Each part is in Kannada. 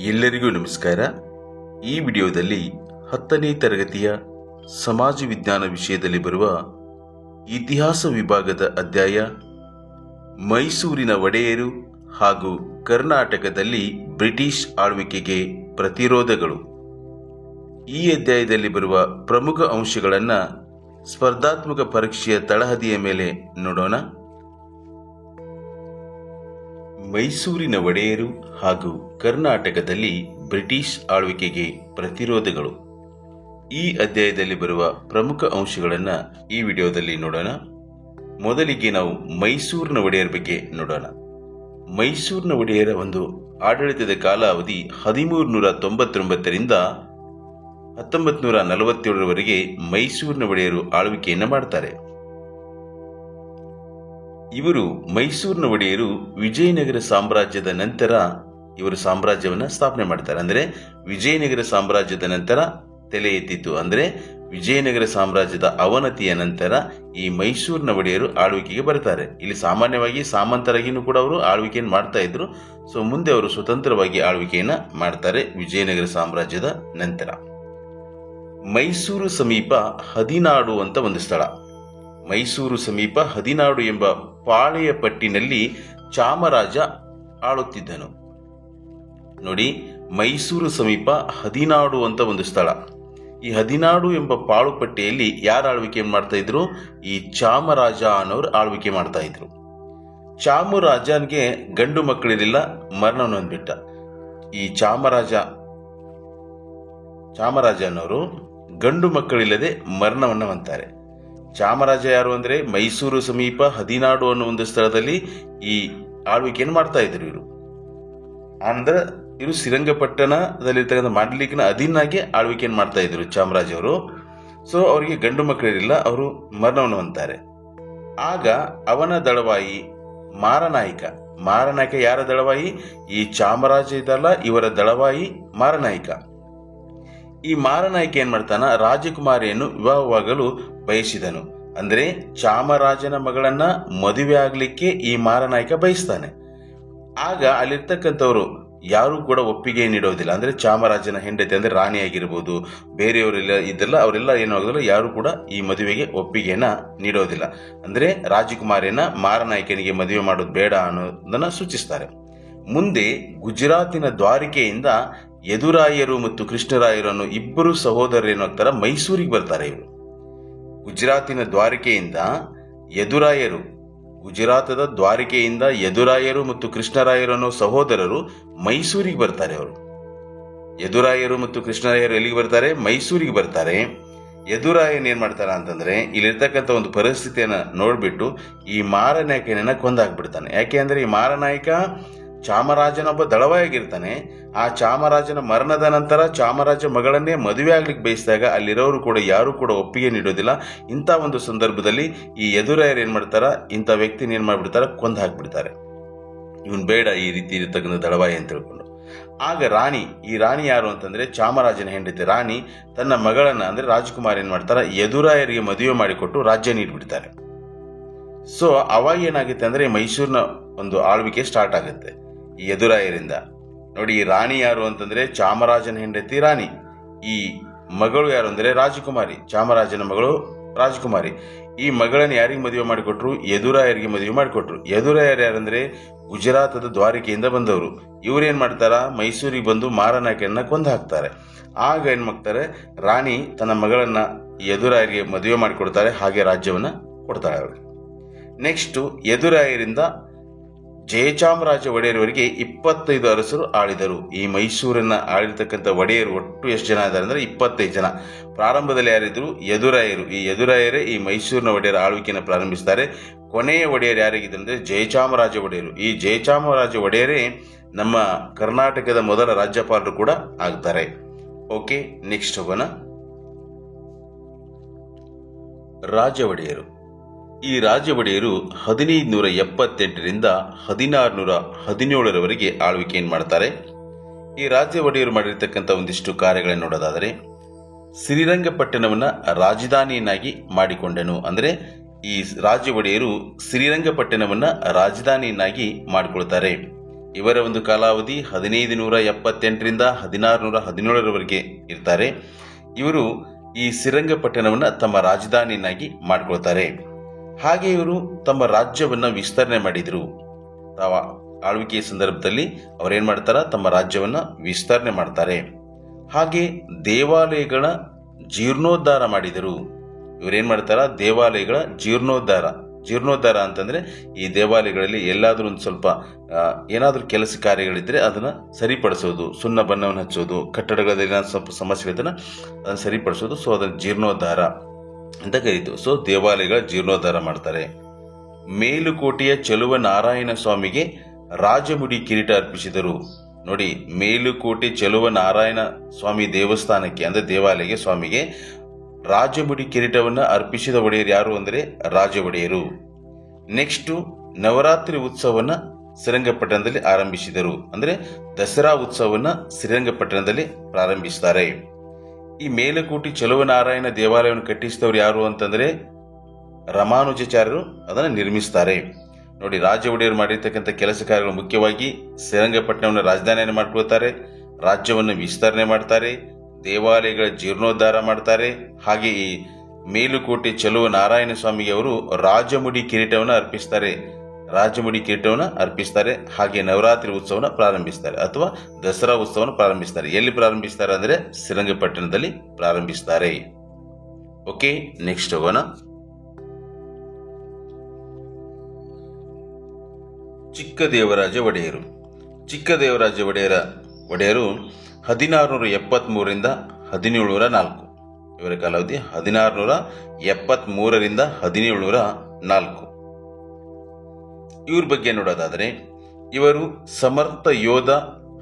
ಎಲ್ಲರಿಗೂ ನಮಸ್ಕಾರ. ಈ ವಿಡಿಯೋದಲ್ಲಿ 10ನೇ ತರಗತಿಯ ಸಮಾಜ ವಿಜ್ಞಾನ ವಿಷಯದಲ್ಲಿ ಬರುವ ಇತಿಹಾಸ ವಿಭಾಗದ ಅಧ್ಯಾಯ ಮೈಸೂರಿನ ಒಡೆಯರು ಹಾಗೂ ಕರ್ನಾಟಕದಲ್ಲಿ ಬ್ರಿಟಿಷ್ ಆಳ್ವಿಕೆಗೆ ಪ್ರತಿರೋಧಗಳು. ಈ ಅಧ್ಯಾಯದಲ್ಲಿ ಬರುವ ಪ್ರಮುಖ ಅಂಶಗಳನ್ನು ಸ್ಪರ್ಧಾತ್ಮಕ ಪರೀಕ್ಷೆಯ ತಳಹದಿಯ ಮೇಲೆ ನೋಡೋಣ. ಮೈಸೂರಿನ ಒಡೆಯರು ಹಾಗೂ ಕರ್ನಾಟಕದಲ್ಲಿ ಬ್ರಿಟಿಷ್ ಆಳ್ವಿಕೆಗೆ ಪ್ರತಿರೋಧಗಳು. ಈ ಅಧ್ಯಾಯದಲ್ಲಿ ಬರುವ ಪ್ರಮುಖ ಅಂಶಗಳನ್ನು ಈ ವಿಡಿಯೋದಲ್ಲಿ ನೋಡೋಣ. ಮೊದಲಿಗೆ ನಾವು ಮೈಸೂರಿನ ಒಡೆಯರ ಬಗ್ಗೆ ನೋಡೋಣ. ಮೈಸೂರಿನ ಒಡೆಯರ ಒಂದು ಆಡಳಿತದ ಕಾಲಾವಧಿ 1399ರಿಂದ 1947ರವರೆಗೆ ಮೈಸೂರಿನ ಒಡೆಯರು ಆಳ್ವಿಕೆಯನ್ನು ಮಾಡ್ತಾರೆ. ಇವರು ಮೈಸೂರಿನ ಒಡೆಯರು ವಿಜಯನಗರ ಸಾಮ್ರಾಜ್ಯದ ನಂತರ ಇವರು ಸಾಮ್ರಾಜ್ಯವನ್ನು ಸ್ಥಾಪನೆ ಮಾಡ್ತಾರೆ. ಅಂದರೆ ವಿಜಯನಗರ ಸಾಮ್ರಾಜ್ಯದ ನಂತರ ತಲೆ ಎತ್ತಿತ್ತು. ಅಂದರೆ ವಿಜಯನಗರ ಸಾಮ್ರಾಜ್ಯದ ಅವನತಿಯ ನಂತರ ಈ ಮೈಸೂರಿನ ಒಡೆಯರು ಆಳ್ವಿಕೆಗೆ ಬರ್ತಾರೆ. ಇಲ್ಲಿ ಸಾಮಾನ್ಯವಾಗಿ ಸಾಮಂತರಾಗಿನೂ ಕೂಡ ಅವರು ಆಳ್ವಿಕೆಯನ್ನು ಮಾಡ್ತಾ ಇದ್ರು. ಸೊ ಮುಂದೆ ಅವರು ಸ್ವತಂತ್ರವಾಗಿ ಆಳ್ವಿಕೆಯನ್ನ ಮಾಡ್ತಾರೆ ವಿಜಯನಗರ ಸಾಮ್ರಾಜ್ಯದ ನಂತರ. ಮೈಸೂರು ಸಮೀಪ ಹದಿನಾಡು ಅಂತ ಒಂದು ಸ್ಥಳ. ಮೈಸೂರು ಸಮೀಪ ಹದಿನಾಡು ಎಂಬ ಪಾಳೆಯ ಪಟ್ಟಿನಲ್ಲಿ ಚಾಮರಾಜ ಆಳುತ್ತಿದ್ದನು. ನೋಡಿ, ಮೈಸೂರು ಸಮೀಪ ಹದಿನಾಡು ಅಂತ ಒಂದು ಸ್ಥಳ. ಈ ಹದಿನಾಡು ಎಂಬ ಪಾಳುಪಟ್ಟಿಯಲ್ಲಿ ಯಾರು ಆಳ್ವಿಕೆ ಮಾಡ್ತಾ ಇದ್ರು? ಈ ಚಾಮರಾಜ ಅನ್ನೋರು ಆಳ್ವಿಕೆ ಮಾಡ್ತಾ ಇದ್ರು. ಚಾಮರಾಜನಿಗೆ ಗಂಡು ಮಕ್ಕಳಿರಲಿಲ್ಲ, ಮರಣವನ್ನು ಹೊಂದ್ಬಿಟ್ಟ. ಈ ಚಾಮರಾಜ ಅನ್ನೋರು ಗಂಡು ಮಕ್ಕಳಿಲ್ಲದೆ ಮರಣವನ್ನು ಹೊಂತಾರೆ. ಚಾಮರಾಜ ಯಾರು ಅಂದ್ರೆ ಮೈಸೂರು ಸಮೀಪ ಹದಿನಾಡು ಅನ್ನೋ ಒಂದು ಸ್ಥಳದಲ್ಲಿ ಈ ಆಳ್ವಿಕೆಯನ್ನು ಮಾಡ್ತಾ ಇದ್ರು ಇವರು. ಅಂದ್ರೆ ಇವರು ಶ್ರೀರಂಗಪಟ್ಟಣದಲ್ಲಿರ್ತಕ್ಕಂಥ ಮಾಂಡಲಿಕನ ಅಧೀನಾಗೆ ಆಳ್ವಿಕೆಯನ್ನು ಮಾಡ್ತಾ ಇದ್ರು ಚಾಮರಾಜ ಅವರು. ಸೊ ಅವರಿಗೆ ಗಂಡು ಮಕ್ಕಳಿರಲಿಲ್ಲ, ಅವರು ಮರಣವನ್ನು ಹೊಂತಾರೆ. ಆಗ ಅವನ ದಳವಾಯಿ ಮಾರನಾಯಕ ಯಾರ ದಳವಾಯಿ? ಈ ಚಾಮರಾಜ ಇದಲ್ಲ, ಇವರ ದಳವಾಯಿ ಮಾರನಾಯಕ. ಈ ಮಾರನಾಯಕ ಏನ್ ಮಾಡ್ತಾನ? ರಾಜಕುಮಾರಿಯನ್ನು ವಿವಾಹವಾಗಲು ಬಯಸಿದನು. ಅಂದ್ರೆ ಚಾಮರಾಜನ ಮಗಳನ್ನ ಮದುವೆ ಆಗ್ಲಿಕ್ಕೆ ಈ ಮಾರನಾಯಕ ಬಯಸ್ತಾನೆ. ಆಗ ಅಲ್ಲಿರ್ತಕ್ಕಂಥವ್ರು ಯಾರು ಕೂಡ ಒಪ್ಪಿಗೆ ನೀಡೋದಿಲ್ಲ. ಅಂದ್ರೆ ಚಾಮರಾಜನ ಹೆಂಡತಿ ಅಂದ್ರೆ ರಾಣಿ ಆಗಿರ್ಬೋದು, ಬೇರೆಯವರೆಲ್ಲ ಇದೆಲ್ಲ ಅವರೆಲ್ಲ ಏನಾಗೋದಿಲ್ಲ, ಯಾರು ಕೂಡ ಈ ಮದುವೆಗೆ ಒಪ್ಪಿಗೆಯನ್ನ ನೀಡೋದಿಲ್ಲ. ಅಂದ್ರೆ ರಾಜಕುಮಾರಿಯನ್ನ ಮಾರನಾಯಕನಿಗೆ ಮದುವೆ ಮಾಡೋದು ಬೇಡ ಅನ್ನೋದನ್ನ ಸೂಚಿಸ್ತಾರೆ. ಮುಂದೆ ಗುಜರಾತಿನ ದ್ವಾರಿಕೆಯಿಂದ ಯದುರಾಯರು ಮತ್ತು ಕೃಷ್ಣರಾಯರು ಅನ್ನೋ ಇಬ್ಬರು ಸಹೋದರರು ಏನಾಗ್ತಾರ? ಮೈಸೂರಿಗೆ ಬರ್ತಾರೆ. ಇವರು ಗುಜರಾತಿನ ದ್ವಾರಿಕೆಯಿಂದ ಯದುರಾಯರು, ಗುಜರಾತದ ದ್ವಾರಿಕೆಯಿಂದ ಯದುರಾಯರು ಮತ್ತು ಕೃಷ್ಣರಾಯರು ಅನ್ನೋ ಸಹೋದರರು ಮೈಸೂರಿಗೆ ಬರ್ತಾರೆ. ಅವರು ಯದುರಾಯರು ಮತ್ತು ಕೃಷ್ಣರಾಯರು ಎಲ್ಲಿಗೆ ಬರ್ತಾರೆ? ಮೈಸೂರಿಗೆ ಬರ್ತಾರೆ. ಯದುರಾಯನ್ ಏನ್ ಮಾಡ್ತಾರ ಅಂತಂದ್ರೆ ಇಲ್ಲಿರ್ತಕ್ಕಂಥ ಒಂದು ಪರಿಸ್ಥಿತಿಯನ್ನ ನೋಡ್ಬಿಟ್ಟು ಈ ಮಾರನಾಯಕನನ್ನ ಕೊಂದಾಕ್ಬಿಡ್ತಾನೆ. ಯಾಕೆ ಅಂದ್ರೆ ಈ ಮಾರನಾಯಕ ಚಾಮರಾಜನೊಬ್ಬ ದಳವಾಯಾಗಿರ್ತಾನೆ. ಆ ಚಾಮರಾಜನ ಮರಣದ ನಂತರ ಚಾಮರಾಜ ಮಗಳನ್ನೇ ಮದುವೆ ಆಗ್ಲಿಕ್ಕೆ ಬಯಸಿದಾಗ ಅಲ್ಲಿರೋರು ಕೂಡ ಯಾರು ಕೂಡ ಒಪ್ಪಿಗೆ ನೀಡೋದಿಲ್ಲ. ಇಂಥ ಒಂದು ಸಂದರ್ಭದಲ್ಲಿ ಈ ಯದುರಾಯರು ಏನ್ ಮಾಡ್ತಾರ? ಇಂಥ ವ್ಯಕ್ತಿನ ಏನ್ ಮಾಡ್ಬಿಡ್ತಾರ? ಕೊಂದು ಹಾಕ್ಬಿಡ್ತಾರೆ. ಇವನ್ ಬೇಡ ಈ ರೀತಿ ಇರತಕ್ಕಂಥ ದಳವಾಯಿ ಅಂತ ತಿಳ್ಕೊಂಡು. ಆಗ ಈ ರಾಣಿ ಯಾರು ಅಂತಂದ್ರೆ ಚಾಮರಾಜನ ಹೆಂಡತಿ ರಾಣಿ ತನ್ನ ಮಗಳನ್ನ ಅಂದ್ರೆ ರಾಜಕುಮಾರ್ ಏನ್ ಮಾಡ್ತಾರ? ಯದುರಾಯರಿಗೆ ಮದುವೆ ಮಾಡಿಕೊಟ್ಟು ರಾಜ್ಯ ನೀಡ್ಬಿಡ್ತಾರೆ. ಸೊ ಅವಾಗ ಏನಾಗುತ್ತೆ ಅಂದ್ರೆ ಮೈಸೂರಿನ ಒಂದು ಆಳ್ವಿಕೆ ಸ್ಟಾರ್ಟ್ ಆಗುತ್ತೆ ಈ ಯದುರಾಯರಿಂದ. ನೋಡಿ, ಈ ರಾಣಿ ಯಾರು ಅಂತಂದ್ರೆ ಚಾಮರಾಜನ ಹೆಂಡತಿ ರಾಣಿ. ಈ ಮಗಳು ಯಾರು ಅಂದ್ರೆ ರಾಜಕುಮಾರಿ, ಚಾಮರಾಜನ ಮಗಳು ರಾಜಕುಮಾರಿ. ಈ ಮಗಳನ್ನ ಯಾರಿಗೆ ಮದುವೆ ಮಾಡಿಕೊಟ್ರು? ಯದುರಾಯರಿಗೆ ಮದುವೆ ಮಾಡಿಕೊಟ್ರು. ಯದುರಾಯರು ಯಾರಂದ್ರೆ ಗುಜರಾತದ ದ್ವಾರಿಕೆಯಿಂದ ಬಂದವರು. ಇವ್ರೇನ್ ಮಾಡ್ತಾರ? ಮೈಸೂರಿಗೆ ಬಂದು ಮಾರನಾಯಕನ್ನ ಕೊಂದು ಹಾಕ್ತಾರೆ. ಆಗ ಏನ್ ಮಾಡ್ತಾರೆ? ರಾಣಿ ತನ್ನ ಮಗಳನ್ನ ಯದುರಾಯರಿಗೆ ಮದುವೆ ಮಾಡಿಕೊಡ್ತಾರೆ, ಹಾಗೆ ರಾಜ್ಯವನ್ನ ಕೊಡ್ತಾಳೆ ಅವ್ರಿಗೆ. ನೆಕ್ಸ್ಟ್ ಯದುರಾಯರಿಂದ ಜಯಚಾಮರಾಜ ಒಡೆಯರವರೆಗೆ 25 ಅರಸರು ಆಳಿದರು. ಈ ಮೈಸೂರನ್ನ ಆಳಿರ್ತಕ್ಕಂಥ ಒಡೆಯರು ಒಟ್ಟು ಎಷ್ಟು ಜನ ಇದ್ದಾರೆ ಅಂದ್ರೆ 25 ಜನ. ಪ್ರಾರಂಭದಲ್ಲಿ ಯಾರಿದ್ರು? ಯದುರಾಯರು. ಈ ಯದುರಾಯರೇ ಈ ಮೈಸೂರಿನ ಒಡೆಯರ ಆಳ್ವಿಕೆಯನ್ನು ಪ್ರಾರಂಭಿಸ್ತಾರೆ. ಕೊನೆಯ ಒಡೆಯರು ಯಾರಿಗಿದ್ರು ಅಂದ್ರೆ ಜಯಚಾಮರಾಜ ಒಡೆಯರು. ಈ ಜಯಚಾಮರಾಜ ಒಡೆಯರೇ ನಮ್ಮ ಕರ್ನಾಟಕದ ಮೊದಲ ರಾಜ್ಯಪಾಲರು ಕೂಡ ಆಗ್ತಾರೆ. ಓಕೆ, ನೆಕ್ಸ್ಟ್ ಹೋಗೋಣ. ರಾಜ ಒಡೆಯರು. ಈ ರಾಜ ಒಡೆಯರು 1578ರಿಂದ 1617ರವರೆಗೆ ಆಳ್ವಿಕೆಯನ್ನು ಮಾಡ್ತಾರೆ. ಈ ರಾಜ್ಯ ಒಡೆಯರು ಮಾಡಿರ್ತಕ್ಕಂಥ ಒಂದಿಷ್ಟು ಕಾರ್ಯಗಳನ್ನು ನೋಡೋದಾದರೆ, ಶ್ರೀರಂಗಪಟ್ಟಣವನ್ನ ರಾಜಧಾನಿಯನ್ನಾಗಿ ಮಾಡಿಕೊಂಡನು. ಅಂದ್ರೆ ಈ ರಾಜ ಒಡೆಯರು ಶ್ರೀರಂಗಪಟ್ಟಣವನ್ನ ರಾಜಧಾನಿಯನ್ನಾಗಿ ಮಾಡಿಕೊಳ್ತಾರೆ. ಇವರ ಒಂದು ಕಾಲಾವಧಿ 1578ರಿಂದ 1617ರವರೆಗೆ ಇರ್ತಾರೆ. ಇವರು ಈ ಶ್ರೀರಂಗಪಟ್ಟಣವನ್ನು ತಮ್ಮ ರಾಜಧಾನಿಯನ್ನಾಗಿ ಮಾಡ್ಕೊಳ್ತಾರೆ. ಹಾಗೆ ಇವರು ತಮ್ಮ ರಾಜ್ಯವನ್ನ ವಿಸ್ತರಣೆ ಮಾಡಿದರು. ತಾವ ಆಳ್ವಿಕೆಯ ಸಂದರ್ಭದಲ್ಲಿ ಅವರೇನ್ ಮಾಡ್ತಾರ, ತಮ್ಮ ರಾಜ್ಯವನ್ನ ವಿಸ್ತರಣೆ ಮಾಡ್ತಾರೆ. ಹಾಗೆ ದೇವಾಲಯಗಳ ಜೀರ್ಣೋದ್ಧಾರ ಮಾಡಿದರು. ಇವರೇನ್ ಮಾಡ್ತಾರ, ದೇವಾಲಯಗಳ ಜೀರ್ಣೋದ್ಧಾರ ಅಂತಂದ್ರೆ ಈ ದೇವಾಲಯಗಳಲ್ಲಿ ಎಲ್ಲಾದ್ರೂ ಒಂದು ಸ್ವಲ್ಪ ಏನಾದ್ರೂ ಕೆಲಸ ಕಾರ್ಯಗಳಿದ್ರೆ ಅದನ್ನ ಸರಿಪಡಿಸೋದು, ಸುಣ್ಣ ಬಣ್ಣವನ್ನು ಹಚ್ಚೋದು, ಕಟ್ಟಡಗಳಲ್ಲಿ ಸ್ವಲ್ಪ ಸಮಸ್ಯೆಗಳಿದ್ರೆ ಅದನ್ನ ಸರಿಪಡಿಸೋದು. ಸೊ ಅದನ್ನ ಜೀರ್ಣೋದ್ಧಾರ ಅಂತ ಕರೀತು. ಸೊ ದೇವಾಲಯಗಳ ಜೀರ್ಣೋದ್ಧಾರ ಮಾಡ್ತಾರೆ. ಮೇಲುಕೋಟೆಯ ಚೆಲುವ ನಾರಾಯಣ ಸ್ವಾಮಿಗೆ ರಾಜಮುಡಿ ಕಿರೀಟ ಅರ್ಪಿಸಿದರು. ನೋಡಿ, ಮೇಲುಕೋಟೆ ಚೆಲುವ ನಾರಾಯಣ ಸ್ವಾಮಿ ದೇವಸ್ಥಾನಕ್ಕೆ ಅಂದ್ರೆ ದೇವಾಲಯಕ್ಕೆ ಸ್ವಾಮಿಗೆ ರಾಜಮುಡಿ ಕಿರೀಟವನ್ನು ಅರ್ಪಿಸಿದ ಒಡೆಯರು ಯಾರು ಅಂದ್ರೆ ರಾಜ ಒಡೆಯರು. ನೆಕ್ಸ್ಟ್ ನವರಾತ್ರಿ ಉತ್ಸವವನ್ನ ಶ್ರೀರಂಗಪಟ್ಟಣದಲ್ಲಿ ಆರಂಭಿಸಿದರು. ಅಂದ್ರೆ ದಸರಾ ಉತ್ಸವವನ್ನ ಶ್ರೀರಂಗಪಟ್ಟಣದಲ್ಲಿ ಪ್ರಾರಂಭಿಸ್ತಾರೆ. ಈ ಮೇಲುಕೋಟೆ ಚೆಲುವ ನಾರಾಯಣ ದೇವಾಲಯವನ್ನು ಕಟ್ಟಿಸಿದವರು ಯಾರು ಅಂತಂದ್ರೆ ರಾಮಾನುಜಾಚಾರ್ಯರು ಅದನ್ನು ನಿರ್ಮಿಸ್ತಾರೆ. ನೋಡಿ, ರಾಜ ಒಡೆಯರು ಮಾಡಿರ್ತಕ್ಕಂಥ ಕೆಲಸ ಕಾರ್ಯಗಳು ಮುಖ್ಯವಾಗಿ ಶ್ರೀರಂಗಪಟ್ಟಣವನ್ನು ರಾಜಧಾನಿಯನ್ನು ಮಾಡ್ಕೊಳ್ತಾರೆ, ರಾಜ್ಯವನ್ನು ವಿಸ್ತರಣೆ ಮಾಡ್ತಾರೆ, ದೇವಾಲಯಗಳ ಜೀರ್ಣೋದ್ಧಾರ ಮಾಡ್ತಾರೆ. ಹಾಗೆ ಈ ಮೇಲುಕೋಟೆ ಚೆಲುವ ನಾರಾಯಣ ಸ್ವಾಮಿಗೆ ಅವರು ರಾಜಮುಡಿ ಕಿರೀಟವನ್ನು ಅರ್ಪಿಸ್ತಾರೆ. ಹಾಗೆ ನವರಾತ್ರಿ ಉತ್ಸವನ ಪ್ರಾರಂಭಿಸ್ತಾರೆ ಅಥವಾ ದಸರಾ ಉತ್ಸವನ ಪ್ರಾರಂಭಿಸ್ತಾರೆ. ಎಲ್ಲಿ ಪ್ರಾರಂಭಿಸ್ತಾರೆ ಅಂದ್ರೆ ಶ್ರೀರಂಗಪಟ್ಟಣದಲ್ಲಿ ಪ್ರಾರಂಭಿಸ್ತಾರೆ. ಓಕೆ, ನೆಕ್ಸ್ಟ್ ಹೋಗೋಣ. ಚಿಕ್ಕದೇವರಾಜ ಒಡೆಯರು. ಚಿಕ್ಕದೇವರಾಜ ಒಡೆಯರು 1673ರಿಂದ 1704. ಇವರ ಕಾಲಾವಧಿ 1673ರಿಂದ 1704. ಇವ್ರ ಬಗ್ಗೆ ನೋಡೋದಾದರೆ ಇವರು ಸಮರ್ಥ ಯೋಧ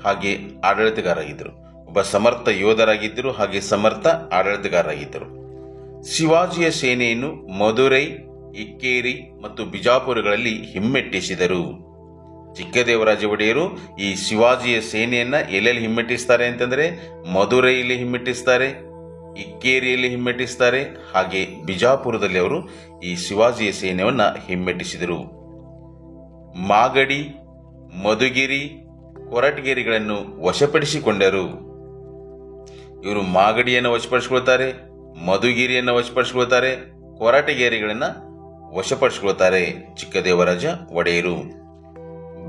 ಹಾಗೆ ಆಡಳಿತಗಾರರಾಗಿದ್ದರು. ಒಬ್ಬ ಸಮರ್ಥ ಯೋಧರಾಗಿದ್ದರು ಹಾಗೆ ಸಮರ್ಥ ಆಡಳಿತಗಾರರಾಗಿದ್ದರು. ಶಿವಾಜಿಯ ಸೇನೆಯನ್ನು ಮಧುರೈ, ಇಕ್ಕೇರಿ ಮತ್ತು ಬಿಜಾಪುರಗಳಲ್ಲಿ ಹಿಮ್ಮೆಟ್ಟಿಸಿದರು. ಚಿಕ್ಕದೇವರಾಜ ಒಡೆಯರು ಈ ಶಿವಾಜಿಯ ಸೇನೆಯನ್ನ ಎಲ್ಲೆಲ್ಲಿ ಹಿಮ್ಮೆಟ್ಟಿಸ್ತಾರೆ ಅಂತಂದ್ರೆ ಮಧುರೈಯಲ್ಲಿ ಹಿಮ್ಮೆಟ್ಟಿಸ್ತಾರೆ, ಇಕ್ಕೇರಿಯಲ್ಲಿ ಹಿಮ್ಮೆಟ್ಟಿಸ್ತಾರೆ, ಹಾಗೆ ಬಿಜಾಪುರದಲ್ಲಿ ಅವರು ಈ ಶಿವಾಜಿಯ ಸೈನ್ಯವನ್ನ ಹಿಮ್ಮೆಟ್ಟಿಸಿದರು. ಮಾಗಡಿ, ಮಧುಗಿರಿ, ಕೊರಟಗೆರೆಗಳನ್ನು ವಶಪಡಿಸಿಕೊಂಡರು. ಇವರು ಮಾಗಡಿಯನ್ನು ವಶಪಡಿಸಿಕೊಳ್ತಾರೆ, ಮಧುಗಿರಿಯನ್ನು ವಶಪಡಿಸಿಕೊಳ್ತಾರೆ, ಕೊರಟಗೆರೆಗಳನ್ನ ವಶಪಡಿಸಿಕೊಳ್ತಾರೆ ಚಿಕ್ಕದೇವರಾಜ ಒಡೆಯರು.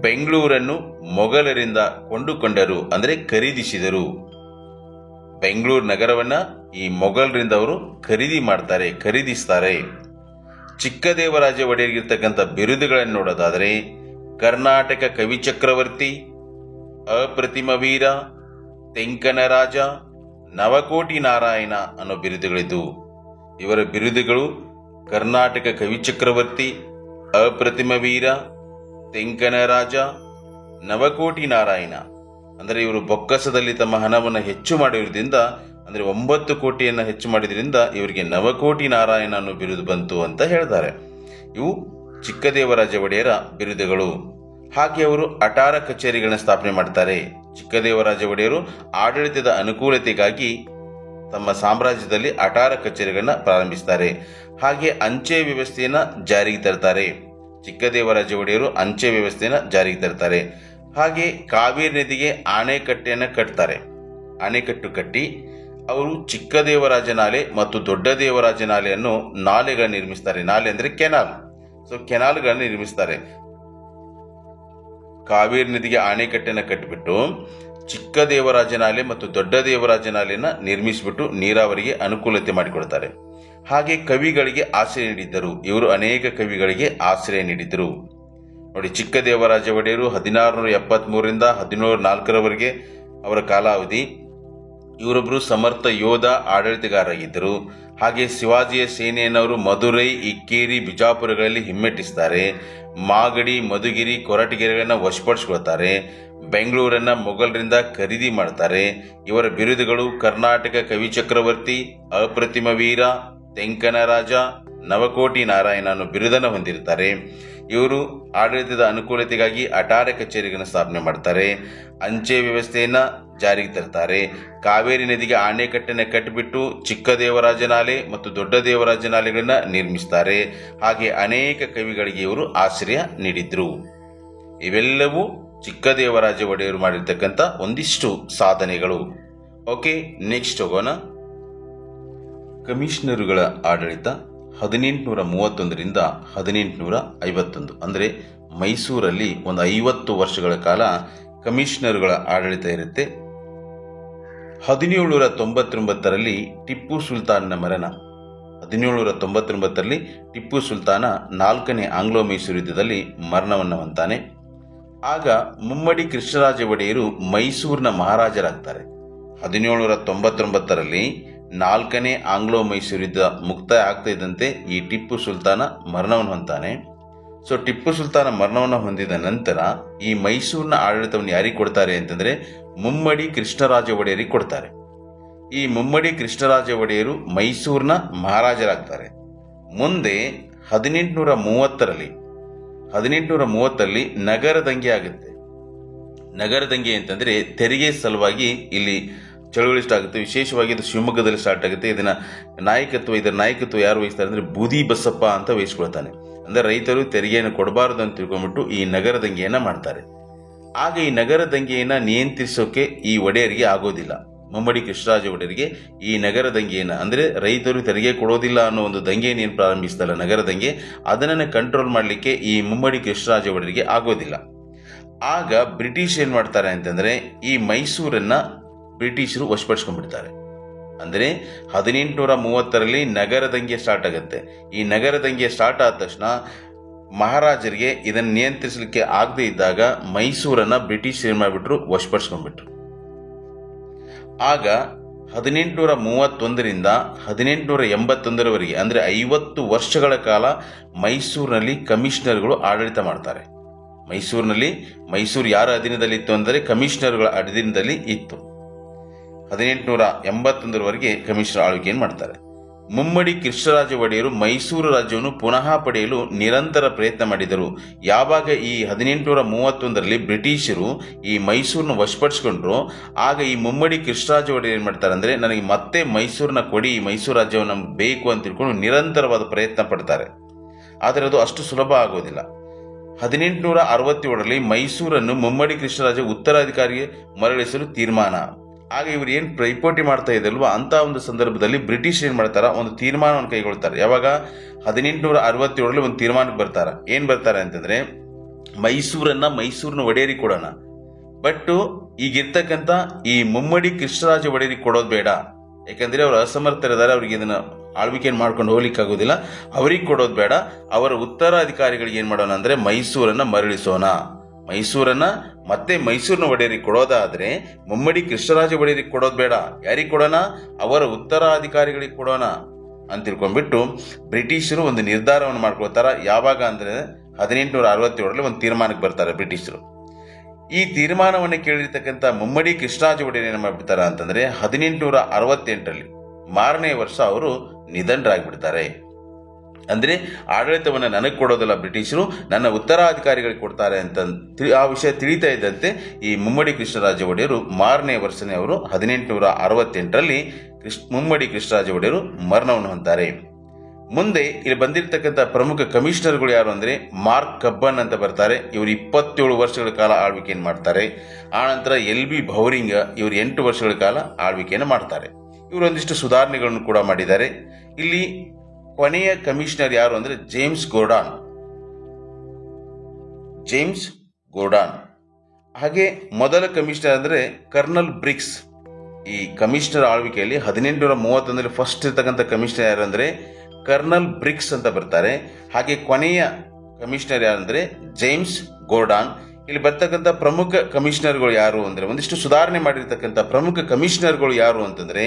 ಬೆಂಗಳೂರನ್ನು ಮೊಘಲರಿಂದ ಕೊಂಡುಕೊಂಡರು, ಅಂದ್ರೆ ಖರೀದಿಸಿದರು. ಬೆಂಗಳೂರು ನಗರವನ್ನ ಈ ಮೊಘಲರಿಂದ ಅವರು ಖರೀದಿಸ್ತಾರೆ. ಚಿಕ್ಕದೇವರಾಜ ಒಡೆಯರಿಗಿರ್ತಕ್ಕಂಥ ಬಿರುದುಗಳನ್ನು ನೋಡೋದಾದರೆ ಕರ್ನಾಟಕ ಕವಿ ಚಕ್ರವರ್ತಿ, ಅಪ್ರತಿಮ ವೀರ, ತೆಂಕನ ರಾಜ, ನವಕೋಟಿ ನಾರಾಯಣ ಅನ್ನೋ ಬಿರುದುಗಳಿದ್ದು. ಇವರ ಬಿರುದುಗಳು ಕರ್ನಾಟಕ ಕವಿ ಚಕ್ರವರ್ತಿ, ಅಪ್ರತಿಮ ವೀರ, ತೆಂಕನ ರಾಜ, ನವಕೋಟಿ ನಾರಾಯಣ. ಅಂದರೆ ಇವರು ಬೊಕ್ಕಸದಲ್ಲಿ ತಮ್ಮ ಹಣವನ್ನು ಹೆಚ್ಚು ಮಾಡಿರೋದ್ರಿಂದ, ಅಂದ್ರೆ 9 ಕೋಟಿಯನ್ನ ಹೆಚ್ಚು ಮಾಡಿದ್ರಿಂದ ಇವರಿಗೆ ನವಕೋಟಿ ನಾರಾಯಣ ಅನ್ನೋ ಬಿರುದು ಬಂತು ಅಂತ ಹೇಳ್ತಾರೆ. ಇವು ಚಿಕ್ಕದೇವರಾಜ ಒಡೆಯರ ಬಿರುದುಗಳು. ಹಾಗೆ ಅವರು ಅಟಾರ ಕಚೇರಿಗಳನ್ನ ಸ್ಥಾಪನೆ ಮಾಡ್ತಾರೆ. ಚಿಕ್ಕದೇವರಾಜ ಒಡೆಯರು ಆಡಳಿತದ ಅನುಕೂಲತೆಗಾಗಿ ತಮ್ಮ ಸಾಮ್ರಾಜ್ಯದಲ್ಲಿ ಅಟಾರ ಕಚೇರಿಗಳನ್ನ ಪ್ರಾರಂಭಿಸ್ತಾರೆ. ಹಾಗೆ ಅಂಚೆ ವ್ಯವಸ್ಥೆಯನ್ನ ಜಾರಿಗೆ ತರ್ತಾರೆ. ಚಿಕ್ಕದೇವರಾಜ ಒಡೆಯರು ಅಂಚೆ ವ್ಯವಸ್ಥೆಯನ್ನ ಜಾರಿಗೆ ತರ್ತಾರೆ. ಹಾಗೆ ಕಾವೇರಿ ನದಿಗೆ ಅಣೆಕಟ್ಟೆಯನ್ನು ಕಟ್ತಾರೆ. ಅಣೆಕಟ್ಟು ಕಟ್ಟಿ ಅವರು ಚಿಕ್ಕದೇವರಾಜ ನಾಲೆ ಮತ್ತು ದೊಡ್ಡ ದೇವರಾಜ ನಾಲೆಯನ್ನು ನಾಲೆಗಳನ್ನು ನಿರ್ಮಿಸ್ತಾರೆ. ನಾಲೆ ಅಂದ್ರೆ ಕೆನಾಲ್. ಸೊ ಕೆನಾಲ್ಗಳನ್ನು ನಿರ್ಮಿಸ್ತಾರೆ. ಕಾವೇರಿ ನದಿಗೆ ಅಣೆಕಟ್ಟೆಯನ್ನು ಕಟ್ಟಿಬಿಟ್ಟು ಚಿಕ್ಕದೇವರಾಜ ನಾಲೆ ಮತ್ತು ದೊಡ್ಡ ದೇವರಾಜ ನಾಲೆಯನ್ನ ನಿರ್ಮಿಸಿಬಿಟ್ಟು ನೀರಾವರಿಗೆ ಅನುಕೂಲತೆ ಮಾಡಿಕೊಡ್ತಾರೆ. ಹಾಗೆ ಕವಿಗಳಿಗೆ ಆಶ್ರಯ ನೀಡಿದ್ದರು. ಇವರು ಅನೇಕ ಕವಿಗಳಿಗೆ ಆಶ್ರಯ ನೀಡಿದ್ದರು. ನೋಡಿ, ಚಿಕ್ಕದೇವರಾಜ ಒಡೆಯರು 1673ರಿಂದ 1704ರವರೆಗೆ ಅವರ ಕಾಲಾವಧಿ. ಇವರೊಬ್ಬರು ಸಮರ್ಥ ಯೋಧ ಆಡಳಿತಗಾರರಾಗಿದ್ದರು. ಹಾಗೆ ಶಿವಾಜಿಯ ಸೇನೆಯನ್ನವರು ಮಧುರೈ, ಇಕ್ಕೇರಿ, ಬಿಜಾಪುರಗಳಲ್ಲಿ ಹಿಮ್ಮೆಟ್ಟಿಸ್ತಾರೆ. ಮಾಗಡಿ, ಮಧುಗಿರಿ, ಕೊರಟಗೆರೆಗಳನ್ನ ವಶಪಡಿಸಿಕೊಳ್ತಾರೆ. ಬೆಂಗಳೂರನ್ನ ಮೊಘಲರಿಂದ ಖರೀದಿ ಮಾಡ್ತಾರೆ. ಇವರ ಬಿರುದುಗಳು ಕರ್ನಾಟಕ ಕವಿ ಚಕ್ರವರ್ತಿ, ಅಪ್ರತಿಮ ವೀರ, ತೆಂಕನ ರಾಜ, ನವಕೋಟಿ ನಾರಾಯಣ ಅನ್ನೋ ಬಿರುದನ್ನು ಹೊಂದಿರುತ್ತಾರೆ. ಇವರು ಆಡಳಿತದ ಅನುಕೂಲತೆಗಾಗಿ ಅಟಾರ ಕಚೇರಿಗಳನ್ನು ಸ್ಥಾಪನೆ ಮಾಡ್ತಾರೆ. ಅಂಚೆ ವ್ಯವಸ್ಥೆಯನ್ನ ಜಾರಿಗೆ ತರ್ತಾರೆ. ಕಾವೇರಿ ನದಿಗೆ ಅಣೆಕಟ್ಟನ್ನು ಕಟ್ಟಿಬಿಟ್ಟು ಚಿಕ್ಕದೇವರಾಜ ನಾಲೆ ಮತ್ತು ದೊಡ್ಡ ದೇವರಾಜ ನಾಲೆಗಳನ್ನ ನಿರ್ಮಿಸ್ತಾರೆ. ಹಾಗೆ ಅನೇಕ ಕವಿಗಳಿಗೆ ಇವರು ಆಶ್ರಯ ನೀಡಿದ್ರು. ಇವೆಲ್ಲವೂ ಚಿಕ್ಕದೇವರಾಜ ಒಡೆಯರು ಮಾಡಿರ್ತಕ್ಕಂಥ ಒಂದಿಷ್ಟು ಸಾಧನೆಗಳು. ಓಕೆ, ನೆಕ್ಸ್ಟ್ ಹೋಗೋಣ. ಕಮಿಷನರುಗಳ ಆಡಳಿತ 1831ರಿಂದ 1851, ಅಂದರೆ ಮೈಸೂರಲ್ಲಿ ಒಂದು 50 ವರ್ಷಗಳ ಕಾಲ ಕಮಿಷನರುಗಳ ಆಡಳಿತ ಇರುತ್ತೆ. 1799ರಲ್ಲಿ ಟಿಪ್ಪು ಸುಲ್ತಾನ್ನ ಮರಣ. 1799ರಲ್ಲಿ ಟಿಪ್ಪು ಸುಲ್ತಾನ 4ನೇ ಆಂಗ್ಲೋ ಮೈಸೂರು ಯುದ್ಧದಲ್ಲಿ ಮರಣವನ್ನು ಹೊಂತಾನೆ. ಆಗ ಮುಮ್ಮಡಿ ಕೃಷ್ಣರಾಜ ಒಡೆಯರು ಮೈಸೂರಿನ ಮಹಾರಾಜರಾಗ್ತಾರೆ. 1799ರಲ್ಲಿ 4ನೇ ಆಂಗ್ಲೋ ಮೈಸೂರು ಯುದ್ಧ ಮುಕ್ತಾಯ ಆಗ್ತಾ ಇದ್ದಂತೆ ಈ ಟಿಪ್ಪು ಸುಲ್ತಾನ ಮರಣವನ್ನು ಹೊಂತಾನೆ. ಸೊ ಟಿಪ್ಪು ಸುಲ್ತಾನ ಮರಣವನ್ನು ಹೊಂದಿದ ನಂತರ ಈ ಮೈಸೂರಿನ ಆಡಳಿತವನ್ನು ಯಾರಿಗೆ ಕೊಡ್ತಾರೆ ಅಂತಂದ್ರೆ ಮುಮ್ಮಡಿ ಕೃಷ್ಣರಾಜ ಒಡೆಯರಿಗೆ ಕೊಡ್ತಾರೆ. ಈ ಮುಮ್ಮಡಿ ಕೃಷ್ಣರಾಜ ಒಡೆಯರು ಮೈಸೂರಿನ ಮಹಾರಾಜರಾಗ್ತಾರೆ. ಮುಂದೆ 1830ರಲ್ಲಿ ನಗರ ದಂಗೆ ಆಗುತ್ತೆ. ನಗರ ದಂಗೆ ಅಂತಂದ್ರೆ ತೆರಿಗೆ ಸಲುವಾಗಿ ಇಲ್ಲಿ ಚಳುವಳಿ ಸ್ಟಾರ್ಟ್ ಆಗುತ್ತೆ. ವಿಶೇಷವಾಗಿ ಇದು ಶಿವಮೊಗ್ಗದಲ್ಲಿ ಸ್ಟಾರ್ಟ್ ಆಗುತ್ತೆ. ಇದರ ನಾಯಕತ್ವ ಯಾರು ವಹಿಸ್ತಾರೆ ಅಂದ್ರೆ ಬೂದಿ ಬಸಪ್ಪ ಅಂತ ವಹಿಸ್ಕೊಳ್ತಾನೆ. ಅಂದ್ರೆ ರೈತರು ತೆರಿಗೆಯನ್ನು ಕೊಡಬಾರದು ಅಂತ ತಿಳ್ಕೊಂಡ್ಬಿಟ್ಟು ಈ ನಗರ ದಂಗೆಯನ್ನ ಮಾಡ್ತಾರೆ. ಆಗ ಈ ನಗರ ದಂಗೆಯನ್ನ ನಿಯಂತ್ರಿಸೋಕೆ ಈ ಒಡೆಯರಿಗೆ ಆಗೋದಿಲ್ಲ. ಮುಮ್ಮಡಿ ಕೃಷ್ಣರಾಜ ಒಡೆಯರಿಗೆ ಈ ನಗರ ದಂಗೆಯನ್ನ, ಅಂದ್ರೆ ರೈತರು ತೆರಿಗೆ ಕೊಡೋದಿಲ್ಲ ಅನ್ನೋ ಒಂದು ದಂಗೆಯನ್ನು ಏನು ಪ್ರಾರಂಭಿಸ್ತಲ್ಲ ನಗರ ದಂಗೆ, ಅದನ್ನ ಕಂಟ್ರೋಲ್ ಮಾಡಲಿಕ್ಕೆ ಈ ಮುಮ್ಮಡಿ ಕೃಷ್ಣರಾಜ ಒಡೆಯರಿಗೆ ಆಗೋದಿಲ್ಲ. ಆಗ ಬ್ರಿಟಿಷ್ ಏನ್ ಮಾಡ್ತಾರೆ ಅಂತಂದ್ರೆ ಈ ಮೈಸೂರನ್ನ ಬ್ರಿಟಿಷರು ವಶಪಡಿಸ್ಕೊಂಡ್ಬಿಡ್ತಾರೆ. ಅಂದ್ರೆ 1830ರಲ್ಲಿ ನಗರ ದಂಗೆ ಸ್ಟಾರ್ಟ್ ಆಗುತ್ತೆ. ಈ ನಗರ ದಂಗೆ ಸ್ಟಾರ್ಟ್ ಆದ ತಕ್ಷಣ ಮಹಾರಾಜರಿಗೆ ಇದನ್ನು ನಿಯಂತ್ರಿಸಲಿಕ್ಕೆ ಆಗದೆ ಇದ್ದಾಗ ಮೈಸೂರನ್ನ ಬ್ರಿಟಿಷ್ ಏನ್ ಮಾಡಿಬಿಟ್ರು, ವಶಪಡಿಸ್ಕೊಂಡ್ಬಿಟ್ರು. ಆಗ 1831ರಿಂದ 1881ರವರೆಗೆ ಅಂದ್ರೆ 50 ವರ್ಷಗಳ ಕಾಲ ಮೈಸೂರಿನಲ್ಲಿ ಕಮಿಷನರ್ಗಳು ಆಡಳಿತ ಮಾಡ್ತಾರೆ. ಮೈಸೂರು ಯಾರ ಅಧೀನದಲ್ಲಿ ಇತ್ತು ಅಂದರೆ ಕಮಿಷನರ್ಗಳ ಅಧೀನದಲ್ಲಿ ಇತ್ತು. 1881ರವರೆಗೆ ಕಮಿಷನರ್ ಆಳ್ವಿಕೆಯನ್ನು ಮಾಡ್ತಾರೆ. ಮುಮ್ಮಡಿ ಕೃಷ್ಣರಾಜ ಒಡೆಯರು ಮೈಸೂರು ರಾಜ್ಯವನ್ನು ಪುನಃ ಪಡೆಯಲು ನಿರಂತರ ಪ್ರಯತ್ನ ಮಾಡಿದರು. ಯಾವಾಗ ಈ 1831ರಲ್ಲಿ ಬ್ರಿಟಿಷರು ಈ ಮೈಸೂರನ್ನು ವಶಪಡಿಸಿಕೊಂಡ್ರು, ಆಗ ಈ ಮುಮ್ಮಡಿ ಕೃಷ್ಣರಾಜ ಒಡೆಯರು ಏನ್ ಮಾಡ್ತಾರೆ ಅಂದ್ರೆ ನನಗೆ ಮತ್ತೆ ಮೈಸೂರನ್ನ ಕೊಡಿ, ಮೈಸೂರು ರಾಜ್ಯವನ್ನು ನಮ್ಗೆ ಬೇಕು ಅಂತ ತಿಳ್ಕೊಂಡು ನಿರಂತರವಾದ ಪ್ರಯತ್ನ ಪಡ್ತಾರೆ. ಆದರೆ ಅದು ಅಷ್ಟು ಸುಲಭ ಆಗೋದಿಲ್ಲ. 1867ರಲ್ಲಿ ಮೈಸೂರನ್ನು ಮುಮ್ಮಡಿ ಕೃಷ್ಣರಾಜ ಉತ್ತರಾಧಿಕಾರಿಗೆ ಮರಳಿಸಲು ತೀರ್ಮಾನ. ಆಗ ಇವರು ಏನ್ ಪೈಪೋಟಿ ಮಾಡ್ತಾ ಇದ್ದಲ್ವಾ ಅಂತ ಒಂದು ಸಂದರ್ಭದಲ್ಲಿ ಬ್ರಿಟಿಷ್ ಏನ್ ಮಾಡ್ತಾರ, ಒಂದು ತೀರ್ಮಾನವನ್ನು ಕೈಗೊಳ್ತಾರೆ. ಯಾವಾಗ 1867ರಲ್ಲಿ ಒಂದು ತೀರ್ಮಾನಕ್ಕೆ ಬರ್ತಾರೆ ಅಂತಂದ್ರೆ ಮೈಸೂರಿನ ಒಡೆಯರಿಗೆ ಕೊಡೋಣ, ಬಟ್ ಈಗಿರ್ತಕ್ಕಂಥ ಈ ಮುಮ್ಮಡಿ ಕೃಷ್ಣರಾಜ ಒಡೆಯರಿಗೆ ಕೊಡೋದು ಬೇಡ. ಯಾಕಂದ್ರೆ ಅವರು ಅಸಮರ್ಥರಿದ್ದಾರೆ, ಅವ್ರಿಗೆ ಇದನ್ನ ಆಳ್ವಿಕೆಯನ್ನು ಮಾಡ್ಕೊಂಡು ಹೋಗ್ಲಿಕ್ಕೆ ಆಗೋದಿಲ್ಲ. ಅವ್ರಿಗೆ ಕೊಡೋದು ಬೇಡ, ಅವರ ಉತ್ತರಾಧಿಕಾರಿಗಳಿಗೆ ಏನ್ ಮಾಡೋಣ ಅಂದ್ರೆ ಮೈಸೂರನ್ನ ಮರಳಿಸೋಣ. ಮೈಸೂರಿನ ಒಡೆಯರಿಗೆ ಕೊಡೋದಾದ್ರೆ ಮುಮ್ಮಡಿ ಕೃಷ್ಣರಾಜ ಒಡೆಯರಿಗೆ ಕೊಡೋದು ಬೇಡ. ಯಾರಿಗೆ ಕೊಡೋಣ? ಅವರ ಉತ್ತರಾಧಿಕಾರಿಗಳಿಗೆ ಕೊಡೋಣ ಅಂತ ತಿಳ್ಕೊಂಡ್ಬಿಟ್ಟು ಬ್ರಿಟಿಷರು ಒಂದು ನಿರ್ಧಾರವನ್ನು ಮಾಡ್ಕೊಳ್ತಾರ. ಯಾವಾಗ ಅಂದ್ರೆ 1867ರಲ್ಲಿ ಒಂದು ತೀರ್ಮಾನಕ್ಕೆ ಬರ್ತಾರೆ ಬ್ರಿಟಿಷರು. ಈ ತೀರ್ಮಾನವನ್ನು ಕೇಳಿರ್ತಕ್ಕಂಥ ಮುಮ್ಮಡಿ ಕೃಷ್ಣರಾಜ ಒಡೆಯರ್ ಏನ್ ಮಾಡ್ಬಿಡ್ತಾರ ಅಂತಂದ್ರೆ 1868ರಲ್ಲಿ ಮಾರನೇ ವರ್ಷ ಅವರು ನಿಧನರಾಗ್ಬಿಡ್ತಾರೆ. ಅಂದ್ರೆ ಆಡಳಿತವನ್ನು ನನಗೆ ಕೊಡೋದಿಲ್ಲ ಬ್ರಿಟಿಷರು, ನನ್ನ ಉತ್ತರಾಧಿಕಾರಿಗಳಿಗೆ ಕೊಡ್ತಾರೆ ಅಂತ ಆ ವಿಷಯ ತಿಳಿತಾ ಇದ್ದಂತೆ ಈ ಮುಮ್ಮಡಿ ಕೃಷ್ಣರಾಜ ಒಡೆಯರು ಮಾರನೇ ವರ್ಷನೇ ಅವರು 1868ರಲ್ಲಿ ಮುಮ್ಮಡಿ ಕೃಷ್ಣರಾಜ ಒಡೆಯರು ಮರಣವನ್ನು ಹೊಂತಾರೆ. ಮುಂದೆ ಇಲ್ಲಿ ಬಂದಿರತಕ್ಕಂಥ ಪ್ರಮುಖ ಕಮಿಷನರ್ಗಳು ಯಾರು ಅಂದ್ರೆ ಮಾರ್ಕ್ ಕಬ್ಬನ್ ಅಂತ ಬರ್ತಾರೆ. ಇವರು 27 ವರ್ಷಗಳ ಕಾಲ ಆಳ್ವಿಕೆಯನ್ನು ಮಾಡ್ತಾರೆ. ಆನಂತರ LB ಭೌರಿಂಗ್ ಇವರು 8 ವರ್ಷಗಳ ಕಾಲ ಆಳ್ವಿಕೆಯನ್ನು ಮಾಡ್ತಾರೆ. ಇವರು ಒಂದಿಷ್ಟು ಸುಧಾರಣೆಗಳನ್ನು ಕೂಡ ಮಾಡಿದ್ದಾರೆ. ಇಲ್ಲಿ ಕೊನೆಯ ಕಮಿಷನರ್ ಯಾರು ಅಂದ್ರೆ ಜೇಮ್ಸ್ ಗೋರ್ಡಾನ್. ಹಾಗೆ ಮೊದಲ ಕಮಿಷನರ್ ಅಂದ್ರೆ ಕರ್ನಲ್ ಬ್ರಿಕ್ಸ್. ಈ ಕಮಿಷನರ್ ಆಳ್ವಿಕೆಯಲ್ಲಿ 1831ರಲ್ಲಿ ಫಸ್ಟ್ ಇರ್ತಕ್ಕಂಥ ಕಮಿಷನರ್ ಯಾರು ಅಂದ್ರೆ ಕರ್ನಲ್ ಬ್ರಿಕ್ಸ್ ಅಂತ ಬರ್ತಾರೆ. ಹಾಗೆ ಕೊನೆಯ ಕಮಿಷನರ್ ಯಾರಂದ್ರೆ ಜೇಮ್ಸ್ ಗೋರ್ಡಾನ್. ಇಲ್ಲಿ ಬರ್ತಕ್ಕಂಥ ಪ್ರಮುಖ ಕಮಿಷನರ್ಗಳು ಯಾರು ಅಂದ್ರೆ ಒಂದಿಷ್ಟು ಸುಧಾರಣೆ ಮಾಡಿರ್ತಕ್ಕಂಥ ಪ್ರಮುಖ ಕಮಿಷನರ್ಗಳು ಯಾರು ಅಂತಂದ್ರೆ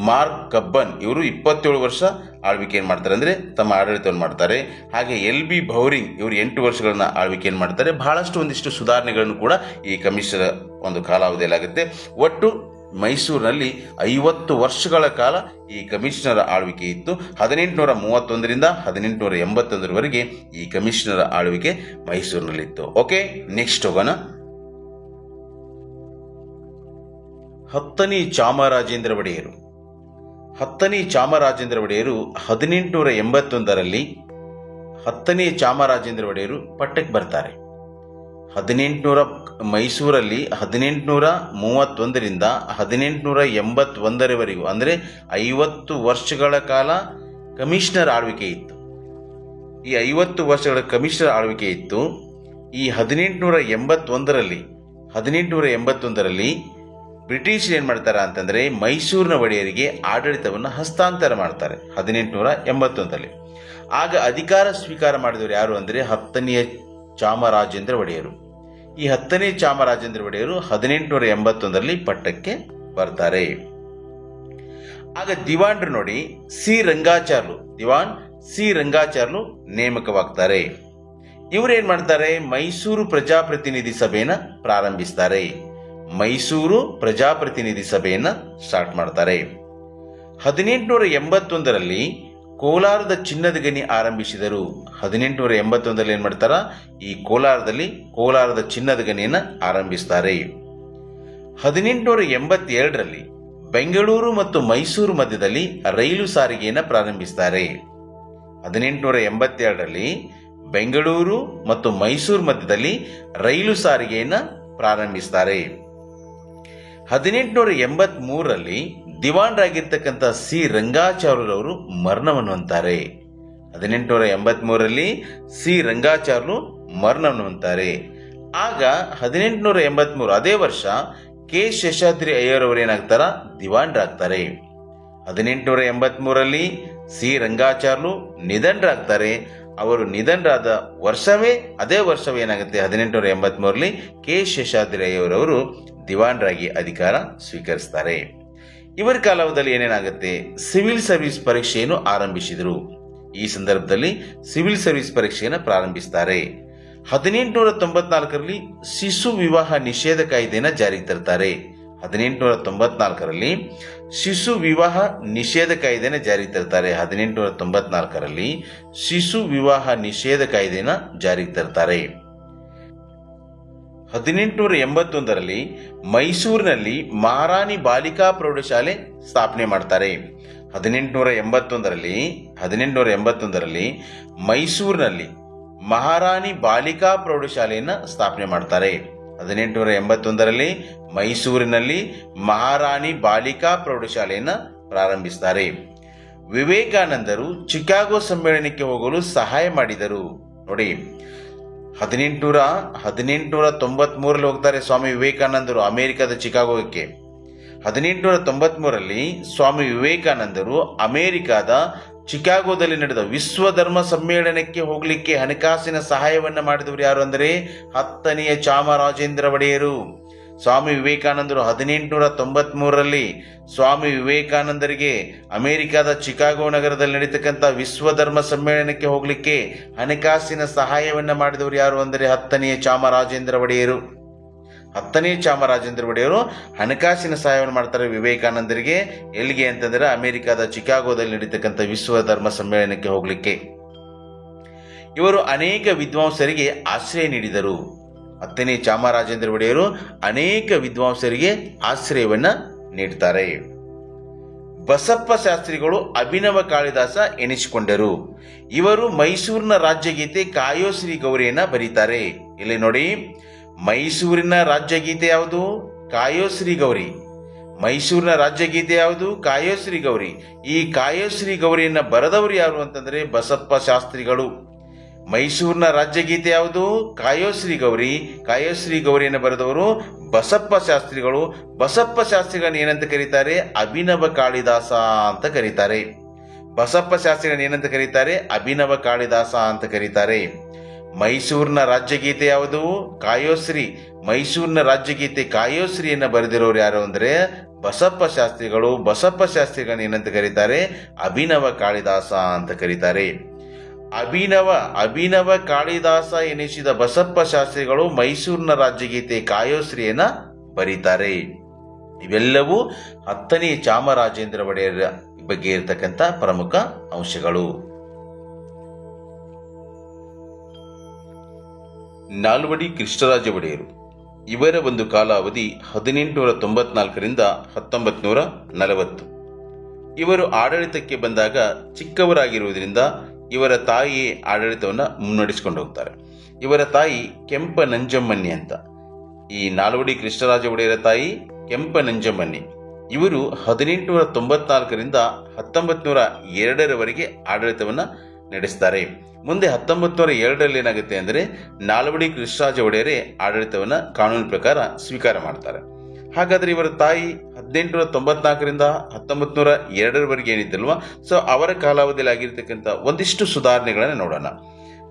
ಮಾರ್ಕ್ ಕಬ್ಬನ್. ಇವರು 27 ವರ್ಷ ಆಳ್ವಿಕೆಯನ್ನು ಮಾಡ್ತಾರೆ, ಅಂದ್ರೆ ತಮ್ಮ ಆಡಳಿತವನ್ನು ಮಾಡ್ತಾರೆ. ಹಾಗೆ LB ಭೌರಿಂಗ್ ಇವರು 8 ವರ್ಷಗಳನ್ನ ಆಳ್ವಿಕೆಯನ್ನು ಮಾಡ್ತಾರೆ. ಬಹಳಷ್ಟು ಒಂದಿಷ್ಟು ಸುಧಾರಣೆಗಳನ್ನು ಕೂಡ ಈ ಕಮಿಷನರ್ ಒಂದು ಕಾಲಾವಧಿಯಲ್ಲಿ ಆಗುತ್ತೆ. ಒಟ್ಟು ಮೈಸೂರಿನಲ್ಲಿ 50 ವರ್ಷಗಳ ಕಾಲ ಈ ಕಮಿಷನರ್ ಆಳ್ವಿಕೆ ಇತ್ತು. 1831ರಿಂದ 1881ರವರೆಗೆ ಈ ಕಮಿಷನರ್ ಆಳ್ವಿಕೆ ಮೈಸೂರಿನಲ್ಲಿತ್ತು. ಓಕೆ, ನೆಕ್ಸ್ಟ್ ಹೋಗೋಣ. 10ನೇ ಚಾಮರಾಜೇಂದ್ರ ಒಡೆಯರು. 10ನೇ ಚಾಮರಾಜೇಂದ್ರ ಒಡೆಯರು 1881ರಲ್ಲಿ 10ನೇ ಚಾಮರಾಜೇಂದ್ರ ಒಡೆಯರು ಪಟ್ಟಕ್ಕೆ ಬರ್ತಾರೆ. ಮೈಸೂರಲ್ಲಿ 1831ರಿಂದ 1881ರವರೆಗೂ ಅಂದರೆ 50 ವರ್ಷಗಳ ಕಾಲ ಕಮಿಷನರ್ ಆಳ್ವಿಕೆ ಇತ್ತು. ಈ 50 ವರ್ಷಗಳ ಕಮಿಷನರ್ ಆಳ್ವಿಕೆ ಇತ್ತು. ಈ 1881ರಲ್ಲಿ ಬ್ರಿಟಿಷ್ ಏನ್ ಮಾಡ್ತಾರೆ ಅಂತಂದ್ರೆ ಮೈಸೂರಿನ ಒಡೆಯರಿಗೆ ಆಡಳಿತವನ್ನು ಹಸ್ತಾಂತರ ಮಾಡ್ತಾರೆ 1881ರಲ್ಲಿ. ಆಗ ಅಧಿಕಾರ ಸ್ವೀಕಾರ ಮಾಡಿದವರು ಯಾರು ಅಂದ್ರೆ 10ನೇ ಚಾಮರಾಜೇಂದ್ರ ಒಡೆಯರು. ಈ 10ನೇ ಚಾಮರಾಜೇಂದ್ರ ಒಡೆಯರು 1881ರಲ್ಲಿ ಪಟ್ಟಕ್ಕೆ ಬರ್ತಾರೆ. ಆಗ ದಿವಾನ್ರು ನೋಡಿ ದಿವಾನ್ ಸಿ ರಂಗಾಚಾರ್ಲು ನೇಮಕವಾಗ್ತಾರೆ. ಇವರೇನ್ ಮಾಡ್ತಾರೆ, ಮೈಸೂರು ಪ್ರಜಾಪ್ರತಿನಿಧಿ ಸಭೆಯನ್ನ ಪ್ರಾರಂಭಿಸ್ತಾರೆ. ಮೈಸೂರು ಪ್ರಜಾಪ್ರತಿನಿಧಿ ಸಭೆಯನ್ನ ಸ್ಟಾರ್ಟ್ ಮಾಡ್ತಾರೆ. 1881ರಲ್ಲಿ ಕೋಲಾರದ ಚಿನ್ನದ ಗಣಿ ಆರಂಭಿಸಿದರು. 1881ರಲ್ಲಿ ಏನ್ ಮಾಡ್ತಾರ, ಈ ಕೋಲಾರದ ಚಿನ್ನದ ಗಣಿಯನ್ನ ಆರಂಭಿಸ್ತಾರೆ. 1882ರಲ್ಲಿ ಬೆಂಗಳೂರು ಮತ್ತು ಮೈಸೂರು ಮಧ್ಯದಲ್ಲಿ ರೈಲು ಸಾರಿಗೆಯನ್ನು ಪ್ರಾರಂಭಿಸ್ತಾರೆ. 1882ರಲ್ಲಿ ಬೆಂಗಳೂರು ಮತ್ತು ಮೈಸೂರು ಮಧ್ಯದಲ್ಲಿ ರೈಲು ಸಾರಿಗೆಯನ್ನು ಪ್ರಾರಂಭಿಸ್ತಾರೆ. 1883ರಲ್ಲಿ ದಿವಾನ್ರಾಗಿರ್ತಕ್ಕಂಥ ಸಿ ರಂಗಾಚಾರ್ಲರವರು ಮರಣವನ್ನು ಹೊಂತಾರೆ. 1883ರಲ್ಲಿ ಸಿ ರಂಗಾಚಾರ್ಲು ಮರಣವನ್ನು ಹೊಂತಾರೆ. ಆಗ 1883 ಅದೇ ವರ್ಷ ಕೆ ಶೇಷಾದ್ರಿ ಅಯ್ಯರವರು ಏನಾಗ್ತಾರ, ದಿವಾನ್ರಾಗ್ತಾರೆ. 1883ರಲ್ಲಿ ಸಿ ರಂಗಾಚಾರ್ಲು ನಿಧನರಾಗ್ತಾರೆ. ಅವರು ನಿಧನರಾದ ಅದೇ ವರ್ಷವೇ ಏನಾಗುತ್ತೆ, 1883ರಲ್ಲಿ ಕೆ ಶೇಷಾದ್ರಿ ಅಯ್ಯರವರು ದಿವಾನ್ರಾಗಿ ಅಧಿಕಾರ ಸ್ವೀಕರಿಸ್ತಾರೆ. ಇವರ ಕಾಲಾವಧಿಯಲ್ಲಿ ಏನೇನಾಗುತ್ತೆ, ಸಿವಿಲ್ ಸರ್ವಿಸ್ ಪರೀಕ್ಷೆಯನ್ನು ಆರಂಭಿಸಿದರು. ಈ ಸಂದರ್ಭದಲ್ಲಿ ಸಿವಿಲ್ ಸರ್ವಿಸ್ ಪರೀಕ್ಷೆಯನ್ನು ಪ್ರಾರಂಭಿಸ್ತಾರೆ. 1894ರಲ್ಲಿ ಶಿಶು ವಿವಾಹ ನಿಷೇಧ ಕಾಯ್ದೆಯನ್ನು ಜಾರಿಗೆ ತರ್ತಾರೆ. 1894ರಲ್ಲಿ ಶಿಶು ವಿವಾಹ ನಿಷೇಧ ಕಾಯ್ದೆಯನ್ನು ಜಾರಿಗೆ ತರ್ತಾರೆ. 1894ರಲ್ಲಿ ಶಿಶು ವಿವಾಹ ನಿಷೇಧ ಕಾಯ್ದೆಯನ್ನು ಜಾರಿಗೆ ತರ್ತಾರೆ. 1881ರಲ್ಲಿ ಮೈಸೂರಿನಲ್ಲಿ ಮಹಾರಾಣಿ ಬಾಲಿಕಾ ಪ್ರೌಢಶಾಲೆ ಸ್ಥಾಪನೆ ಮಾಡ್ತಾರೆ. 1881ರಲ್ಲಿ ಮೈಸೂರಿನಲ್ಲಿ ಮಹಾರಾಣಿ ಬಾಲಿಕಾ ಪ್ರೌಢಶಾಲೆಯನ್ನು ಸ್ಥಾಪನೆ ಮಾಡ್ತಾರೆ. 1881ರಲ್ಲಿ ಮೈಸೂರಿನಲ್ಲಿ ಮಹಾರಾಣಿ ಬಾಲಿಕಾ ಪ್ರೌಢಶಾಲೆಯನ್ನು ಪ್ರಾರಂಭಿಸ್ತಾರೆ. ವಿವೇಕಾನಂದರು ಚಿಕಾಗೋ ಸಮ್ಮೇಳನಕ್ಕೆ ಹೋಗಲು ಸಹಾಯ ಮಾಡಿದರು. ನೋಡಿ, 1893ರಲ್ಲಿ ಹೋಗ್ತಾರೆ ಸ್ವಾಮಿ ವಿವೇಕಾನಂದರು ಅಮೆರಿಕದ ಚಿಕಾಗೋಕ್ಕೆ. 1893ರಲ್ಲಿ ಸ್ವಾಮಿ ವಿವೇಕಾನಂದರು ಅಮೆರಿಕದ ಚಿಕಾಗೋದಲ್ಲಿ ನಡೆದ ವಿಶ್ವ ಧರ್ಮ ಸಮ್ಮೇಳನಕ್ಕೆ ಹೋಗ್ಲಿಕ್ಕೆ ಹಣಕಾಸಿನ ಸಹಾಯವನ್ನ ಮಾಡಿದವರು ಯಾರು ಅಂದರೆ 10ನೇ ಚಾಮರಾಜೇಂದ್ರ ಒಡೆಯರು. ಸ್ವಾಮಿ ವಿವೇಕಾನಂದರು 1893ರಲ್ಲಿ ಸ್ವಾಮಿ ವಿವೇಕಾನಂದರಿಗೆ ಅಮೆರಿಕದ ಚಿಕಾಗೋ ನಗರದಲ್ಲಿ ನಡೀತಕ್ಕಂಥ ವಿಶ್ವ ಧರ್ಮ ಸಮ್ಮೇಳನಕ್ಕೆ ಹೋಗ್ಲಿಕ್ಕೆ ಹಣಕಾಸಿನ ಸಹಾಯವನ್ನ ಮಾಡಿದವರು ಯಾರು ಅಂದರೆ 10ನೇ ಚಾಮರಾಜೇಂದ್ರ ಒಡೆಯರು. 10ನೇ ಚಾಮರಾಜೇಂದ್ರ ಒಡೆಯರು ಹಣಕಾಸಿನ ಸಹಾಯವನ್ನು ಮಾಡ್ತಾರೆ ವಿವೇಕಾನಂದರಿಗೆ. ಎಲ್ಲಿಗೆ ಅಂತಂದ್ರೆ ಅಮೆರಿಕದ ಚಿಕಾಗೋದಲ್ಲಿ ನಡೀತಕ್ಕಂಥ ವಿಶ್ವ ಧರ್ಮ ಸಮ್ಮೇಳನಕ್ಕೆ ಹೋಗ್ಲಿಕ್ಕೆ. ಇವರು ಅನೇಕ ವಿದ್ವಾಂಸರಿಗೆ ಆಶ್ರಯ ನೀಡಿದರು. 10ನೇ ಚಾಮರಾಜೇಂದ್ರ ಒಡೆಯರು ಅನೇಕ ವಿದ್ವಾಂಸರಿಗೆ ಆಶ್ರಯವನ್ನ ನೀಡ್ತಾರೆ. ಬಸಪ್ಪ ಶಾಸ್ತ್ರಿಗಳು ಅಭಿನವ ಕಾಳಿದಾಸ ಎನಿಸಿಕೊಂಡರು. ಇವರು ಮೈಸೂರಿನ ರಾಜ್ಯಗೀತೆ ಕಾಯೋ ಶ್ರೀ ಗೌರಿಯನ್ನ ಬರೀತಾರೆ. ಇಲ್ಲಿ ನೋಡಿ, ಮೈಸೂರಿನ ರಾಜ್ಯಗೀತೆ ಯಾವುದು? ಕಾಯೋ ಶ್ರೀ ಗೌರಿ. ಮೈಸೂರಿನ ರಾಜ್ಯಗೀತೆ ಯಾವುದು? ಕಾಯೋ ಶ್ರೀ ಗೌರಿ. ಈ ಕಾಯೋ ಶ್ರೀ ಗೌರಿಯನ್ನ ಬರೆದವರು ಯಾರು ಅಂತಂದ್ರೆ ಬಸಪ್ಪ ಶಾಸ್ತ್ರಿಗಳು. ಮೈಸೂರಿನ ರಾಜ್ಯಗೀತೆ ಯಾವುದು? ಕಾಯೋ ಶ್ರೀ ಗೌರಿ. ಕಾಯೋ ಶ್ರೀ ಗೌರಿಯನ್ನು ಬರೆದವರು ಬಸಪ್ಪ ಶಾಸ್ತ್ರಿಗಳು. ಬಸಪ್ಪ ಶಾಸ್ತ್ರಿಗಳನ್ನ ಏನಂತ ಕರೀತಾರೆ? ಅಭಿನವ ಕಾಳಿದಾಸ ಅಂತ ಕರೀತಾರೆ. ಬಸಪ್ಪ ಶಾಸ್ತ್ರಿಗಳನ್ನ ಏನಂತ ಕರೀತಾರೆ? ಅಭಿನವ ಕಾಳಿದಾಸ ಅಂತ ಕರೀತಾರೆ. ಮೈಸೂರಿನ ರಾಜ್ಯಗೀತೆ ಯಾವುದು? ಕಾಯೋಶ್ರೀ. ಮೈಸೂರಿನ ರಾಜ್ಯಗೀತೆ ಕಾಯೋಶ್ರೀಯನ್ನ ಬರೆದಿರೋರು ಯಾರು ಅಂದ್ರೆ ಬಸಪ್ಪ ಶಾಸ್ತ್ರಿಗಳು. ಬಸಪ್ಪ ಶಾಸ್ತ್ರಿಗಳನ್ನ ಏನಂತ ಕರೀತಾರೆ? ಅಭಿನವ ಕಾಳಿದಾಸ ಅಂತ ಕರೀತಾರೆ. ಅಭಿನವ ಕಾಳಿದಾಸ ಎನಿಸಿದ ಬಸಪ್ಪ ಶಾಸ್ತ್ರಿಗಳು ಮೈಸೂರಿನ ರಾಜ್ಯಗೀತೆ ಕಾಯೋಶ್ರೀಯನ್ನ ಬರೀತಾರೆ. ಇವೆಲ್ಲವೂ 10ನೇ ಚಾಮರಾಜೇಂದ್ರ ಒಡೆಯರ ಬಗ್ಗೆ ಇರತಕ್ಕಂಥ ಪ್ರಮುಖ ಅಂಶಗಳು. ನಾಲ್ವಡಿ ಕೃಷ್ಣರಾಜ ಒಡೆಯರು. ಇವರ ಒಂದು ಕಾಲಾವಧಿ 1894ರಿಂದ 1940. ಇವರು ಆಡಳಿತಕ್ಕೆ ಬಂದಾಗ ಚಿಕ್ಕವರಾಗಿರುವುದರಿಂದ ಇವರ ತಾಯಿಯೇ ಆಡಳಿತವನ್ನು ಮುನ್ನಡೆಸಿಕೊಂಡು ಹೋಗ್ತಾರೆ. ಇವರ ತಾಯಿ ಕೆಂಪ ನಂಜಮ್ಮನಿ ಅಂತ. ಈ ನಾಲ್ವಡಿ ಕೃಷ್ಣರಾಜ ಒಡೆಯರ ತಾಯಿ ಕೆಂಪ ನಂಜಮ್ಮನಿ. ಇವರು 1894ರಿಂದ 1902ರವರೆಗೆ ಆಡಳಿತವನ್ನ ನಡೆಸ್ತಾರೆ. ಮುಂದೆ 1902ರಲ್ಲಿ ಏನಾಗುತ್ತೆ ಅಂದರೆ ನಾಲ್ವಡಿ ಕೃಷ್ಣರಾಜ ಒಡೆಯರೇ ಆಡಳಿತವನ್ನ ಕಾನೂನು ಪ್ರಕಾರ ಸ್ವೀಕಾರ ಮಾಡ್ತಾರೆ. ಹಾಗಾದ್ರೆ ಇವರ ತಾಯಿ 1894ರಿಂದ 1902ರವರೆಗೆ ಏನಿದ್ದಲ್ವಾ, ಸೊ ಅವರ ಕಾಲಾವಧಿಯಲ್ಲಿ ಆಗಿರ್ತಕ್ಕಂಥ ಒಂದಿಷ್ಟು ಸುಧಾರಣೆಗಳನ್ನ ನೋಡೋಣ.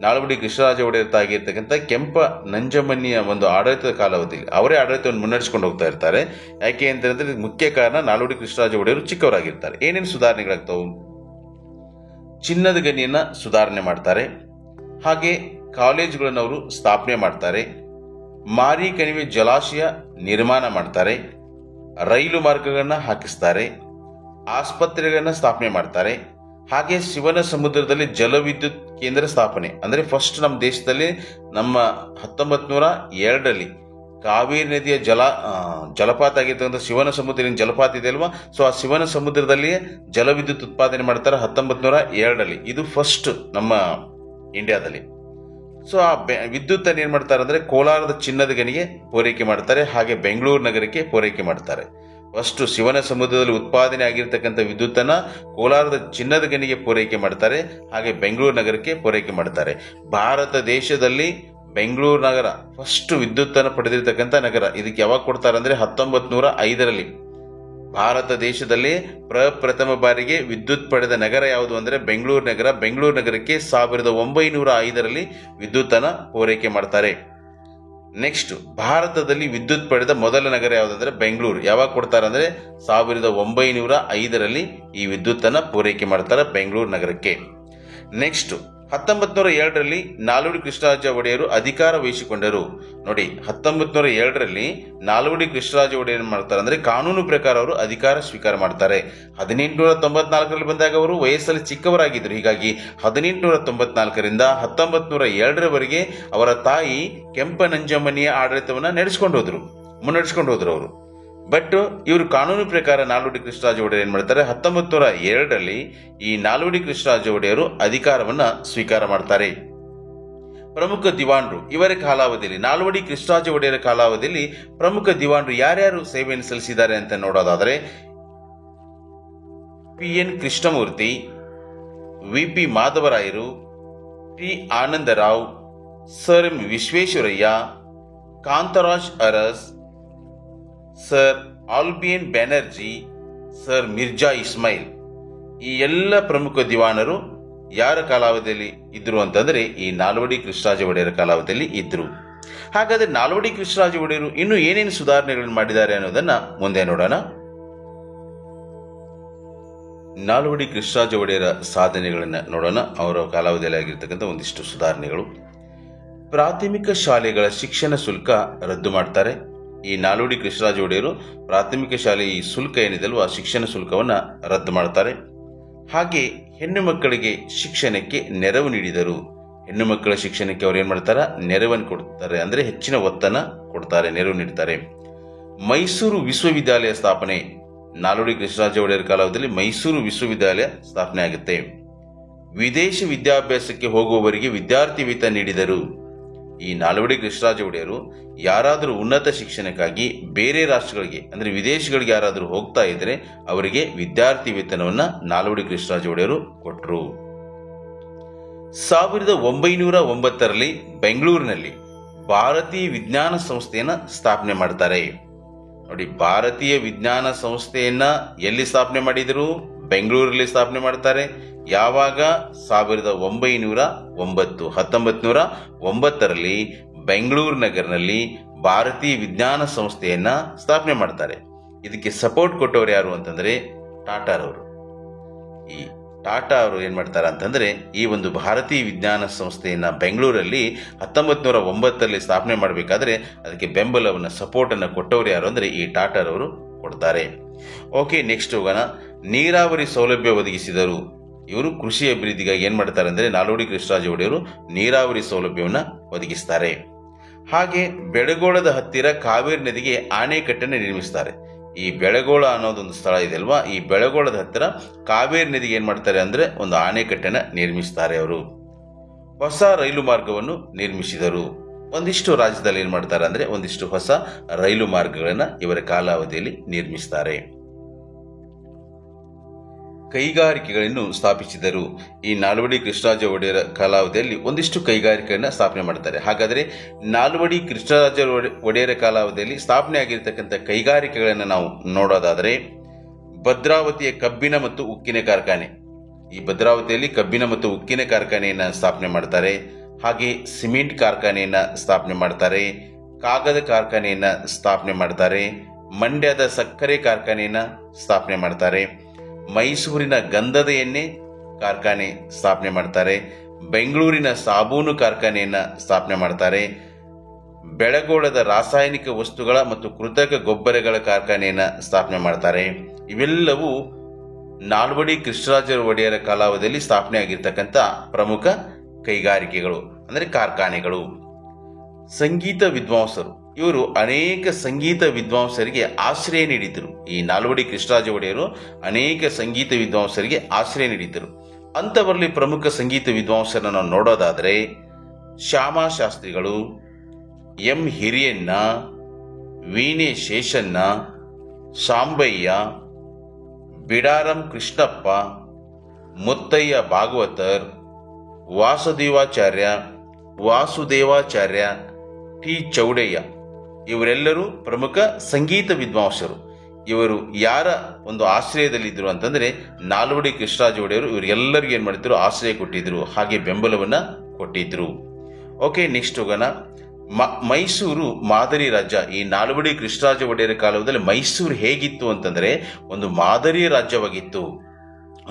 ನಾಲ್ವಡಿ ಕೃಷ್ಣರಾಜ ಒಡೆಯರ ತಾಯಿ ಇರ್ತಕ್ಕಂಥ ಕೆಂಪ ನಂಜಮ್ಮನಿಯ ಒಂದು ಆಡಳಿತದ ಕಾಲಾವಧಿಯಲ್ಲಿ ಅವರೇ ಆಡಳಿತವನ್ನು ಮುನ್ನಡೆಸ್ಕೊಂಡು ಹೋಗ್ತಾ ಇರ್ತಾರೆ. ಯಾಕೆ ಅಂತಂದ್ರೆ ಮುಖ್ಯ ಕಾರಣ ನಾಲ್ವಡಿ ಕೃಷ್ಣರಾಜ ಒಡೆಯರು ಚಿಕ್ಕವರಾಗಿರ್ತಾರೆ. ಏನೇನು ಸುಧಾರಣೆಗಳಾಗ್ತವು? ಚಿನ್ನದ ಗಣಿಯನ್ನ ಸುಧಾರಣೆ ಮಾಡ್ತಾರೆ. ಹಾಗೆ ಕಾಲೇಜುಗಳನ್ನು ಅವರು ಸ್ಥಾಪನೆ ಮಾಡ್ತಾರೆ. ಮಾರಿ ಕಣಿವೆ ಜಲಾಶಯ ನಿರ್ಮಾಣ ಮಾಡ್ತಾರೆ. ರೈಲು ಮಾರ್ಗಗಳನ್ನ ಹಾಕಿಸ್ತಾರೆ. ಆಸ್ಪತ್ರೆಗಳನ್ನ ಸ್ಥಾಪನೆ ಮಾಡ್ತಾರೆ. ಹಾಗೆ ಶಿವನ ಸಮುದ್ರದಲ್ಲಿ ಜಲವಿದ್ಯುತ್ ಕೇಂದ್ರ ಸ್ಥಾಪನೆ, ಅಂದ್ರೆ ಫಸ್ಟ್ ನಮ್ಮ ದೇಶದಲ್ಲಿ ನಮ್ಮ 1902ರಲ್ಲಿ ಕಾವೇರಿ ನದಿಯ ಜಲಪಾತ ಆಗಿರ್ತಕ್ಕಂಥ ಶಿವನ ಸಮುದ್ರ ಜಲಪಾತ ಇದೆ ಅಲ್ವಾ, ಸೊ ಆ ಶಿವನ ಸಮುದ್ರದಲ್ಲಿಯೇ ಜಲವಿದ್ಯುತ್ ಉತ್ಪಾದನೆ ಮಾಡ್ತಾರೆ 1902ರಲ್ಲಿ. ಇದು ಫಸ್ಟ್ ನಮ್ಮ ಇಂಡಿಯಾದಲ್ಲಿ. ಸೊ ಆ ವಿದ್ಯುತ್ ಅನ್ನು ಏನ್ ಮಾಡ್ತಾರೆ ಅಂದ್ರೆ ಕೋಲಾರದ ಚಿನ್ನದ ಗಣಿಗೆ ಪೂರೈಕೆ ಮಾಡ್ತಾರೆ. ಹಾಗೆ ಬೆಂಗಳೂರು ನಗರಕ್ಕೆ ಪೂರೈಕೆ ಮಾಡ್ತಾರೆ. ಫಸ್ಟ್ ಶಿವನ ಸಮುದ್ರದಲ್ಲಿ ಉತ್ಪಾದನೆ ಆಗಿರ್ತಕ್ಕಂಥ ವಿದ್ಯುತ್ ಅನ್ನ ಕೋಲಾರದ ಚಿನ್ನದ ಗಣಿಗೆ ಪೂರೈಕೆ ಮಾಡ್ತಾರೆ. ಹಾಗೆ ಬೆಂಗಳೂರು ನಗರಕ್ಕೆ ಪೂರೈಕೆ ಮಾಡ್ತಾರೆ. ಭಾರತ ದೇಶದಲ್ಲಿ ಬೆಂಗಳೂರು ನಗರ ಫಸ್ಟ್ ವಿದ್ಯುತ್ ಅನ್ನು ಪಡೆದಿರ್ತಕ್ಕಂಥ ನಗರ. ಇದಕ್ಕೆ ಯಾವಾಗ ಕೊಡ್ತಾರೆ ಅಂದ್ರೆ 1905ರಲ್ಲಿ. ಭಾರತ ದೇಶದಲ್ಲಿ ಪ್ರಪ್ರಥಮ ಬಾರಿಗೆ ವಿದ್ಯುತ್ ಪಡೆದ ನಗರ ಯಾವುದು ಅಂದ್ರೆ ಬೆಂಗಳೂರು ನಗರ. ಬೆಂಗಳೂರು ನಗರಕ್ಕೆ 1905ರಲ್ಲಿ ವಿದ್ಯುತ್ ಅನ್ನ ಪೂರೈಕೆ ಮಾಡ್ತಾರೆ. ನೆಕ್ಸ್ಟ್, ಭಾರತದಲ್ಲಿ ವಿದ್ಯುತ್ ಪಡೆದ ಮೊದಲ ನಗರ ಯಾವುದಂದ್ರೆ ಬೆಂಗಳೂರು. ಯಾವಾಗ ಕೊಡ್ತಾರೆ ಅಂದ್ರೆ 1905ರಲ್ಲಿ ಈ ವಿದ್ಯುತ್ ಅನ್ನ ಪೂರೈಕೆ ಮಾಡ್ತಾರೆ ಬೆಂಗಳೂರು ನಗರಕ್ಕೆ. ನೆಕ್ಸ್ಟ್ 1902ರಲ್ಲಿ ನಾಲ್ವಡಿ ಕೃಷ್ಣರಾಜ ಒಡೆಯರು ಅಧಿಕಾರ ವಹಿಸಿಕೊಂಡರು. ನೋಡಿ, 1902ರಲ್ಲಿ ನಾಲ್ವಡಿ ಕೃಷ್ಣರಾಜ ಒಡೆಯರು ಮಾಡ್ತಾರೆ ಅಂದ್ರೆ ಕಾನೂನು ಪ್ರಕಾರ ಅವರು ಅಧಿಕಾರ ಸ್ವೀಕಾರ ಮಾಡ್ತಾರೆ. 1894ರಲ್ಲಿ ಬಂದಾಗ ಅವರು ವಯಸ್ಸಲ್ಲಿ ಚಿಕ್ಕವರಾಗಿದ್ದರು. ಹೀಗಾಗಿ 1894ರಿಂದ 1902ರವರೆಗೆ ಅವರ ತಾಯಿ ಕೆಂಪ ನಂಜಮ್ಮನಿಯ ಆಡಳಿತವನ್ನ ಮುನ್ನಡೆಸ್ಕೊಂಡು ಹೋದ್ರು ಅವರು. ಬಟ್ ಇವರು ಕಾನೂನು ಪ್ರಕಾರ ನಾಲ್ವಡಿ ಕೃಷ್ಣರಾಜ ಒಡೆಯರು ಏನ್ ಮಾಡ್ತಾರೆ, 1902ರಲ್ಲಿ ಈ ನಾಲ್ವಡಿ ಕೃಷ್ಣರಾಜ ಒಡೆಯರು ಅಧಿಕಾರವನ್ನ ಸ್ವೀಕಾರ ಮಾಡ್ತಾರೆ. ಪ್ರಮುಖ ದಿವಾನರು ಇವರ ಕಾಲಾವಧಿಯಲ್ಲಿ, ನಾಲ್ವಡಿ ಕೃಷ್ಣರಾಜ ಒಡೆಯರ ಕಾಲಾವಧಿಯಲ್ಲಿ ಪ್ರಮುಖ ದಿವಾನರು ಯಾರ್ಯಾರು ಸೇವೆಯನ್ನು ಸಲ್ಲಿಸಿದ್ದಾರೆ ಅಂತ ನೋಡೋದಾದರೆ PN ಕೃಷ್ಣಮೂರ್ತಿ, VP ಮಾಧವರಾಯರು, T Anandrao, sir M Visvesvaraya, Kantharaj Urs, sir Albion Banerji, sir Mirza Ismail. ಈ ಎಲ್ಲ ಪ್ರಮುಖ ದಿವಾನರು ಯಾರ ಕಾಲಾವಧಿಯಲ್ಲಿ ಇದ್ರು ಅಂತಂದ್ರೆ ಈ ನಾಲ್ವಡಿ ಕೃಷ್ಣರಾಜ ಒಡೆಯರ ಕಾಲಾವಧಿಯಲ್ಲಿ ಇದ್ರು. ಹಾಗಾದ್ರೆ ನಾಲ್ವಡಿ ಕೃಷ್ಣರಾಜ ಒಡೆಯರು ಇನ್ನು ಏನೇನು ಸುಧಾರಣೆಗಳನ್ನು ಮಾಡಿದ್ದಾರೆ ಅನ್ನೋದನ್ನ ಮುಂದೆ ನೋಡೋಣ. ನಾಲ್ವಡಿ ಕೃಷ್ಣರಾಜ ಒಡೆಯರ ಸಾಧನೆಗಳನ್ನ ನೋಡೋಣ. ಅವರ ಕಾಲಾವಧಿಯಲ್ಲಿ ಆಗಿರ್ತಕ್ಕಂಥ ಒಂದಿಷ್ಟು ಸುಧಾರಣೆಗಳು. ಪ್ರಾಥಮಿಕ ಶಾಲೆಗಳ ಶಿಕ್ಷಣ ಶುಲ್ಕ ರದ್ದು ಮಾಡ್ತಾರೆ. ಈ ನಾಲ್ವಡಿ ಕೃಷ್ಣರಾಜ ಒಡೆಯರು ಪ್ರಾಥಮಿಕ ಶಾಲೆ ಈ ಶುಲ್ಕ ಏನಿದೆಯಲ್ವ ಆ ಶಿಕ್ಷಣ ಶುಲ್ಕವನ್ನ ರದ್ದು ಮಾಡ್ತಾರೆ. ಹಾಗೆ ಹೆಣ್ಣು ಮಕ್ಕಳಿಗೆ ಶಿಕ್ಷಣಕ್ಕೆ ನೆರವು ನೀಡಿದರು. ಹೆಣ್ಣು ಮಕ್ಕಳ ಶಿಕ್ಷಣಕ್ಕೆ ಅವ್ರು ಏನ್ ಮಾಡ್ತಾರೆ, ನೆರವನ್ನು ಕೊಡ್ತಾರೆ, ಅಂದ್ರೆ ಹೆಚ್ಚಿನ ಒತ್ತನ್ನ ಕೊಡ್ತಾರೆ, ನೆರವು ನೀಡ್ತಾರೆ. ಮೈಸೂರು ವಿಶ್ವವಿದ್ಯಾಲಯ ಸ್ಥಾಪನೆ. ನಾಲ್ವಡಿ ಕೃಷ್ಣರಾಜ ಒಡೆಯರ ಕಾಲಾವಧಿಯಲ್ಲಿ ಮೈಸೂರು ವಿಶ್ವವಿದ್ಯಾಲಯ ಸ್ಥಾಪನೆ ಆಗುತ್ತೆ. ವಿದೇಶ ವಿದ್ಯಾಭ್ಯಾಸಕ್ಕೆ ಹೋಗುವವರಿಗೆ ವಿದ್ಯಾರ್ಥಿ ವೇತನ ನೀಡಿದರು. ಈ ನಾಲ್ವಡಿ ಕೃಷ್ಣರಾಜ ಒಡೆಯರು ಯಾರಾದರೂ ಉನ್ನತ ಶಿಕ್ಷಣಕ್ಕಾಗಿ ಬೇರೆ ರಾಷ್ಟ್ರಗಳಿಗೆ ಅಂದ್ರೆ ವಿದೇಶಗಳಿಗೆ ಯಾರಾದರೂ ಹೋಗ್ತಾ ಇದ್ರೆ ಅವರಿಗೆ ವಿದ್ಯಾರ್ಥಿ ವೇತನವನ್ನ ನಾಲ್ವಡಿ ಕೃಷ್ಣರಾಜ ಒಡೆಯರು ಕೊಟ್ಟರು. 1909ರಲ್ಲಿ ಬೆಂಗಳೂರಿನಲ್ಲಿ ಭಾರತೀಯ ವಿಜ್ಞಾನ ಸಂಸ್ಥೆಯನ್ನ ಸ್ಥಾಪನೆ ಮಾಡ್ತಾರೆ. ನೋಡಿ, ಭಾರತೀಯ ವಿಜ್ಞಾನ ಸಂಸ್ಥೆಯನ್ನ ಎಲ್ಲಿ ಸ್ಥಾಪನೆ ಮಾಡಿದರು? ಬೆಂಗಳೂರಲ್ಲಿ ಸ್ಥಾಪನೆ ಮಾಡ್ತಾರೆ. ಯಾವಾಗ? 1909ರಲ್ಲಿ ಬೆಂಗಳೂರು ನಗರದಲ್ಲಿ ಭಾರತೀಯ ವಿಜ್ಞಾನ ಸಂಸ್ಥೆಯನ್ನ ಸ್ಥಾಪನೆ ಮಾಡ್ತಾರೆ. ಇದಕ್ಕೆ ಸಪೋರ್ಟ್ ಕೊಟ್ಟವರು ಯಾರು ಅಂತಂದ್ರೆ ಟಾಟಾರವರು. ಈ ಟಾಟಾ ಅವರು ಏನ್ ಮಾಡ್ತಾರೆ ಅಂತಂದ್ರೆ ಈ ಒಂದು ಭಾರತೀಯ ವಿಜ್ಞಾನ ಸಂಸ್ಥೆಯನ್ನ ಬೆಂಗಳೂರಲ್ಲಿ 1909ರಲ್ಲಿ ಸ್ಥಾಪನೆ ಮಾಡಬೇಕಾದ್ರೆ ಅದಕ್ಕೆ ಬೆಂಬಲವನ್ನ ಸಪೋರ್ಟ್ ಅನ್ನ ಕೊಟ್ಟವರು ಯಾರು ಅಂದ್ರೆ ಈ ಟಾಟಾರವರು ಕೊಡ್ತಾರೆ. ಓಕೆ, ನೆಕ್ಸ್ಟ್ ಹೋಗೋಣ. ನೀರಾವರಿ ಸೌಲಭ್ಯ ಒದಗಿಸಿದರು. ಇವರು ಕೃಷಿ ಅಭಿವೃದ್ಧಿಗಾಗಿ ಏನ್ ಮಾಡ್ತಾರೆ ಅಂದ್ರೆ ನಾಲ್ವಡಿ ಕೃಷ್ಣರಾಜ ಒಡೆಯರು ನೀರಾವರಿ ಸೌಲಭ್ಯವನ್ನ ಒದಗಿಸ್ತಾರೆ. ಹಾಗೆ ಬೆಳಗೋಳದ ಹತ್ತಿರ ಕಾವೇರಿ ನದಿಗೆ ಆಣೆಕಟ್ಟನ್ನು ನಿರ್ಮಿಸ್ತಾರೆ. ಈ ಬೆಳಗೋಳ ಅನ್ನೋದೊಂದು ಸ್ಥಳ ಇದೆ ಅಲ್ವಾ, ಈ ಬೆಳಗೋಳದ ಹತ್ತಿರ ಕಾವೇರಿ ನದಿಗೆ ಏನ್ ಮಾಡ್ತಾರೆ ಅಂದ್ರೆ ಒಂದು ಆಣೆಕಟ್ಟನ್ನು ನಿರ್ಮಿಸ್ತಾರೆ ಅವರು. ಹೊಸ ರೈಲು ಮಾರ್ಗವನ್ನು ನಿರ್ಮಿಸಿದರು. ಒಂದಿಷ್ಟು ರಾಜ್ಯದಲ್ಲಿ ಏನ್ ಮಾಡ್ತಾರೆ ಅಂದ್ರೆ ಒಂದಿಷ್ಟು ಹೊಸ ರೈಲು ಮಾರ್ಗಗಳನ್ನ ಇವರ ಕಾಲಾವಧಿಯಲ್ಲಿ ನಿರ್ಮಿಸ್ತಾರೆ. ಕೈಗಾರಿಕೆಗಳನ್ನು ಸ್ಥಾಪಿಸಿದರು. ಈ ನಾಲ್ವಡಿ ಕೃಷ್ಣರಾಜ ಒಡೆಯರ ಕಾಲಾವಧಿಯಲ್ಲಿ ಒಂದಿಷ್ಟು ಕೈಗಾರಿಕೆಗಳನ್ನ ಸ್ಥಾಪನೆ ಮಾಡ್ತಾರೆ. ಹಾಗಾದ್ರೆ ನಾಲ್ವಡಿ ಕೃಷ್ಣರಾಜ ಒಡೆಯರ ಕಾಲಾವಧಿಯಲ್ಲಿ ಸ್ಥಾಪನೆ ಆಗಿರ್ತಕ್ಕಂಥ ಕೈಗಾರಿಕೆಗಳನ್ನು ನಾವು ನೋಡೋದಾದ್ರೆ ಭದ್ರಾವತಿಯ ಕಬ್ಬಿಣ ಮತ್ತು ಉಕ್ಕಿನ ಕಾರ್ಖಾನೆ, ಈ ಭದ್ರಾವತಿಯಲ್ಲಿ ಕಬ್ಬಿಣ ಮತ್ತು ಉಕ್ಕಿನ ಕಾರ್ಖಾನೆಯನ್ನ ಸ್ಥಾಪನೆ ಮಾಡ್ತಾರೆ. ಹಾಗೆ ಸಿಮೆಂಟ್ ಕಾರ್ಖಾನೆಯನ್ನ ಸ್ಥಾಪನೆ ಮಾಡ್ತಾರೆ, ಕಾಗದ ಕಾರ್ಖಾನೆಯನ್ನ ಸ್ಥಾಪನೆ ಮಾಡ್ತಾರೆ, ಮಂಡ್ಯದ ಸಕ್ಕರೆ ಕಾರ್ಖಾನೆಯನ್ನ ಸ್ಥಾಪನೆ ಮಾಡ್ತಾರೆ, ಮೈಸೂರಿನ ಗಂಧದ ಎಣ್ಣೆ ಕಾರ್ಖಾನೆ ಸ್ಥಾಪನೆ ಮಾಡ್ತಾರೆ, ಬೆಂಗಳೂರಿನ ಸಾಬೂನು ಕಾರ್ಖಾನೆಯನ್ನ ಸ್ಥಾಪನೆ ಮಾಡ್ತಾರೆ, ಬೆಳಗೋಳದ ರಾಸಾಯನಿಕ ವಸ್ತುಗಳ ಮತ್ತು ಕೃತಕ ಗೊಬ್ಬರಗಳ ಕಾರ್ಖಾನೆಯನ್ನ ಸ್ಥಾಪನೆ ಮಾಡ್ತಾರೆ. ಇವೆಲ್ಲವೂ ನಾಲ್ವಡಿ ಕೃಷ್ಣರಾಜ ಒಡೆಯರ ಕಾಲಾವಧಿಯಲ್ಲಿ ಸ್ಥಾಪನೆ ಆಗಿರ್ತಕ್ಕಂಥ ಪ್ರಮುಖ ಕೈಗಾರಿಕೆಗಳು ಅಂದರೆ ಕಾರ್ಖಾನೆಗಳು. ಸಂಗೀತ ವಿದ್ವಾಂಸರು, ಇವರು ಅನೇಕ ಸಂಗೀತ ವಿದ್ವಾಂಸರಿಗೆ ಆಶ್ರಯ ನೀಡಿದ್ದರು. ಈ ನಾಲ್ವಡಿ ಕೃಷ್ಣರಾಜ ಒಡೆಯರು ಅನೇಕ ಸಂಗೀತ ವಿದ್ವಾಂಸರಿಗೆ ಆಶ್ರಯ ನೀಡಿದ್ದರು. ಅಂಥವರಲ್ಲಿ ಪ್ರಮುಖ ಸಂಗೀತ ವಿದ್ವಾಂಸರನ್ನು ನಾವು ನೋಡೋದಾದರೆ ಶ್ಯಾಮಶಾಸ್ತ್ರಿಗಳು, ಎಂ ಹಿರಿಯಣ್ಣ, ವೀಣೆ ಶೇಷಣ್ಣ, ಸಾಂಬಯ್ಯ, ಬಿಡಾರಂ ಕೃಷ್ಣಪ್ಪ, ಮುತ್ತಯ್ಯ ಭಾಗವತರ್, ವಾಸುದೇವಾಚಾರ್ಯ, ಟಿ ಚೌಡಯ್ಯ, ಇವರೆಲ್ಲರೂ ಪ್ರಮುಖ ಸಂಗೀತ ವಿದ್ವಾಂಸರು. ಇವರು ಯಾರ ಒಂದು ಆಶ್ರಯದಲ್ಲಿದ್ದರು ಅಂತಂದ್ರೆ ನಾಲ್ವಡಿ ಕೃಷ್ಣರಾಜ ಒಡೆಯರು ಇವರೆಲ್ಲರಿಗೂ ಏನ್ ಮಾಡಿದ್ರು, ಆಶ್ರಯ ಕೊಟ್ಟಿದ್ರು, ಹಾಗೆ ಬೆಂಬಲವನ್ನ ಕೊಟ್ಟಿದ್ರು. ಓಕೆ, ನೆಕ್ಸ್ಟ್ ಹೋಗೋಣ. ಮೈಸೂರು ಮಾದರಿ ರಾಜ್ಯ. ಈ ನಾಲ್ವಡಿ ಕೃಷ್ಣರಾಜ ಒಡೆಯರ ಕಾಲದಲ್ಲಿ ಮೈಸೂರು ಹೇಗಿತ್ತು ಅಂತಂದ್ರೆ ಒಂದು ಮಾದರಿ ರಾಜ್ಯವಾಗಿತ್ತು,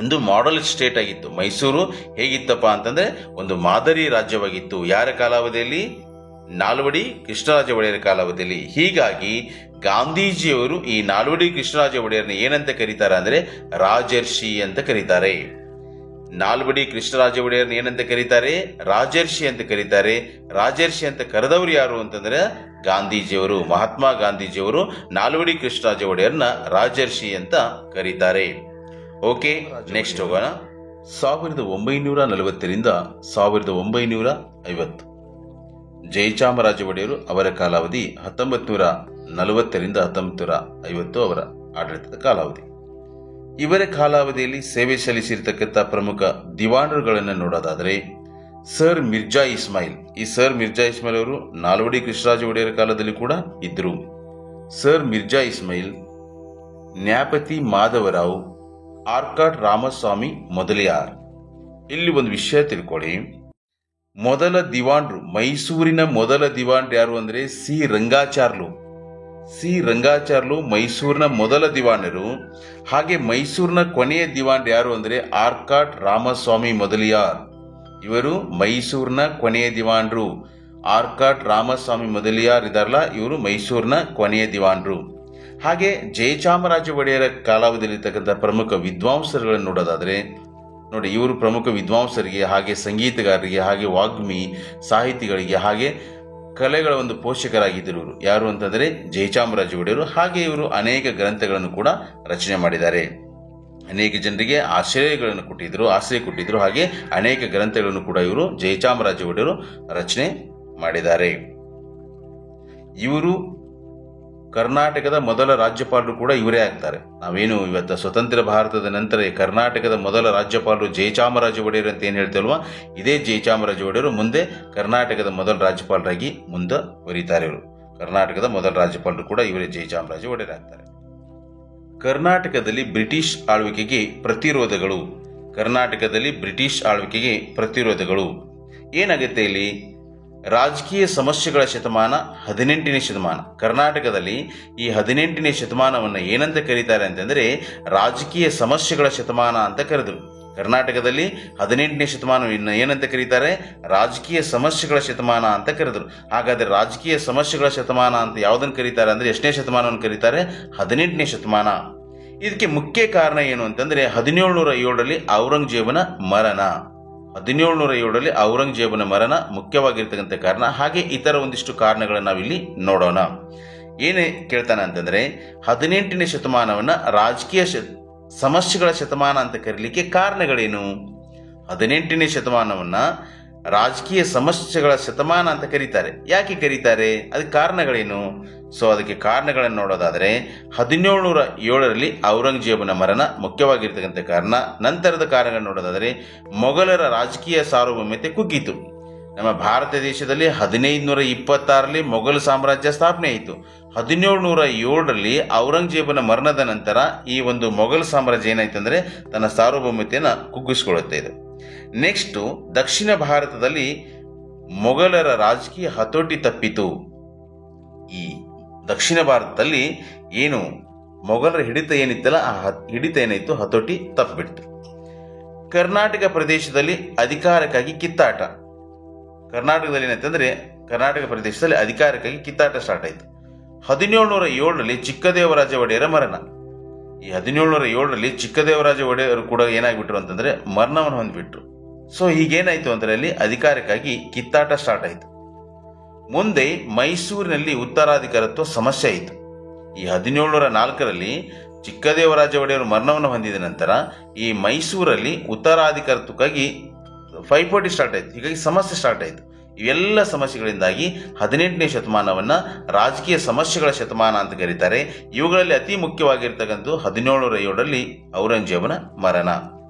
ಒಂದು ಮಾಡೆಲ್ ಸ್ಟೇಟ್ ಆಗಿತ್ತು. ಮೈಸೂರು ಹೇಗಿತ್ತಪ್ಪ ಅಂತಂದ್ರೆ ಒಂದು ಮಾದರಿ ರಾಜ್ಯವಾಗಿತ್ತು. ಯಾರ ಕಾಲಾವಧಿಯಲ್ಲಿ? ನಾಲ್ವಡಿ ಕೃಷ್ಣರಾಜ ಒಡೆಯರ ಕಾಲಾವಧಿಯಲ್ಲಿ. ಹೀಗಾಗಿ ಗಾಂಧೀಜಿಯವರು ಈ ನಾಲ್ವಡಿ ಕೃಷ್ಣರಾಜ ಒಡೆಯರನ್ನ ಏನಂತ ಕರೀತಾರೆ ಅಂದ್ರೆ ರಾಜರ್ಷಿ ಅಂತ ಕರೀತಾರೆ. ನಾಲ್ವಡಿ ಕೃಷ್ಣರಾಜ ಒಡೆಯರನ್ನ ಏನಂತ ಕರೀತಾರೆ? ರಾಜರ್ಷಿ ಅಂತ ಕರೀತಾರೆ. ರಾಜರ್ಷಿ ಅಂತ ಕರೆದವರು ಯಾರು ಅಂತಂದ್ರೆ ಗಾಂಧೀಜಿಯವರು, ಮಹಾತ್ಮ ಗಾಂಧೀಜಿಯವರು ನಾಲ್ವಡಿ ಕೃಷ್ಣರಾಜ ಒಡೆಯರನ್ನ ರಾಜರ್ಷಿ ಅಂತ ಕರೀತಾರೆ. ಓಕೆ, ನೆಕ್ಸ್ಟ್ ಹೋಗೋಣ. 1940ರಿಂದ 1950 ಜಯಚಾಮರಾಜ ಒಡೆಯರು ಅವರ ಕಾಲಾವಧಿ 1940ರಿಂದ 1950 ಅವರ ಆಡಳಿತದ ಕಾಲಾವಧಿ. ಇವರ ಕಾಲಾವಧಿಯಲ್ಲಿ ಸೇವೆ ಸಲ್ಲಿಸಿರ್ತಕ್ಕಂಥ ಪ್ರಮುಖ ದಿವಾನರುಗಳನ್ನು ನೋಡೋದಾದರೆ ಸರ್ ಮಿರ್ಜಾ ಇಸ್ಮಾಯಿಲ್. ಈ ಸರ್ ಮಿರ್ಜಾ ಇಸ್ಮಾಯಿಲ್ ಅವರು ನಾಲ್ವಡಿ ಕೃಷ್ಣರಾಜ ಒಡೆಯರ ಕಾಲದಲ್ಲಿ ಕೂಡ ಇದ್ದರು. ಸರ್ ಮಿರ್ಜಾ ಇಸ್ಮಾಯಿಲ್, ನ್ಯಾಪತಿ ಮಾಧವರಾವ್, ಆರ್ಕಾಟ್ ರಾಮಸ್ವಾಮಿ ಮೊದಲಿಯಾರ್. ಇಲ್ಲಿ ಒಂದು ವಿಷಯ ತಿಳ್ಕೊಳ್ಳಿ. ಮೊದಲ ದಿವಾನ್ರು, ಮೈಸೂರಿನ ಮೊದಲ ದಿವಾನ್ ಯಾರು ಅಂದ್ರೆ ಸಿ ರಂಗಾಚಾರ್ಲು ಮೈಸೂರಿನ ಮೊದಲ ದಿವಾನರು. ಹಾಗೆ ಮೈಸೂರಿನ ಕೊನೆಯ ದಿವಾನ್ ಯಾರು ಅಂದ್ರೆ ಆರ್ಕಾಟ್ ರಾಮಸ್ವಾಮಿ ಮೊದಲಿಯಾರ್. ಇವರು ಮೈಸೂರಿನ ಕೊನೆಯ ದಿವಾನ್ರು. ಆರ್ಕಾಟ್ ರಾಮಸ್ವಾಮಿ ಮೊದಲಿಯಾರ್ ಇದಾರಲ್ಲ, ಇವರು ಮೈಸೂರಿನ ಕೊನೆಯ ದಿವಾನ್ರು. ಹಾಗೆ ಜಯಚಾಮರಾಜ ಒಡೆಯರ ಕಾಲಾವಧಿಯಲ್ಲಿರ್ತಕ್ಕಂಥ ಪ್ರಮುಖ ವಿದ್ವಾಂಸರುಗಳನ್ನು ನೋಡೋದಾದ್ರೆ ನೋಡಿ, ಇವರು ಪ್ರಮುಖ ವಿದ್ವಾಂಸರಿಗೆ, ಹಾಗೆ ಸಂಗೀತಗಾರರಿಗೆ, ಹಾಗೆ ವಾಗ್ಮಿ ಸಾಹಿತಿಗಳಿಗೆ, ಹಾಗೆ ಕಲೆಗಳ ಒಂದು ಪೋಷಕರಾಗಿದ್ದರು. ಇವರು ಯಾರು ಅಂತಂದ್ರೆ ಜಯಚಾಮರಾಜ ಒಡೆಯರು. ಹಾಗೆ ಇವರು ಅನೇಕ ಗ್ರಂಥಗಳನ್ನು ಕೂಡ ರಚನೆ ಮಾಡಿದ್ದಾರೆ. ಅನೇಕ ಜನರಿಗೆ ಆಶ್ರಯ ಕೊಟ್ಟಿದ್ರು. ಹಾಗೆ ಅನೇಕ ಗ್ರಂಥಗಳನ್ನು ಕೂಡ ಇವರು ಜಯಚಾಮರಾಜ ಒಡೆಯರು ರಚನೆ ಮಾಡಿದ್ದಾರೆ. ಇವರು ಕರ್ನಾಟಕದ ಮೊದಲ ರಾಜ್ಯಪಾಲರು ಕೂಡ ಇವರೇ ಆಗ್ತಾರೆ. ನಾವೇನು ಇವತ್ತು ಸ್ವತಂತ್ರ ಭಾರತದ ನಂತರ ಕರ್ನಾಟಕದ ಮೊದಲ ರಾಜ್ಯಪಾಲರು ಜಯಚಾಮರಾಜ ಒಡೆಯರು ಅಂತ ಏನು ಹೇಳ್ತೇವಲ್ವಾ, ಇದೇ ಜಯಚಾಮರಾಜ ಒಡೆಯರು ಮುಂದೆ ಕರ್ನಾಟಕದ ಮೊದಲ ರಾಜ್ಯಪಾಲರಾಗಿ ಮುಂದುವರಿತಾರೆ. ಇವರು ಕರ್ನಾಟಕದ ಮೊದಲ ರಾಜ್ಯಪಾಲರು ಕೂಡ ಇವರೇ ಜಯಚಾಮರಾಜ ಒಡೆಯರು ಆಗ್ತಾರೆ. ಕರ್ನಾಟಕದಲ್ಲಿ ಬ್ರಿಟಿಷ್ ಆಳ್ವಿಕೆಗೆ ಪ್ರತಿರೋಧಗಳು ಏನಾಗುತ್ತೆ ಇಲ್ಲಿ? ರಾಜಕೀಯ ಸಮಸ್ಯೆಗಳ ಶತಮಾನ 18ನೇ ಶತಮಾನ. ಕರ್ನಾಟಕದಲ್ಲಿ ಈ 18ನೇ ಶತಮಾನವನ್ನು ಏನಂತ ಕರೀತಾರೆ ಅಂತಂದ್ರೆ ರಾಜಕೀಯ ಸಮಸ್ಯೆಗಳ ಶತಮಾನ ಅಂತ ಕರೆದರು. ಕರ್ನಾಟಕದಲ್ಲಿ 18ನೇ ಶತಮಾನವನ್ನು ಏನಂತ ಕರೀತಾರೆ? ರಾಜಕೀಯ ಸಮಸ್ಯೆಗಳ ಶತಮಾನ ಅಂತ ಕರೆದರು. ಹಾಗಾದ್ರೆ ರಾಜಕೀಯ ಸಮಸ್ಯೆಗಳ ಶತಮಾನ ಅಂತ ಯಾವುದನ್ನು ಕರೀತಾರೆ ಅಂದ್ರೆ ಎಷ್ಟನೇ ಶತಮಾನವನ್ನು ಕರೀತಾರೆ? 18ನೇ ಶತಮಾನ. ಇದಕ್ಕೆ ಮುಖ್ಯ ಕಾರಣ ಏನು ಅಂತಂದ್ರೆ 1707ರಲ್ಲಿ ಔರಂಗಜೇಬನ ಮರಣ ಮುಖ್ಯವಾಗಿರ್ತಕ್ಕಂಥ ಕಾರಣ. ಹಾಗೆ ಇತರ ಒಂದಿಷ್ಟು ಕಾರಣಗಳನ್ನು ನಾವಿಲ್ಲಿ ನೋಡೋಣ. ಏನೇ ಕೇಳ್ತಾನೆ ಅಂತಂದ್ರೆ 18ನೇ ಶತಮಾನವನ್ನ ರಾಜಕೀಯ ಸಮಸ್ಯೆಗಳ ಶತಮಾನ ಅಂತ ಕರೀಲಿಕ್ಕೆ ಕಾರಣಗಳೇನು? 18ನೇ ಶತಮಾನವನ್ನ ರಾಜಕೀಯ ಸಮಸ್ಯೆಗಳ ಶತಮಾನ ಅಂತ ಕರೀತಾರೆ. ಯಾಕೆ ಕರೀತಾರೆ? ಅದಕ್ಕೆ ಕಾರಣಗಳೇನು? ಸೊ ಅದಕ್ಕೆ ಕಾರಣಗಳನ್ನು ನೋಡೋದಾದರೆ 1707ರಲ್ಲಿ ಔರಂಗಜೇಬನ ಮರಣ ಮುಖ್ಯವಾಗಿರ್ತಕ್ಕಂಥ ಕಾರಣ. ನಂತರದ ಕಾರಣಗಳನ್ನು ನೋಡೋದಾದರೆ ಮೊಘಲರ ರಾಜಕೀಯ ಸಾರ್ವಭೌಮತೆ ಕುಗ್ಗಿತು. ನಮ್ಮ ಭಾರತ ದೇಶದಲ್ಲಿ 1526ರಲ್ಲಿ ಮೊಘಲ್ ಸಾಮ್ರಾಜ್ಯ ಸ್ಥಾಪನೆ ಆಯಿತು. 1707ರಲ್ಲಿ ಔರಂಗಜೇಬನ ಮರಣದ ನಂತರ ಈ ಒಂದು ಮೊಘಲ್ ಸಾಮ್ರಾಜ್ಯ ಏನಾಯ್ತಂದ್ರೆ ತನ್ನ ಸಾರ್ವಭೌಮತೆಯನ್ನು ಕುಗ್ಗಿಸ್ಕೊಳ್ಳುತ್ತೆ ಇದು. ನೆಕ್ಸ್ಟು ದಕ್ಷಿಣ ಭಾರತದಲ್ಲಿ ಮೊಘಲರ ರಾಜಕೀಯ ಹತೋಟಿ ತಪ್ಪಿತು. ಈ ದಕ್ಷಿಣ ಭಾರತದಲ್ಲಿ ಏನು ಮೊಘಲರ ಹಿಡಿತ ಏನಿತ್ತಲ್ಲ ಆ ಹಿಡಿತ ಏನಾಯಿತು, ಹತೋಟಿ ತಪ್ಪಿಬಿಡ್ತು. ಕರ್ನಾಟಕ ಪ್ರದೇಶದಲ್ಲಿ ಅಧಿಕಾರಕ್ಕಾಗಿ ಕಿತ್ತಾಟ. ಕರ್ನಾಟಕದಲ್ಲಿ ಏನಂತಂದ್ರೆ ಕರ್ನಾಟಕ ಪ್ರದೇಶದಲ್ಲಿ ಅಧಿಕಾರಕ್ಕಾಗಿ ಕಿತ್ತಾಟ ಸ್ಟಾರ್ಟ್ ಆಯಿತು. 1707ರಲ್ಲಿ ಚಿಕ್ಕದೇವರಾಜ ಒಡೆಯರ ಮರಣ. ಈ 1707ರಲ್ಲಿ ಚಿಕ್ಕದೇವರಾಜ ಒಡೆಯರು ಕೂಡ ಏನಾಗ್ಬಿಟ್ರು ಅಂತಂದ್ರೆ ಮರಣವನ್ನು ಹೊಂದ್ಬಿಟ್ರು. ಸೊ ಹೀಗೇನಾಯ್ತು ಅಂದ್ರೆ ಅಲ್ಲಿ ಅಧಿಕಾರಕ್ಕಾಗಿ ಕಿತ್ತಾಟ ಸ್ಟಾರ್ಟ್ ಆಯಿತು. ಮುಂದೆ ಮೈಸೂರಿನಲ್ಲಿ ಉತ್ತರಾಧಿಕಾರತ್ವ ಸಮಸ್ಯೆ ಆಯಿತು. ಈ 1704ರಲ್ಲಿ ಚಿಕ್ಕದೇವರಾಜ ಒಡೆಯರು ಮರಣವನ್ನು ಹೊಂದಿದ ನಂತರ ಈ ಮೈಸೂರಲ್ಲಿ ಉತ್ತರಾಧಿಕಾರತ್ವಕ್ಕಾಗಿ ಪೈಪೋಟಿ ಸ್ಟಾರ್ಟ್ ಆಯಿತು. ಹೀಗಾಗಿ ಸಮಸ್ಯೆ ಸ್ಟಾರ್ಟ್ ಆಯಿತು. ಇವೆಲ್ಲ ಸಮಸ್ಯೆಗಳಿಂದಾಗಿ 18ನೇ ಶತಮಾನವನ್ನ ರಾಜಕೀಯ ಸಮಸ್ಯೆಗಳ ಶತಮಾನ ಅಂತ ಕರೀತಾರೆ. ಇವುಗಳಲ್ಲಿ ಅತಿ ಮುಖ್ಯವಾಗಿರ್ತಕ್ಕಂಥ 1707ರಲ್ಲಿ ಔರಂಗಜೇಬನ ಮರಣ.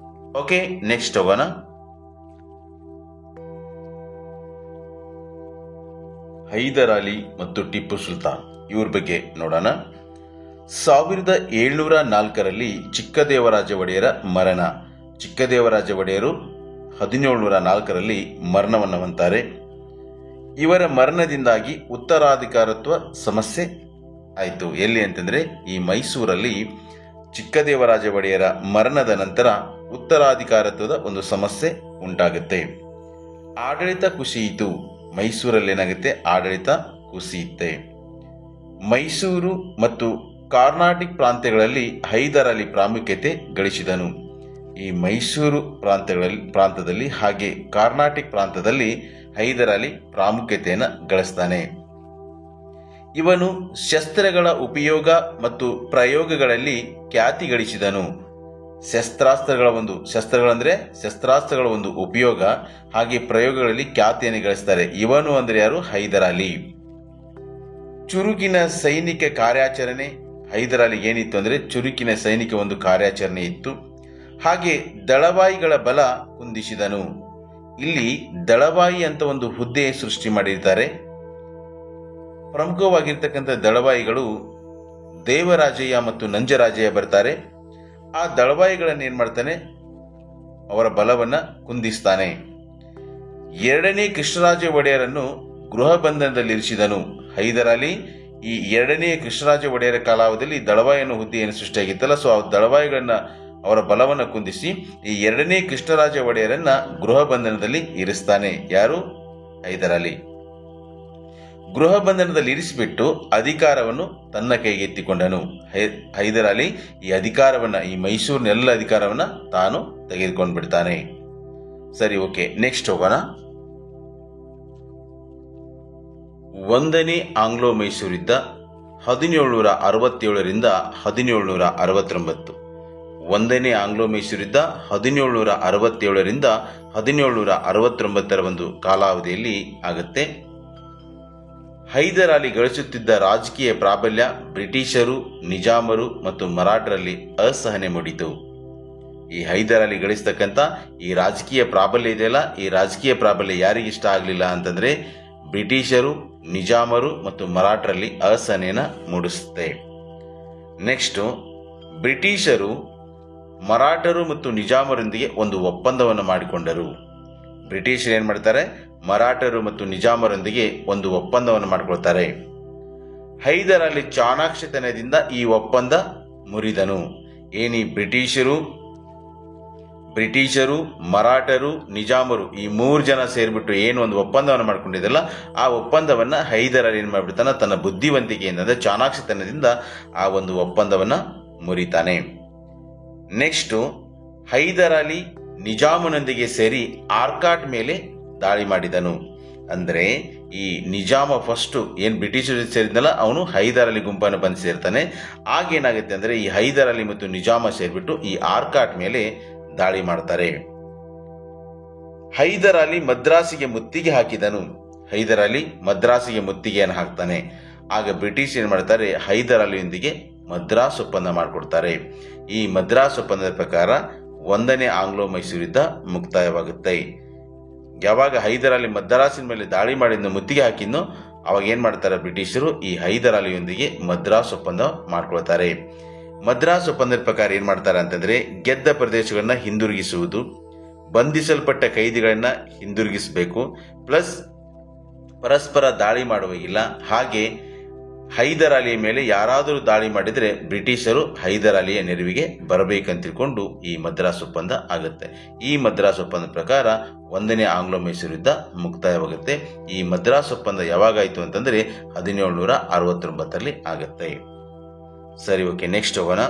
ಓಕೆ, ನೆಕ್ಸ್ಟ್ ಹೋಗೋಣ. ಹೈದರ್ ಅಲಿ ಮತ್ತು ಟಿಪ್ಪು ಸುಲ್ತಾನ್ ಇವ್ರ ಬಗ್ಗೆ ನೋಡೋಣ. 1704ರಲ್ಲಿ ಚಿಕ್ಕದೇವರಾಜ ಒಡೆಯರ ಮರಣ. ಚಿಕ್ಕದೇವರಾಜ ಒಡೆಯರು 1704ರಲ್ಲಿ ಮರಣವನ್ನು ಹೊಂತಾರೆ. ಇವರ ಮರಣದಿಂದಾಗಿ ಉತ್ತರಾಧಿಕಾರತ್ವ ಸಮಸ್ಯೆ ಆಯಿತು. ಎಲ್ಲಿ ಅಂತಂದ್ರೆ ಈ ಮೈಸೂರಲ್ಲಿ ಚಿಕ್ಕದೇವರಾಜ ಒಡೆಯರ ಮರಣದ ನಂತರ ಉತ್ತರಾಧಿಕಾರತ್ವದ ಒಂದು ಸಮಸ್ಯೆ ಉಂಟಾಗುತ್ತೆ. ಆಡಳಿತ ಕುಸಿಯಿತು. ಮೈಸೂರಲ್ಲಿ ಏನಾಗುತ್ತೆ, ಆಡಳಿತ ಕುಸಿಯುತ್ತೆ. ಮೈಸೂರು ಮತ್ತು ಕರ್ನಾಟಕ ಪ್ರಾಂತ್ಯಗಳಲ್ಲಿ ಹೈದರ್ ಅಲಿ ಪ್ರಾಮುಖ್ಯತೆ ಗಳಿಸಿದನು. ಈ ಮೈಸೂರು ಪ್ರಾಂತದಲ್ಲಿ ಹಾಗೆ ಕರ್ನಾಟಕ ಪ್ರಾಂತದಲ್ಲಿ ಹೈದರ್ ಅಲಿ ಪ್ರಾಮುಖ್ಯತೆಯನ್ನು ಗಳಿಸ್ತಾನೆ. ಇವನು ಶಸ್ತ್ರಗಳ ಉಪಯೋಗ ಮತ್ತು ಪ್ರಯೋಗಗಳಲ್ಲಿ ಖ್ಯಾತಿ ಗಳಿಸಿದನು. ಶಸ್ತ್ರಾಸ್ತ್ರಗಳ ಒಂದು ಉಪಯೋಗ ಹಾಗೆ ಪ್ರಯೋಗಗಳಲ್ಲಿ ಖ್ಯಾತಿಯನ್ನು ಗಳಿಸ್ತಾರೆ. ಇವನು ಅಂದ್ರೆ ಯಾರು? ಹೈದರ್ ಅಲಿ. ಚುರುಕಿನ ಸೈನಿಕ ಕಾರ್ಯಾಚರಣೆ. ಹೈದರ್ ಅಲಿ ಏನಿತ್ತು ಅಂದ್ರೆ ಚುರುಕಿನ ಸೈನಿಕ ಒಂದು ಕಾರ್ಯಾಚರಣೆ ಇತ್ತು. ಹಾಗೆ ದಳವಾಯಿಗಳ ಬಲ ಕುಂದಿಸಿದನು. ಇಲ್ಲಿ ದಳವಾಯಿ ಅಂತ ಒಂದು ಹುದ್ದೆ ಸೃಷ್ಟಿ ಮಾಡಿರ್ತಾರೆ. ಪ್ರಮುಖವಾಗಿರ್ತಕ್ಕಂಥ ದಳವಾಯಿಗಳು ದೇವರಾಜಯ್ಯ ಮತ್ತು ನಂಜರಾಜಯ್ಯ ಬರ್ತಾರೆ. ಆ ದಳವಾಯಿಗಳನ್ನು ಏನ್ ಮಾಡ್ತಾನೆ, ಅವರ ಬಲವನ್ನ ಕುಂದಿಸ್ತಾನೆ. 2ನೇ ಕೃಷ್ಣರಾಜ ಒಡೆಯರನ್ನು ಗೃಹ ಬಂಧನದಲ್ಲಿರಿಸಿದನು. ಹೈದರ್ ಅಲಿ ಈ 2ನೇ ಕೃಷ್ಣರಾಜ ಒಡೆಯರ ಕಾಲಾವಧಿಯಲ್ಲಿ ದಳವಾಯಿ ಅನ್ನೋ ಹುದ್ದೆಯನ್ನು ಸೃಷ್ಟಿಯಾಗಿತ್ತಲ್ಲ, ಸೊ ಆ ದಳವಾಯಿಗಳನ್ನ ಅವರ ಬಲವನ್ನು ಕುಂದಿಸಿ ಈ 2ನೇ ಕೃಷ್ಣರಾಜ ಒಡೆಯರನ್ನ ಗೃಹ ಬಂಧನದಲ್ಲಿ ಇರಿಸ್ತಾನೆ. ಯಾರು? ಹೈದರ್ ಅಲಿ. ಗೃಹ ಬಂಧನದಲ್ಲಿ ಇರಿಸಿಬಿಟ್ಟು ಅಧಿಕಾರವನ್ನು ತನ್ನ ಕೈಗೆತ್ತಿಕೊಂಡನು. ಹೈದರ್ ಅಲಿ ಈ ಮೈಸೂರಿನ ಎಲ್ಲ ಅಧಿಕಾರವನ್ನ ತಾನು ತೆಗೆದುಕೊಂಡು ಬಿಡ್ತಾನೆ. ಸರಿ, ಓಕೆ, ನೆಕ್ಸ್ಟ್ ಹೋಗೋಣ. 1ನೇ ಆಂಗ್ಲೋ ಮೈಸೂರು ಯುದ್ಧ 1767ರಿಂದ 1769. 1ನೇ ಆಂಗ್ಲೋ ಮೈಸೂರು ಯುದ್ಧ 1767ರಿಂದ 1769 ಒಂದು ಕಾಲಾವಧಿಯಲ್ಲಿ ಆಗುತ್ತೆ. ಹೈದರ್ ಅಲಿ ಗಳಿಸುತ್ತಿದ್ದ ರಾಜಕೀಯ ಪ್ರಾಬಲ್ಯ ಬ್ರಿಟಿಷರು, ನಿಜಾಮರು ಮತ್ತು ಮರಾಠರಲ್ಲಿ ಅಸಹನೆ ಮೂಡಿತು. ಈ ಹೈದರ್ ಅಲಿ ಗಳಿಸ್ತಕ್ಕಂಥ ಈ ರಾಜಕೀಯ ಪ್ರಾಬಲ್ಯ ಇದೆಯಲ್ಲ, ಈ ರಾಜಕೀಯ ಪ್ರಾಬಲ್ಯ ಯಾರಿಗಿಷ್ಟ ಆಗಲಿಲ್ಲ ಅಂತಂದ್ರೆ ಬ್ರಿಟಿಷರು, ನಿಜಾಮರು ಮತ್ತು ಮರಾಠರಲ್ಲಿ ಅಸಹನೆಯನ್ನು ಮೂಡಿಸುತ್ತೆ. ನೆಕ್ಸ್ಟ್, ಬ್ರಿಟಿಷರು ಮರಾಠರು ಮತ್ತು ನಿಜಾಮರೊಂದಿಗೆ ಒಂದು ಒಪ್ಪಂದವನ್ನು ಮಾಡಿಕೊಂಡರು. ಬ್ರಿಟಿಷರು ಏನ್ ಮಾಡ್ತಾರೆ, ಮರಾಠರು ಮತ್ತು ನಿಜಾಮರೊಂದಿಗೆ ಒಂದು ಒಪ್ಪಂದವನ್ನು ಮಾಡಿಕೊಳ್ತಾರೆ. ಹೈದರ್ ಅಲಿ ಚಾಣಾಕ್ಷತನದಿಂದ ಈ ಒಪ್ಪಂದ ಮುರಿದನು. ಏನಿ ಬ್ರಿಟಿಷರು, ಮರಾಠರು, ನಿಜಾಮರು ಈ 3 ಜನ ಸೇರ್ಬಿಟ್ಟು ಏನು ಒಂದು ಒಪ್ಪಂದವನ್ನು ಮಾಡ್ಕೊಂಡಿದ್ದಲ್ಲ, ಆ ಒಪ್ಪಂದವನ್ನ ಹೈದರ್ ಅಲಿ ಏನ್ ಮಾಡ್ಬಿಡ್ತಾನ, ತನ್ನ ಬುದ್ಧಿವಂತಿಕೆಯಿಂದ ಅಂದ್ರೆ ಚಾಣಾಕ್ಷತನದಿಂದ ಆ ಒಂದು ಒಪ್ಪಂದವನ್ನ ಮುರಿತಾನೆ. ನೆಕ್ಸ್ಟ್, ಹೈದರ್ ಅಲಿ ನಿಜಾಮನೊಂದಿಗೆ ಸೇರಿ ಆರ್ಕಾಟ್ ಮೇಲೆ ದಾಳಿ ಮಾಡಿದನು. ಅಂದ್ರೆ ಈ ನಿಜಾಮ ಫಸ್ಟ್ ಏನ್ ಬ್ರಿಟಿಷರು ಸೇರಿದ್ನಲ್ಲ, ಅವನು ಹೈದರ್ ಅಲಿ ಗುಂಪನ್ನು ಬಂದು ಸೇರ್ತಾನೆ. ಆಗೇನಾಗುತ್ತೆ ಅಂದ್ರೆ ಈ ಹೈದರ್ ಅಲಿ ಮತ್ತು ನಿಜಾಮ ಸೇರ್ಬಿಟ್ಟು ಈ ಆರ್ಕಾಟ್ ಮೇಲೆ ದಾಳಿ ಮಾಡ್ತಾರೆ. ಹೈದರ್ ಅಲಿ ಮದ್ರಾಸಿಗೆ ಮುತ್ತಿಗೆ ಹಾಕಿದನು. ಹೈದರ್ ಅಲಿ ಮದ್ರಾಸಿಗೆ ಮುತ್ತಿಗೆಯನ್ನು ಹಾಕ್ತಾನೆ. ಆಗ ಬ್ರಿಟಿಷ್ ಏನ್ ಮಾಡ್ತಾರೆ, ಹೈದರ್ ಅಲಿಯೊಂದಿಗೆ ಮದ್ರಾಸ್ ಒಪ್ಪಂದ ಮಾಡಿಕೊಡ್ತಾರೆ. ಈ ಮದ್ರಾಸ್ ಒಪ್ಪಂದದ ಪ್ರಕಾರ 1ನೇ ಆಂಗ್ಲೋ ಮೈಸೂರು ಯುದ್ಧ ಮುಕ್ತಾಯವಾಗುತ್ತೆ. ಯಾವಾಗ ಹೈದರ್ ಅಲಿ ಮದ್ರಾಸಿನ ಮೇಲೆ ದಾಳಿ ಮಾಡಿದ್ನು, ಮುತ್ತಿಗೆ ಹಾಕಿದ್ನು, ಅವಾಗ ಏನ್ ಮಾಡ್ತಾರೆ ಬ್ರಿಟಿಷರು, ಈ ಹೈದರ್ ಅಲಿಯೊಂದಿಗೆ ಮದ್ರಾಸ್ ಒಪ್ಪಂದ ಮಾಡ್ಕೊಳ್ತಾರೆ. ಮದ್ರಾಸ್ ಒಪ್ಪಂದದ ಪ್ರಕಾರ ಏನ್ ಮಾಡ್ತಾರೆ ಅಂತಂದ್ರೆ, ಗೆದ್ದ ಪ್ರದೇಶಗಳನ್ನ ಹಿಂದಿರುಗಿಸುವುದು, ಬಂಧಿಸಲ್ಪಟ್ಟ ಕೈದಿಗಳನ್ನ ಹಿಂದಿರುಗಿಸಬೇಕು, ಪ್ಲಸ್ ಪರಸ್ಪರ ದಾಳಿ ಮಾಡುವಾಗಿಲ್ಲ. ಹಾಗೆ ಹೈದರ್ ಅಲಿಯ ಮೇಲೆ ಯಾರಾದರೂ ದಾಳಿ ಮಾಡಿದರೆ ಬ್ರಿಟಿಷರು ಹೈದರ್ ಅಲಿಯ ನೆರವಿಗೆ ಬರಬೇಕಂತ ತಿಳ್ಕೊಂಡು ಈ ಮದ್ರಾಸ್ ಒಪ್ಪಂದ ಆಗುತ್ತೆ. ಈ ಮದ್ರಾಸ್ ಒಪ್ಪಂದದ ಪ್ರಕಾರ 1ನೇ ಆಂಗ್ಲೋ ಮೈಸೂರು ಯುದ್ಧ ಮುಕ್ತಾಯವಾಗುತ್ತೆ. ಈ ಮದ್ರಾಸ್ ಒಪ್ಪಂದ ಯಾವಾಗಾಯಿತು ಅಂತಂದ್ರೆ 1769 ಆಗುತ್ತೆ. ಸರಿ, ಓಕೆ, ನೆಕ್ಸ್ಟ್ ಹೋಗೋಣ.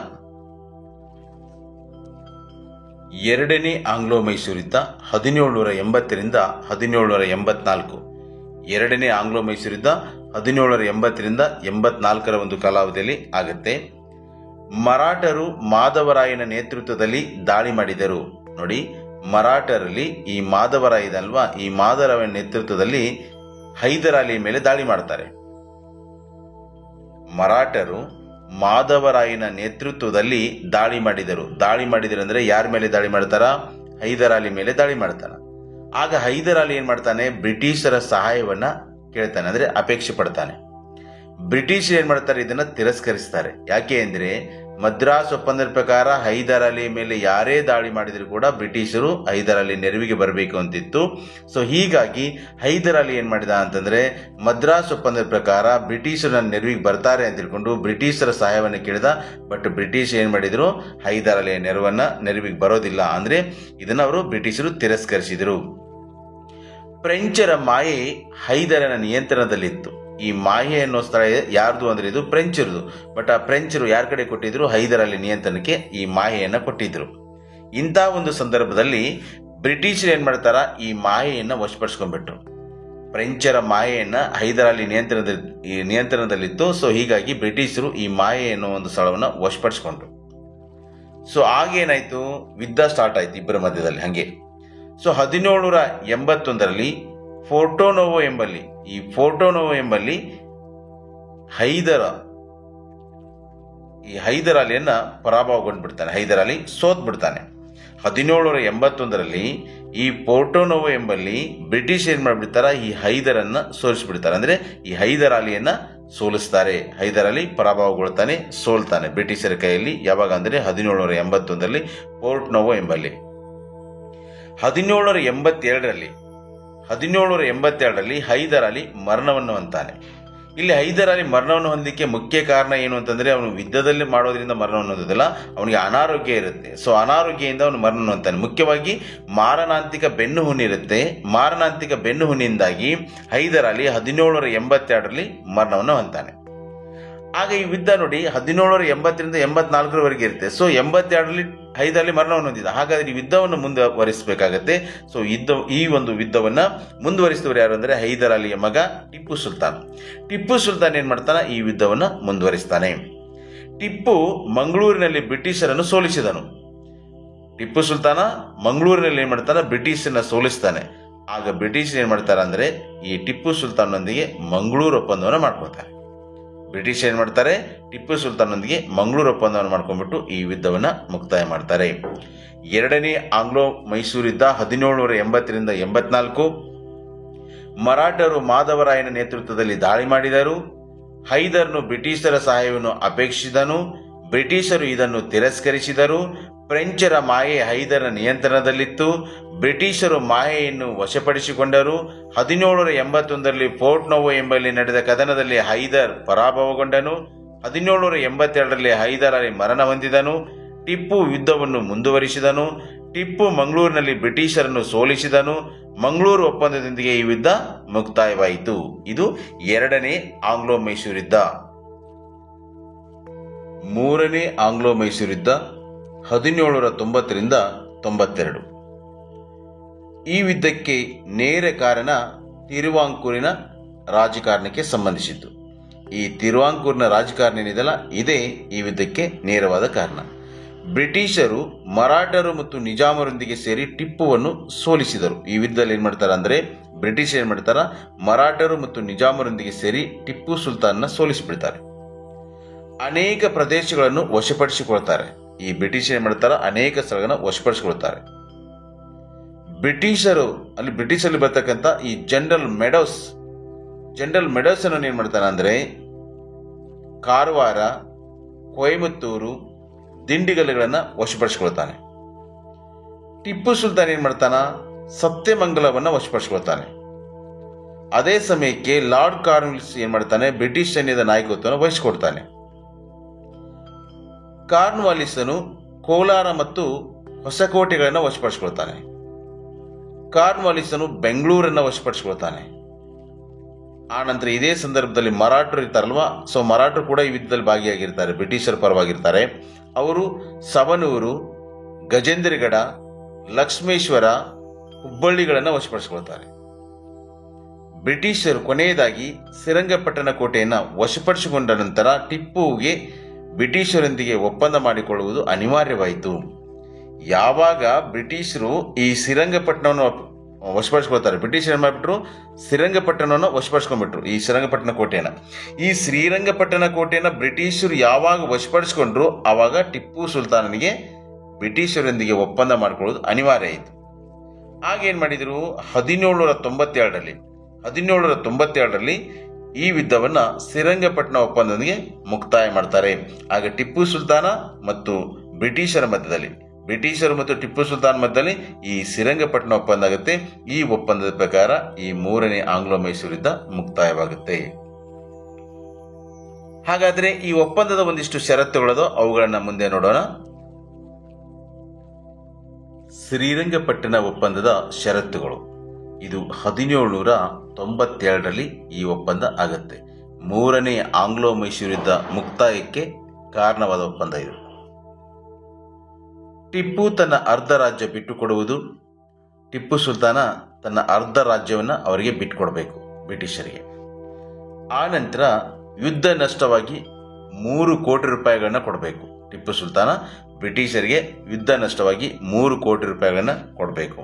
2ನೇ ಆಂಗ್ಲೋ ಮೈಸೂರು ಯುದ್ಧ 1780ರಿಂದ 1784. 2ನೇ ಆಂಗ್ಲೋ ಮೈಸೂರು ಯುದ್ಧ 1780ರಿಂದ 84 ಒಂದು ಕಾಲಾವಧಿಯಲ್ಲಿ ಆಗುತ್ತೆ. ಮರಾಠರು ಮಾಧವರಾಯನ ನೇತೃತ್ವದಲ್ಲಿ ದಾಳಿ ಮಾಡಿದರು. ನೋಡಿ, ಮರಾಠರಲ್ಲಿ ಈ ಮಾಧವರಾಯ ಇದಲ್ವಾ, ಈ ಮಾಧವರಾಯನ ನೇತೃತ್ವದಲ್ಲಿ ಹೈದರ್ ಅಲಿ ಮೇಲೆ ದಾಳಿ ಮಾಡ್ತಾರೆ. ಮರಾಠರು ಮಾಧವರಾಯನ ನೇತೃತ್ವದಲ್ಲಿ ದಾಳಿ ಮಾಡಿದರು. ಅಂದ್ರೆ ಯಾರ ಮೇಲೆ ದಾಳಿ ಮಾಡ್ತಾರ? ಹೈದರ್ ಅಲಿ ಮೇಲೆ ದಾಳಿ ಮಾಡ್ತಾರ. ಆಗ ಹೈದರ್ ಅಲಿ ಏನ್ ಮಾಡ್ತಾನೆ, ಬ್ರಿಟಿಷರ ಸಹಾಯವನ್ನ ಕೇಳ್ತಾನೆ, ಅಂದ್ರೆ ಅಪೇಕ್ಷೆ ಪಡ್ತಾನೆ. ಬ್ರಿಟಿಷ್ ಏನ್ ಮಾಡ್ತಾರೆ, ಇದನ್ನ ತಿರಸ್ಕರಿಸ್ತಾರೆ. ಯಾಕೆ ಅಂದ್ರೆ ಮದ್ರಾಸ್ ಒಪ್ಪಂದದ ಪ್ರಕಾರ ಹೈದರ್ ಅಲಿ ಮೇಲೆ ಯಾರೇ ದಾಳಿ ಮಾಡಿದ್ರು ಕೂಡ ಬ್ರಿಟಿಷರು ಹೈದರ್ ಅಲಿ ನೆರವಿಗೆ ಬರಬೇಕು ಅಂತಿತ್ತು. ಸೊ ಹೀಗಾಗಿ ಹೈದರ್ ಅಲಿ ಏನ್ ಮಾಡಿದ ಅಂತಂದ್ರೆ, ಮದ್ರಾಸ್ ಒಪ್ಪಂದದ ಪ್ರಕಾರ ಬ್ರಿಟಿಷರ ನೆರವಿಗೆ ಬರ್ತಾರೆ ಅಂತ ತಿಳ್ಕೊಂಡು ಬ್ರಿಟಿಷರ ಸಹಾಯವನ್ನು ಕೇಳಿದ. ಬಟ್ ಬ್ರಿಟಿಷ್ ಏನ್ ಮಾಡಿದ್ರು, ಹೈದರ್ ಅಲಿಯ ನೆರವಿಗೆ ಬರೋದಿಲ್ಲ, ಅಂದ್ರೆ ಇದನ್ನ ಅವರು ಬ್ರಿಟಿಷರು ತಿರಸ್ಕರಿಸಿದರು. ಫ್ರೆಂಚರ ಮಾಯೆ ಹೈದರನ ನಿಯಂತ್ರಣದಲ್ಲಿತ್ತು. ಈ ಮಾಹೆ ಅನ್ನೋ ಸ್ಥಳ ಯಾರ್ದು ಅಂದ್ರೆ ಇದು ಫ್ರೆಂಚರದು. ಬಟ್ ಆ ಫ್ರೆಂಚರು ಯಾರ ಕಡೆ ಕೊಟ್ಟಿದ್ರು, ಹೈದರ್ ಅಲಿ ನಿಯಂತ್ರಣಕ್ಕೆ ಈ ಮಾಹೆಯನ್ನ ಕೊಟ್ಟಿದ್ರು. ಇಂಥ ಒಂದು ಸಂದರ್ಭದಲ್ಲಿ ಬ್ರಿಟಿಷರು ಏನ್ ಮಾಡ್ತಾರ, ಈ ಮಾಹೆಯನ್ನ ವಶಪಡಿಸ್ಕೊಂಡ್ಬಿಟ್ರು. ಫ್ರೆಂಚರ ಮಾಹೆಯನ್ನ ಹೈದರ್ ಅಲಿ ನಿಯಂತ್ರಣದಲ್ಲಿತ್ತು. ಸೊ ಹೀಗಾಗಿ ಬ್ರಿಟಿಷರು ಈ ಮಾಹೆ ಅನ್ನೋ ಒಂದು ಸ್ಥಳವನ್ನ ವಶಪಡಿಸ್ಕೊಂಡ್ರು. ಸೊ ಆಗೇನಾಯ್ತು, ಯುದ್ಧ ಸ್ಟಾರ್ಟ್ ಆಯ್ತು ಇಬ್ಬರ ಮಧ್ಯದಲ್ಲಿ. ಹಂಗೆ ಸೊ 1781ರಲ್ಲಿ ಫೋರ್ಟೋನೋವೋ ಎಂಬಲ್ಲಿ ಹೈದರ್ ಅಲಿಯನ್ನ ಪರಾಭವಗೊಂಡ್ಬಿಡ್ತಾನೆ. ಹೈದರ್ ಅಲಿ ಸೋತ್ ಬಿಡ್ತಾನೆ. 1781ರಲ್ಲಿ ಈ ಪೋರ್ಟೋನೋವೋ ಎಂಬಲ್ಲಿ ಬ್ರಿಟಿಷ್ ಏನ್ ಮಾಡ್ಬಿಡ್ತಾರ, ಈ ಹೈದರನ್ನ ಸೋಲಿಸ್ಬಿಡ್ತಾರೆ. ಅಂದ್ರೆ ಈ ಹೈದರ್ ಅಲಿಯನ್ನ ಸೋಲಿಸ್ತಾರೆ. ಹೈದರ್ ಅಲಿ ಪರಾಭವಗೊಳ್ತಾನೆ, ಸೋಲ್ತಾನೆ ಬ್ರಿಟಿಷರ ಕೈಯಲ್ಲಿ. ಯಾವಾಗ ಅಂದ್ರೆ 1781ರಲ್ಲಿ ಪೋರ್ಟೋನೋವೋ ಎಂಬಲ್ಲಿ. 1782ರಲ್ಲಿ ಹೈದರ್ ಅಲಿ ಮರಣವನ್ನು ಹೊಂತಾನೆ. ಇಲ್ಲಿ ಹೈದರ್ ಅಲಿ ಮರಣವನ್ನು ಹೊಂದಲಿಕ್ಕೆ ಮುಖ್ಯ ಕಾರಣ ಏನು ಅಂತಂದ್ರೆ, ಅವನು ಯುದ್ಧದಲ್ಲಿ ಮಾಡೋದ್ರಿಂದ ಮರಣವನ್ನು ಹೊಂದೋದಿಲ್ಲ, ಅವನಿಗೆ ಅನಾರೋಗ್ಯ ಇರುತ್ತೆ. ಸೊ ಅನಾರೋಗ್ಯದಿಂದ ಅವನು ಮರಣವನ್ನು ಹೊಂತಾನೆ. ಮುಖ್ಯವಾಗಿ ಮಾರಣಾಂತಿಕ ಬೆನ್ನು ಹುಣ್ಣು ಇರುತ್ತೆ. ಮಾರಣಾಂತಿಕ ಬೆನ್ನು ಹುಣ್ಣಿಂದಾಗಿ ಹೈದರ್ ಅಲಿ 1782ರಲ್ಲಿ ಮರಣವನ್ನು ಹೊಂತಾನೆ. ಆಗ ಈ ಯುದ್ಧ ನೋಡಿ 1780ರಿಂದ 84ರವರೆಗೆ ಇರುತ್ತೆ. ಸೊ 82ರಲ್ಲಿ ಹೈದರ್ ಅಲಿ ಮರಣವನ್ನು ಹೊಂದಿದ. ಹಾಗಾದ್ರೆ ಈ ಯುದ್ಧವನ್ನು ಮುಂದುವರಿಸಬೇಕಾಗತ್ತೆ. ಸೊ ಈ ಒಂದು ಯುದ್ಧವನ್ನ ಮುಂದುವರಿಸಿದವರು ಯಾರು ಅಂದ್ರೆ ಹೈದರ್ ಅಲಿಯ ಮಗ ಟಿಪ್ಪು ಸುಲ್ತಾನ್ ಏನ್ ಮಾಡ್ತಾನೆ, ಈ ಯುದ್ಧವನ್ನ ಮುಂದುವರಿಸ್ತಾನೆ. ಟಿಪ್ಪು ಮಂಗಳೂರಿನಲ್ಲಿ ಬ್ರಿಟಿಷರನ್ನು ಸೋಲಿಸಿದನು. ಟಿಪ್ಪು ಸುಲ್ತಾನ ಮಂಗಳೂರಿನಲ್ಲಿ ಏನ್ ಮಾಡ್ತಾನೆ, ಬ್ರಿಟಿಷರನ್ನ ಸೋಲಿಸ್ತಾನೆ. ಆಗ ಬ್ರಿಟಿಷ್ ಏನ್ ಮಾಡ್ತಾರ ಅಂದ್ರೆ ಈ ಟಿಪ್ಪು ಸುಲ್ತಾನ್ನೊಂದಿಗೆ ಮಂಗಳೂರು ಒಪ್ಪಂದವನ್ನು ಮಾಡ್ಕೊಳ್ತಾರೆ. ಬ್ರಿಟಿಷ್ ಏನ್ ಮಾಡ್ತಾರೆ, ಟಿಪ್ಪು ಸುಲ್ತಾನ್ನೊಂದಿಗೆ ಮಂಗಳೂರು ಒಪ್ಪಂದವನ್ನು ಮಾಡ್ಕೊಂಡ್ಬಿಟ್ಟು ಈ ಯುದ್ಧವನ್ನ ಮುಕ್ತಾಯ ಮಾಡ್ತಾರೆ. 2ನೇ ಆಂಗ್ಲೋ ಮೈಸೂರು ಯುದ್ಧ 1780ರಿಂದ 84. ಮರಾಠರು ಮಾಧವರಾಯನ ನೇತೃತ್ವದಲ್ಲಿ ದಾಳಿ ಮಾಡಿದರು. ಹೈದರ್ನು ಬ್ರಿಟಿಷರ ಸಹಾಯವನ್ನು ಅಪೇಕ್ಷಿಸಿದನು. ಬ್ರಿಟಿಷರು ಇದನ್ನು ತಿರಸ್ಕರಿಸಿದರು. ಫ್ರೆಂಚರ ಮಾಯೆ ಹೈದರ್ನ ನಿಯಂತ್ರಣದಲ್ಲಿತ್ತು. ಬ್ರಿಟಿಷರು ಮಾಯೆಯನ್ನು ವಶಪಡಿಸಿಕೊಂಡರು. 1781ರಲ್ಲಿ ಪೋರ್ಟೋನೋವೋ ಎಂಬಲ್ಲಿ ನಡೆದ ಕದನದಲ್ಲಿ ಹೈದರ್ ಪರಾಭವಗೊಂಡನು. 1782ರಲ್ಲಿ ಹೈದರ್ ಅಲಿ ಮರಣ ಹೊಂದಿದನು. ಟಿಪ್ಪು ಯುದ್ಧವನ್ನು ಮುಂದುವರಿಸಿದನು. ಟಿಪ್ಪು ಮಂಗಳೂರಿನಲ್ಲಿ ಬ್ರಿಟಿಷರನ್ನು ಸೋಲಿಸಿದನು. ಮಂಗಳೂರು ಒಪ್ಪಂದದೊಂದಿಗೆ ಈ ಯುದ್ಧ ಮುಕ್ತಾಯವಾಯಿತು. ಇದು 2ನೇ ಆಂಗ್ಲೋ ಮೈಸೂರು ಯುದ್ಧ. 3ನೇ ಆಂಗ್ಲೋ ಮೈಸೂರು ಯುದ್ಧ 1790ರಿಂದ 92. ಈ ಯುದ್ಧಕ್ಕೆ ನೇರ ಕಾರಣ ತಿರುವಾಂಕೂರಿನ ರಾಜಕಾರಣಕ್ಕೆ ಸಂಬಂಧಿಸಿತ್ತು. ಈ ತಿರುವಾಂಕೂರಿನ ರಾಜಕಾರಣ ಏನಿದೆಯಲ್ಲ, ಇದೇ ಈ ಯುದ್ಧಕ್ಕೆ ನೇರವಾದ ಕಾರಣ. ಬ್ರಿಟಿಷರು ಮರಾಠರು ಮತ್ತು ನಿಜಾಮರೊಂದಿಗೆ ಸೇರಿ ಟಿಪ್ಪುವನ್ನು ಸೋಲಿಸಿದರು. ಈ ಯುದ್ಧದಲ್ಲಿ ಏನ್ ಮಾಡ್ತಾರೆ ಅಂದ್ರೆ ಬ್ರಿಟಿಷ್ ಏನ್ ಮಾಡ್ತಾರ, ಮರಾಠರು ಮತ್ತು ನಿಜಾಮರೊಂದಿಗೆ ಸೇರಿ ಟಿಪ್ಪು ಸುಲ್ತಾನ್ನ ಸೋಲಿಸಿಬಿಡ್ತಾರೆ. ಅನೇಕ ಪ್ರದೇಶಗಳನ್ನು ವಶಪಡಿಸಿಕೊಳ್ತಾರೆ. ಈ ಬ್ರಿಟಿಷ್ ಏನ್ ಮಾಡ್ತಾರ, ಅನೇಕ ಸ್ಥಳಗಳನ್ನು ವಶಪಡಿಸಿಕೊಳ್ತಾರೆ. ಬ್ರಿಟಿಷರಲ್ಲಿ ಬರ್ತಕ್ಕಂಥ ಈ ಜನರಲ್ ಮೆಡೋಸ್ ಅನ್ನು ಏನ್ ಮಾಡ್ತಾನೆ ಅಂದ್ರೆ ಕಾರವಾರ, ಕೊಯಮತ್ತೂರು, ದಿಂಡಿಗಲ್ಲುಗಳನ್ನ ವಶಪಡಿಸಿಕೊಳ್ತಾನೆ. ಟಿಪ್ಪು ಸುಲ್ತಾನ್ ಏನ್ ಮಾಡ್ತಾನ, ಸತ್ಯಮಂಗಲವನ್ನ ವಶಪಡಿಸಿಕೊಳ್ತಾನೆ. ಅದೇ ಸಮಯಕ್ಕೆ ಲಾರ್ಡ್ ಕಾರ್ನ್ವಾಲಿಸ್ ಏನ್ ಮಾಡ್ತಾನೆ, ಬ್ರಿಟಿಷ್ ಸೈನ್ಯದ ನಾಯಕತ್ವವನ್ನು ವಹಿಸಿಕೊಡ್ತಾನೆ. ಕಾರ್ನ್ವಾಲಿಸನು ಕೋಲಾರ ಮತ್ತು ಹೊಸಕೋಟೆಗಳನ್ನು ವಶಪಡಿಸಿಕೊಳ್ತಾನೆ. ಕಾರ್ನ್ವಾಲಿಸನು ಬೆಂಗಳೂರನ್ನು ವಶಪಡಿಸಿಕೊಳ್ತಾನೆ. ಆ ನಂತರ ಇದೇ ಸಂದರ್ಭದಲ್ಲಿ ಮರಾಠರು ಇರ್ತಾರಲ್ವಾ, ಸೊ ಮರಾಠರು ಕೂಡ ಈ ಯುದ್ಧದಲ್ಲಿ ಭಾಗಿಯಾಗಿರ್ತಾರೆ, ಬ್ರಿಟಿಷರ ಪರವಾಗಿರ್ತಾರೆ. ಅವರು ಸವನೂರು, ಗಜೇಂದ್ರಗಡ, ಲಕ್ಷ್ಮೇಶ್ವರ, ಹುಬ್ಬಳ್ಳಿಗಳನ್ನು ವಶಪಡಿಸಿಕೊಳ್ತಾರೆ. ಬ್ರಿಟಿಷರು ಕೊನೆಯದಾಗಿ ಶ್ರೀರಂಗಪಟ್ಟಣ ಕೋಟೆಯನ್ನು ವಶಪಡಿಸಿಕೊಂಡ ನಂತರ ಟಿಪ್ಪುವಿಗೆ ಬ್ರಿಟಿಷರೊಂದಿಗೆ ಒಪ್ಪಂದ ಮಾಡಿಕೊಳ್ಳುವುದು ಅನಿವಾರ್ಯವಾಯಿತು. ಯಾವಾಗ ಬ್ರಿಟಿಷರು ಈ ಶ್ರೀರಂಗಪಟ್ಟಣವನ್ನು ವಶಪಡಿಸ್ಕೊಳ್ತಾರೆ, ಬ್ರಿಟಿಷರು ಏನ್ ಮಾಡಿಬಿಟ್ರು, ಶ್ರೀರಂಗಪಟ್ಟಣವನ್ನು ವಶಪಡಿಸ್ಕೊಂಡ್ಬಿಟ್ರು. ಈ ಶ್ರೀರಂಗಪಟ್ಟಣ ಕೋಟೆಯನ್ನು ಈ ಶ್ರೀರಂಗಪಟ್ಟಣ ಕೋಟೆಯನ್ನು ಬ್ರಿಟಿಷರು ಯಾವಾಗ ವಶಪಡಿಸಿಕೊಂಡ್ರು ಆವಾಗ ಟಿಪ್ಪು ಸುಲ್ತಾನನಿಗೆ ಬ್ರಿಟಿಷರೊಂದಿಗೆ ಒಪ್ಪಂದ ಮಾಡಿಕೊಳ್ಳುವುದು ಅನಿವಾರ್ಯ ಆಯಿತು. ಆಗೇನ್ ಮಾಡಿದ್ರು, 1797ರಲ್ಲಿ ಈ ಯುದ್ಧವನ್ನ ಶ್ರೀರಂಗಪಟ್ಟಣ ಒಪ್ಪಂದದೊಂದಿಗೆ ಮುಕ್ತಾಯ ಮಾಡ್ತಾರೆ. ಆಗ ಟಿಪ್ಪು ಸುಲ್ತಾನ ಮತ್ತು ಬ್ರಿಟಿಷರು ಮತ್ತು ಟಿಪ್ಪು ಸುಲ್ತಾನ್ ಮಧ್ಯದಲ್ಲಿ ಈ ಶ್ರೀರಂಗಪಟ್ಟಣ ಒಪ್ಪಂದ ಆಗುತ್ತೆ. ಈ ಒಪ್ಪಂದದ ಪ್ರಕಾರ ಈ 3ನೇ ಆಂಗ್ಲೋ ಮೈಸೂರು ಯುದ್ಧ ಮುಕ್ತಾಯವಾಗುತ್ತೆ. ಹಾಗಾದ್ರೆ ಈ ಒಪ್ಪಂದದ ಒಂದಿಷ್ಟು ಷರತ್ತುಗಳದು, ಅವುಗಳನ್ನ ಮುಂದೆ ನೋಡೋಣ. ಶ್ರೀರಂಗಪಟ್ಟಣ ಒಪ್ಪಂದದ ಷರತ್ತುಗಳು. ಇದು 1797ರಲ್ಲಿ ಈ ಒಪ್ಪಂದ ಆಗತ್ತೆ. 3ನೇ ಆಂಗ್ಲೋ ಮೈಸೂರು ಯುದ್ಧ ಮುಕ್ತಾಯಕ್ಕೆ ಕಾರಣವಾದ ಒಪ್ಪಂದ ಇದು. ಟಿಪ್ಪು ತನ್ನ ಅರ್ಧ ರಾಜ್ಯ ಬಿಟ್ಟುಕೊಡುವುದು. ಟಿಪ್ಪು ಸುಲ್ತಾನ ತನ್ನ ಅರ್ಧ ರಾಜ್ಯವನ್ನು ಅವರಿಗೆ ಬಿಟ್ಟುಕೊಡಬೇಕು ಬ್ರಿಟಿಷರಿಗೆ. ಆ ನಂತರ ಯುದ್ಧ ನಷ್ಟವಾಗಿ 3 ಕೋಟಿ ರೂಪಾಯಿಗಳನ್ನ ಕೊಡಬೇಕು. ಟಿಪ್ಪು ಸುಲ್ತಾನ ಬ್ರಿಟಿಷರಿಗೆ ಯುದ್ಧ ನಷ್ಟವಾಗಿ 3 ಕೋಟಿ ರೂಪಾಯಿಗಳನ್ನ ಕೊಡಬೇಕು.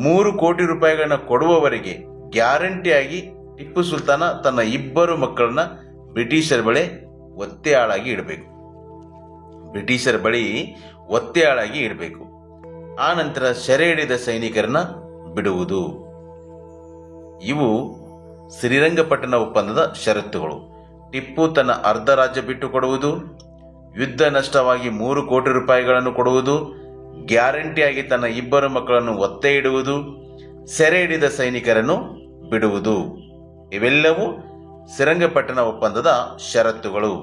3 ಕೋಟಿ ರೂಪಾಯಿಗಳನ್ನ ಕೊಡುವವರೆಗೆ ಗ್ಯಾರಂಟಿಯಾಗಿ ಟಿಪ್ಪು ಸುಲ್ತಾನ ತನ್ನ 2 ಮಕ್ಕಳನ್ನ ಬ್ರಿಟಿಷರ ಬಳಿ ಒತ್ತೆಯಾಳಾಗಿ ಇಡಬೇಕು. ಆ ನಂತರ ಸೆರೆ ಹಿಡಿದ ಸೈನಿಕರನ್ನ ಬಿಡುವುದು. ಇವು ಶ್ರೀರಂಗಪಟ್ಟಣ ಒಪ್ಪಂದದ ಷರತ್ತುಗಳು. ಟಿಪ್ಪು ತನ್ನ ಅರ್ಧ ರಾಜ್ಯ ಬಿಟ್ಟು ಕೊಡುವುದು, ಯುದ್ಧ ನಷ್ಟವಾಗಿ 3 ಕೋಟಿ ರೂಪಾಯಿಗಳನ್ನು ಕೊಡುವುದು, ಗ್ಯಾರಂಟಿಯಾಗಿ ತನ್ನ 2 ಮಕ್ಕಳನ್ನು ಒತ್ತೆ ಇಡುವುದು, ಸೆರೆ ಹಿಡಿದ ಸೈನಿಕರನ್ನು ಬಿಡುವುದು. ಇವೆಲ್ಲವೂ ಶ್ರೀರಂಗಪಟ್ಟಣ ಒಪ್ಪಂದದ ಷರತ್ತುಗಳು.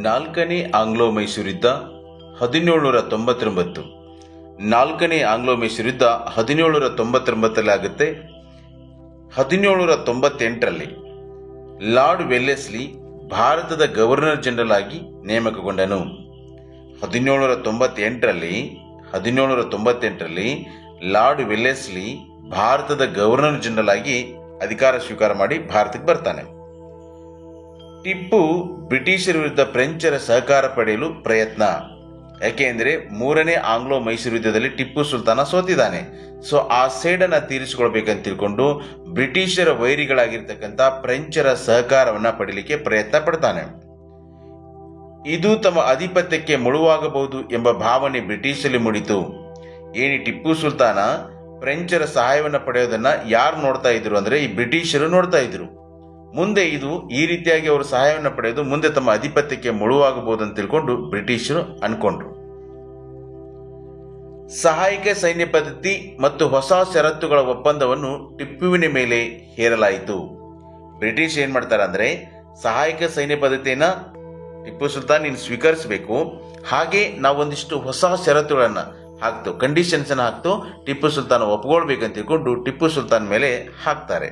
4ನೇ ಆಂಗ್ಲೋ ಮೈಸೂರು ಯುದ್ಧ 1799. 4ನೇ ಆಂಗ್ಲೋ ಮೈಸೂರು ಯುದ್ಧ 1799ರಲ್ಲಿ ಆಗುತ್ತೆ. 1798ರಲ್ಲಿ ಲಾರ್ಡ್ ವೆಲ್ಲೆಸ್ಲಿ ಭಾರತದ ಗವರ್ನರ್ ಜನರಲ್ ಆಗಿ ನೇಮಕಗೊಂಡನು. 1798ರಲ್ಲಿ ಲಾರ್ಡ್ ವೆಲ್ಲೆಸ್ಲಿ ಭಾರತದ ಗವರ್ನರ್ ಜನರಲ್ ಆಗಿ ಅಧಿಕಾರ ಸ್ವೀಕಾರ ಮಾಡಿ ಭಾರತಕ್ಕೆ ಬರ್ತಾನೆ. ಟಿಪ್ಪು ಬ್ರಿಟಿಷರ ವಿರುದ್ಧ ಫ್ರೆಂಚರ ಸಹಕಾರ ಪಡೆಯಲು ಪ್ರಯತ್ನ. ಯಾಕೆಂದ್ರೆ 3ನೇ ಆಂಗ್ಲೋ ಮೈಸೂರು ಯುದ್ಧದಲ್ಲಿ ಟಿಪ್ಪು ಸುಲ್ತಾನ ಸೋತಿದ್ದಾನೆ. ಸೊ ಆ ಸೇಡನ್ನ ತೀರಿಸಿಕೊಳ್ಬೇಕಂತ ತಿಳ್ಕೊಂಡು ಬ್ರಿಟಿಷರ ವೈರಿಗಳಾಗಿರ್ತಕ್ಕಂಥ ಫ್ರೆಂಚರ ಸಹಕಾರವನ್ನ ಪಡೀಲಿಕ್ಕೆ ಪ್ರಯತ್ನ ಪಡ್ತಾನೆ. ಇದು ತಮ್ಮ ಆಧಿಪತ್ಯಕ್ಕೆ ಮುಳುವಾಗಬಹುದು ಎಂಬ ಭಾವನೆ ಬ್ರಿಟಿಷರಲ್ಲಿ ಮೂಡಿತು. ಏನಿ ಟಿಪ್ಪು ಸುಲ್ತಾನ ಫ್ರೆಂಚರ ಸಹಾಯವನ್ನು ಪಡೆಯೋದನ್ನ ಯಾರು ನೋಡ್ತಾ ಇದ್ರು ಅಂದ್ರೆ ಈ ಬ್ರಿಟಿಷರು ನೋಡ್ತಾ ಇದ್ರು. ಮುಂದೆ ಇದು ಈ ರೀತಿಯಾಗಿ ಅವರು ಸಹಾಯವನ್ನು ಪಡೆಯೋದು ಮುಂದೆ ತಮ್ಮ ಆಧಿಪತ್ಯಕ್ಕೆ ಮುಳುವಾಗಬಹುದು ಅಂತ ತಿಳ್ಕೊಂಡು ಬ್ರಿಟಿಷರು ಅನ್ಕೊಂಡ್ರು. ಸಹಾಯಕ ಸೈನ್ಯ ಪದ್ಧತಿ ಮತ್ತು ಹೊಸ ಷರತ್ತುಗಳ ಒಪ್ಪಂದವನ್ನು ಟಿಪ್ಪುವಿನ ಮೇಲೆ ಹೇರಲಾಯಿತು. ಬ್ರಿಟಿಷ್ ಏನ್ ಮಾಡ್ತಾರೆ ಅಂದ್ರೆ ಸಹಾಯಕ ಸೈನ್ಯ ಪದ್ಧತಿಯನ್ನ ಟಿಪ್ಪು ಸುಲ್ತಾನ್ ನೀನು ಸ್ವೀಕರಿಸಬೇಕು, ಹಾಗೆ ನಾವೊಂದಿಷ್ಟು ಹೊಸ ಷರತ್ತುಗಳನ್ನ ಹಾಕ್ತು, ಕಂಡೀಷನ್ಸ್ ಅನ್ನ ಹಾಕ್ತು ಟಿಪ್ಪು ಸುಲ್ತಾನ್ ಒಪ್ಕೊಳ್ಬೇಕಂತ ತಿಳ್ಕೊಂಡು ಟಿಪ್ಪು ಸುಲ್ತಾನ್ ಮೇಲೆ ಹಾಕ್ತಾರೆ.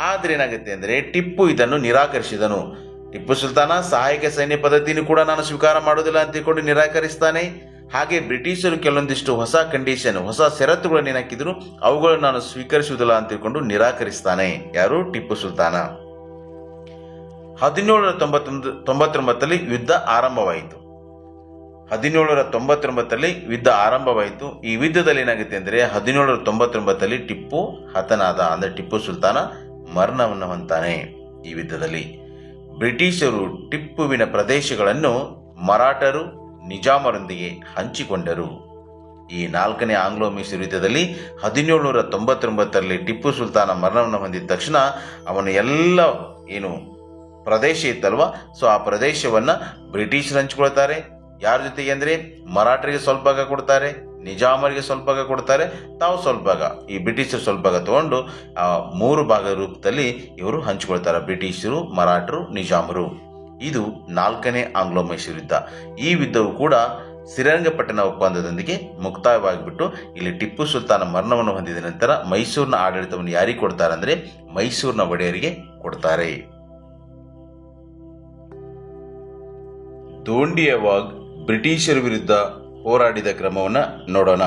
ಆದ್ರೆ ಏನಾಗುತ್ತೆ ಅಂದ್ರೆ ಟಿಪ್ಪು ಇದನ್ನು ನಿರಾಕರಿಸಿದನು. ಟಿಪ್ಪು ಸುಲ್ತಾನ ಸಹಾಯಕ ಸೈನ್ಯ ಪದ್ಧತಿನೂ ಕೂಡ ನಾನು ಸ್ವೀಕಾರ ಮಾಡೋದಿಲ್ಲ ಅಂತ ತಿಳ್ಕೊಂಡು ನಿರಾಕರಿಸ್ತಾನೆ. ಹಾಗೆ ಬ್ರಿಟಿಷರು ಕೆಲವೊಂದಿಷ್ಟು ಹೊಸ ಕಂಡೀಷನ್, ಹೊಸ ಷರತ್ತುಗಳನ್ನು ಏನು ಹಾಕಿದ್ರು ಅವುಗಳನ್ನು ನಾನು ಸ್ವೀಕರಿಸುವುದಿಲ್ಲ ಅಂತ ತಿಳ್ಕೊಂಡು ನಿರಾಕರಿಸ್ತಾನೆ. ಯಾರು? ಟಿಪ್ಪು ಸುಲ್ತಾನ. 1799 ಯುದ್ಧ ಆರಂಭವಾಯಿತು. 1799 ಯುದ್ಧ ಆರಂಭವಾಯಿತು. ಈ ಯುದ್ಧದಲ್ಲಿ ಏನಾಗುತ್ತೆ ಅಂದರೆ 1799 ಟಿಪ್ಪು ಹತನಾದ, ಅಂದರೆ ಟಿಪ್ಪು ಸುಲ್ತಾನ ಮರಣವನ್ನು ಹೊಂತಾನೆ. ಈ ಯುದ್ಧದಲ್ಲಿ ಬ್ರಿಟಿಷರು ಟಿಪ್ಪುವಿನ ಪ್ರದೇಶಗಳನ್ನು ಮರಾಠರು ನಿಜಾಮರೊಂದಿಗೆ ಹಂಚಿಕೊಂಡರು. ಈ 4ನೇ ಆಂಗ್ಲೋ ಮೈಸೂರು ಯುದ್ಧದಲ್ಲಿ 1799 ಟಿಪ್ಪು ಸುಲ್ತಾನ ಮರಣವನ್ನು ಹೊಂದಿದ ತಕ್ಷಣ ಅವನು ಎಲ್ಲ ಏನು ಪ್ರದೇಶ ಇತ್ತಲ್ವ, ಸೊ ಆ ಪ್ರದೇಶವನ್ನು ಬ್ರಿಟಿಷರು ಹಂಚಿಕೊಳ್ತಾರೆ. ಯಾರ ಜೊತೆಗೆ ಅಂದರೆ ಮರಾಠರಿಗೆ ಸ್ವಲ್ಪ ಭಾಗ ಕೊಡ್ತಾರೆ, ನಿಜಾಮರಿಗೆ ಸ್ವಲ್ಪ ಭಾಗ ಕೊಡ್ತಾರೆ, ತಾವು ಸ್ವಲ್ಪ ಭಾಗ, ಈ ಬ್ರಿಟಿಷರು ಸ್ವಲ್ಪ ಭಾಗ ತಗೊಂಡು 3 ಭಾಗ ರೂಪದಲ್ಲಿ ಇವರು ಹಂಚಿಕೊಳ್ತಾರೆ, ಬ್ರಿಟಿಷರು, ಮರಾಠರು, ನಿಜಾಮರು. ಇದು 4ನೇ ಆಂಗ್ಲೋ ಮೈಸೂರು ಯುದ್ಧ. ಈ ಯುದ್ಧವು ಕೂಡ ಶ್ರೀರಂಗಪಟ್ಟಣ ಒಪ್ಪಂದದೊಂದಿಗೆ ಮುಕ್ತಾಯವಾಗಿಬಿಟ್ಟು ಇಲ್ಲಿ ಟಿಪ್ಪು ಸುಲ್ತಾನ ಮರಣವನ್ನು ಹೊಂದಿದ ನಂತರ ಮೈಸೂರಿನ ಆಡಳಿತವನ್ನು ಯಾರಿಗೆ ಕೊಡ್ತಾರೆ ಅಂದರೆ ಮೈಸೂರಿನ ಒಡೆಯರಿಗೆ ಕೊಡ್ತಾರೆ. ದೋಂಡಿಯವಾಗ್ ಬ್ರಿಟಿಷರ ವಿರುದ್ಧ ಹೋರಾಡಿದ ಕ್ರಮವನ್ನು ನೋಡೋಣ.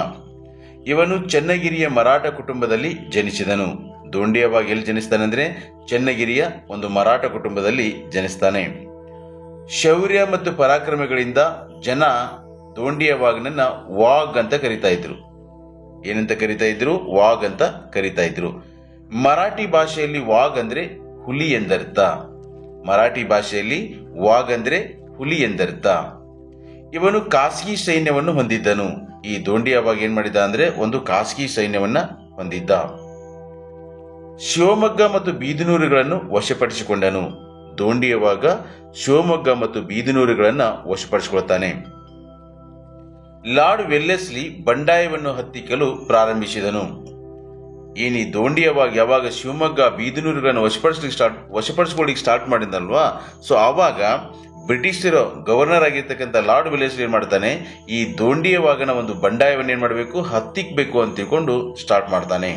ಇವನು ಚನ್ನಗಿರಿಯ ಮರಾಠ ಕುಟುಂಬದಲ್ಲಿ ಜನಿಸಿದನು. ದೋಂಡಿಯವಾಗ್ ಎಲ್ಲಿ ಜನಿಸ್ತಾನೆ ಅಂದರೆ ಚನ್ನಗಿರಿಯ ಒಂದು ಮರಾಠ ಕುಟುಂಬದಲ್ಲಿ ಜನಿಸ್ತಾನೆ. ಶೌರ್ಯ ಮತ್ತು ಪರಾಕ್ರಮಗಳಿಂದ ಜನ ದೋಂಡಿಯವಾಗ್ನನ್ನ ವಾಗ್ ಅಂತ ಕರಿತಾ ಇದ್ರು. ಏನಂತ ಕರಿತಾ ಇದ್ರು? ವಾಗ್ ಅಂತ ಕರಿತಾ ಇದ್ರು. ಮರಾಠಿ ಭಾಷೆಯಲ್ಲಿ ವಾಗ್ ಅಂದ್ರೆ ಹುಲಿ ಎಂದರ್ಥ. ಮರಾಠಿ ಭಾಷೆಯಲ್ಲಿ ವಾಗ್ ಅಂದ್ರೆ ಹುಲಿ ಎಂದರ್ಥ. ಇವನು ಖಾಸಗಿ ಸೈನ್ಯವನ್ನು ಹೊಂದಿದ್ದನು. ಈ ದೋಂಡಿಯವಾಗ್ ಏನ್ ಮಾಡಿದ ಅಂದ್ರೆ ಒಂದು ಖಾಸಗಿ ಸೈನ್ಯವನ್ನ ಹೊಂದಿದ್ದ. ಶಿವಮೊಗ್ಗ ಮತ್ತು ಬೀದನೂರುಗಳನ್ನು ವಶಪಡಿಸಿಕೊಂಡನು. ದೋಂಡಿಯವಾಗ್ ಶಿವಮೊಗ್ಗ ಮತ್ತು ಬೀದನೂರುಗಳನ್ನು ವಶಪಡಿಸಿಕೊಳ್ತಾನೆ. ಲಾರ್ಡ್ ವೆಲ್ಲೆಸ್ಲಿ ಬಂಡಾಯವನ್ನು ಹತ್ತಿಕ್ಕಲು ಪ್ರಾರಂಭಿಸಿದನು. ಈ ದೋಂಡಿಯವಾಗ್ ಯಾವಾಗ ಶಿವಮೊಗ್ಗ ಬೀದನೂರುಗಳನ್ನು ವಶಪಡಿಸ್ಕೊಳ್ಳಿಕ್ಕೆ ಸ್ಟಾರ್ಟ್ ಮಾಡಿದಲ್ವಾ, ಸೊ ಆವಾಗ ಬ್ರಿಟಿಷರ ಗವರ್ನರ್ ಆಗಿರ್ತಕ್ಕಂಥ ಲಾರ್ಡ್ ವೆಲ್ಲೆಸ್ಲಿ ಏನ್ ಮಾಡ್ತಾನೆ, ಈ ದೋಂಡಿಯವಾಗನ ಒಂದು ಬಂಡಾಯವನ್ನು ಏನ್ ಮಾಡಬೇಕು, ಹತ್ತಿಕ್ಕಬೇಕು ಅಂತ ತಿಳ್ಕೊಂಡು ಸ್ಟಾರ್ಟ್ ಮಾಡ್ತಾನೆ.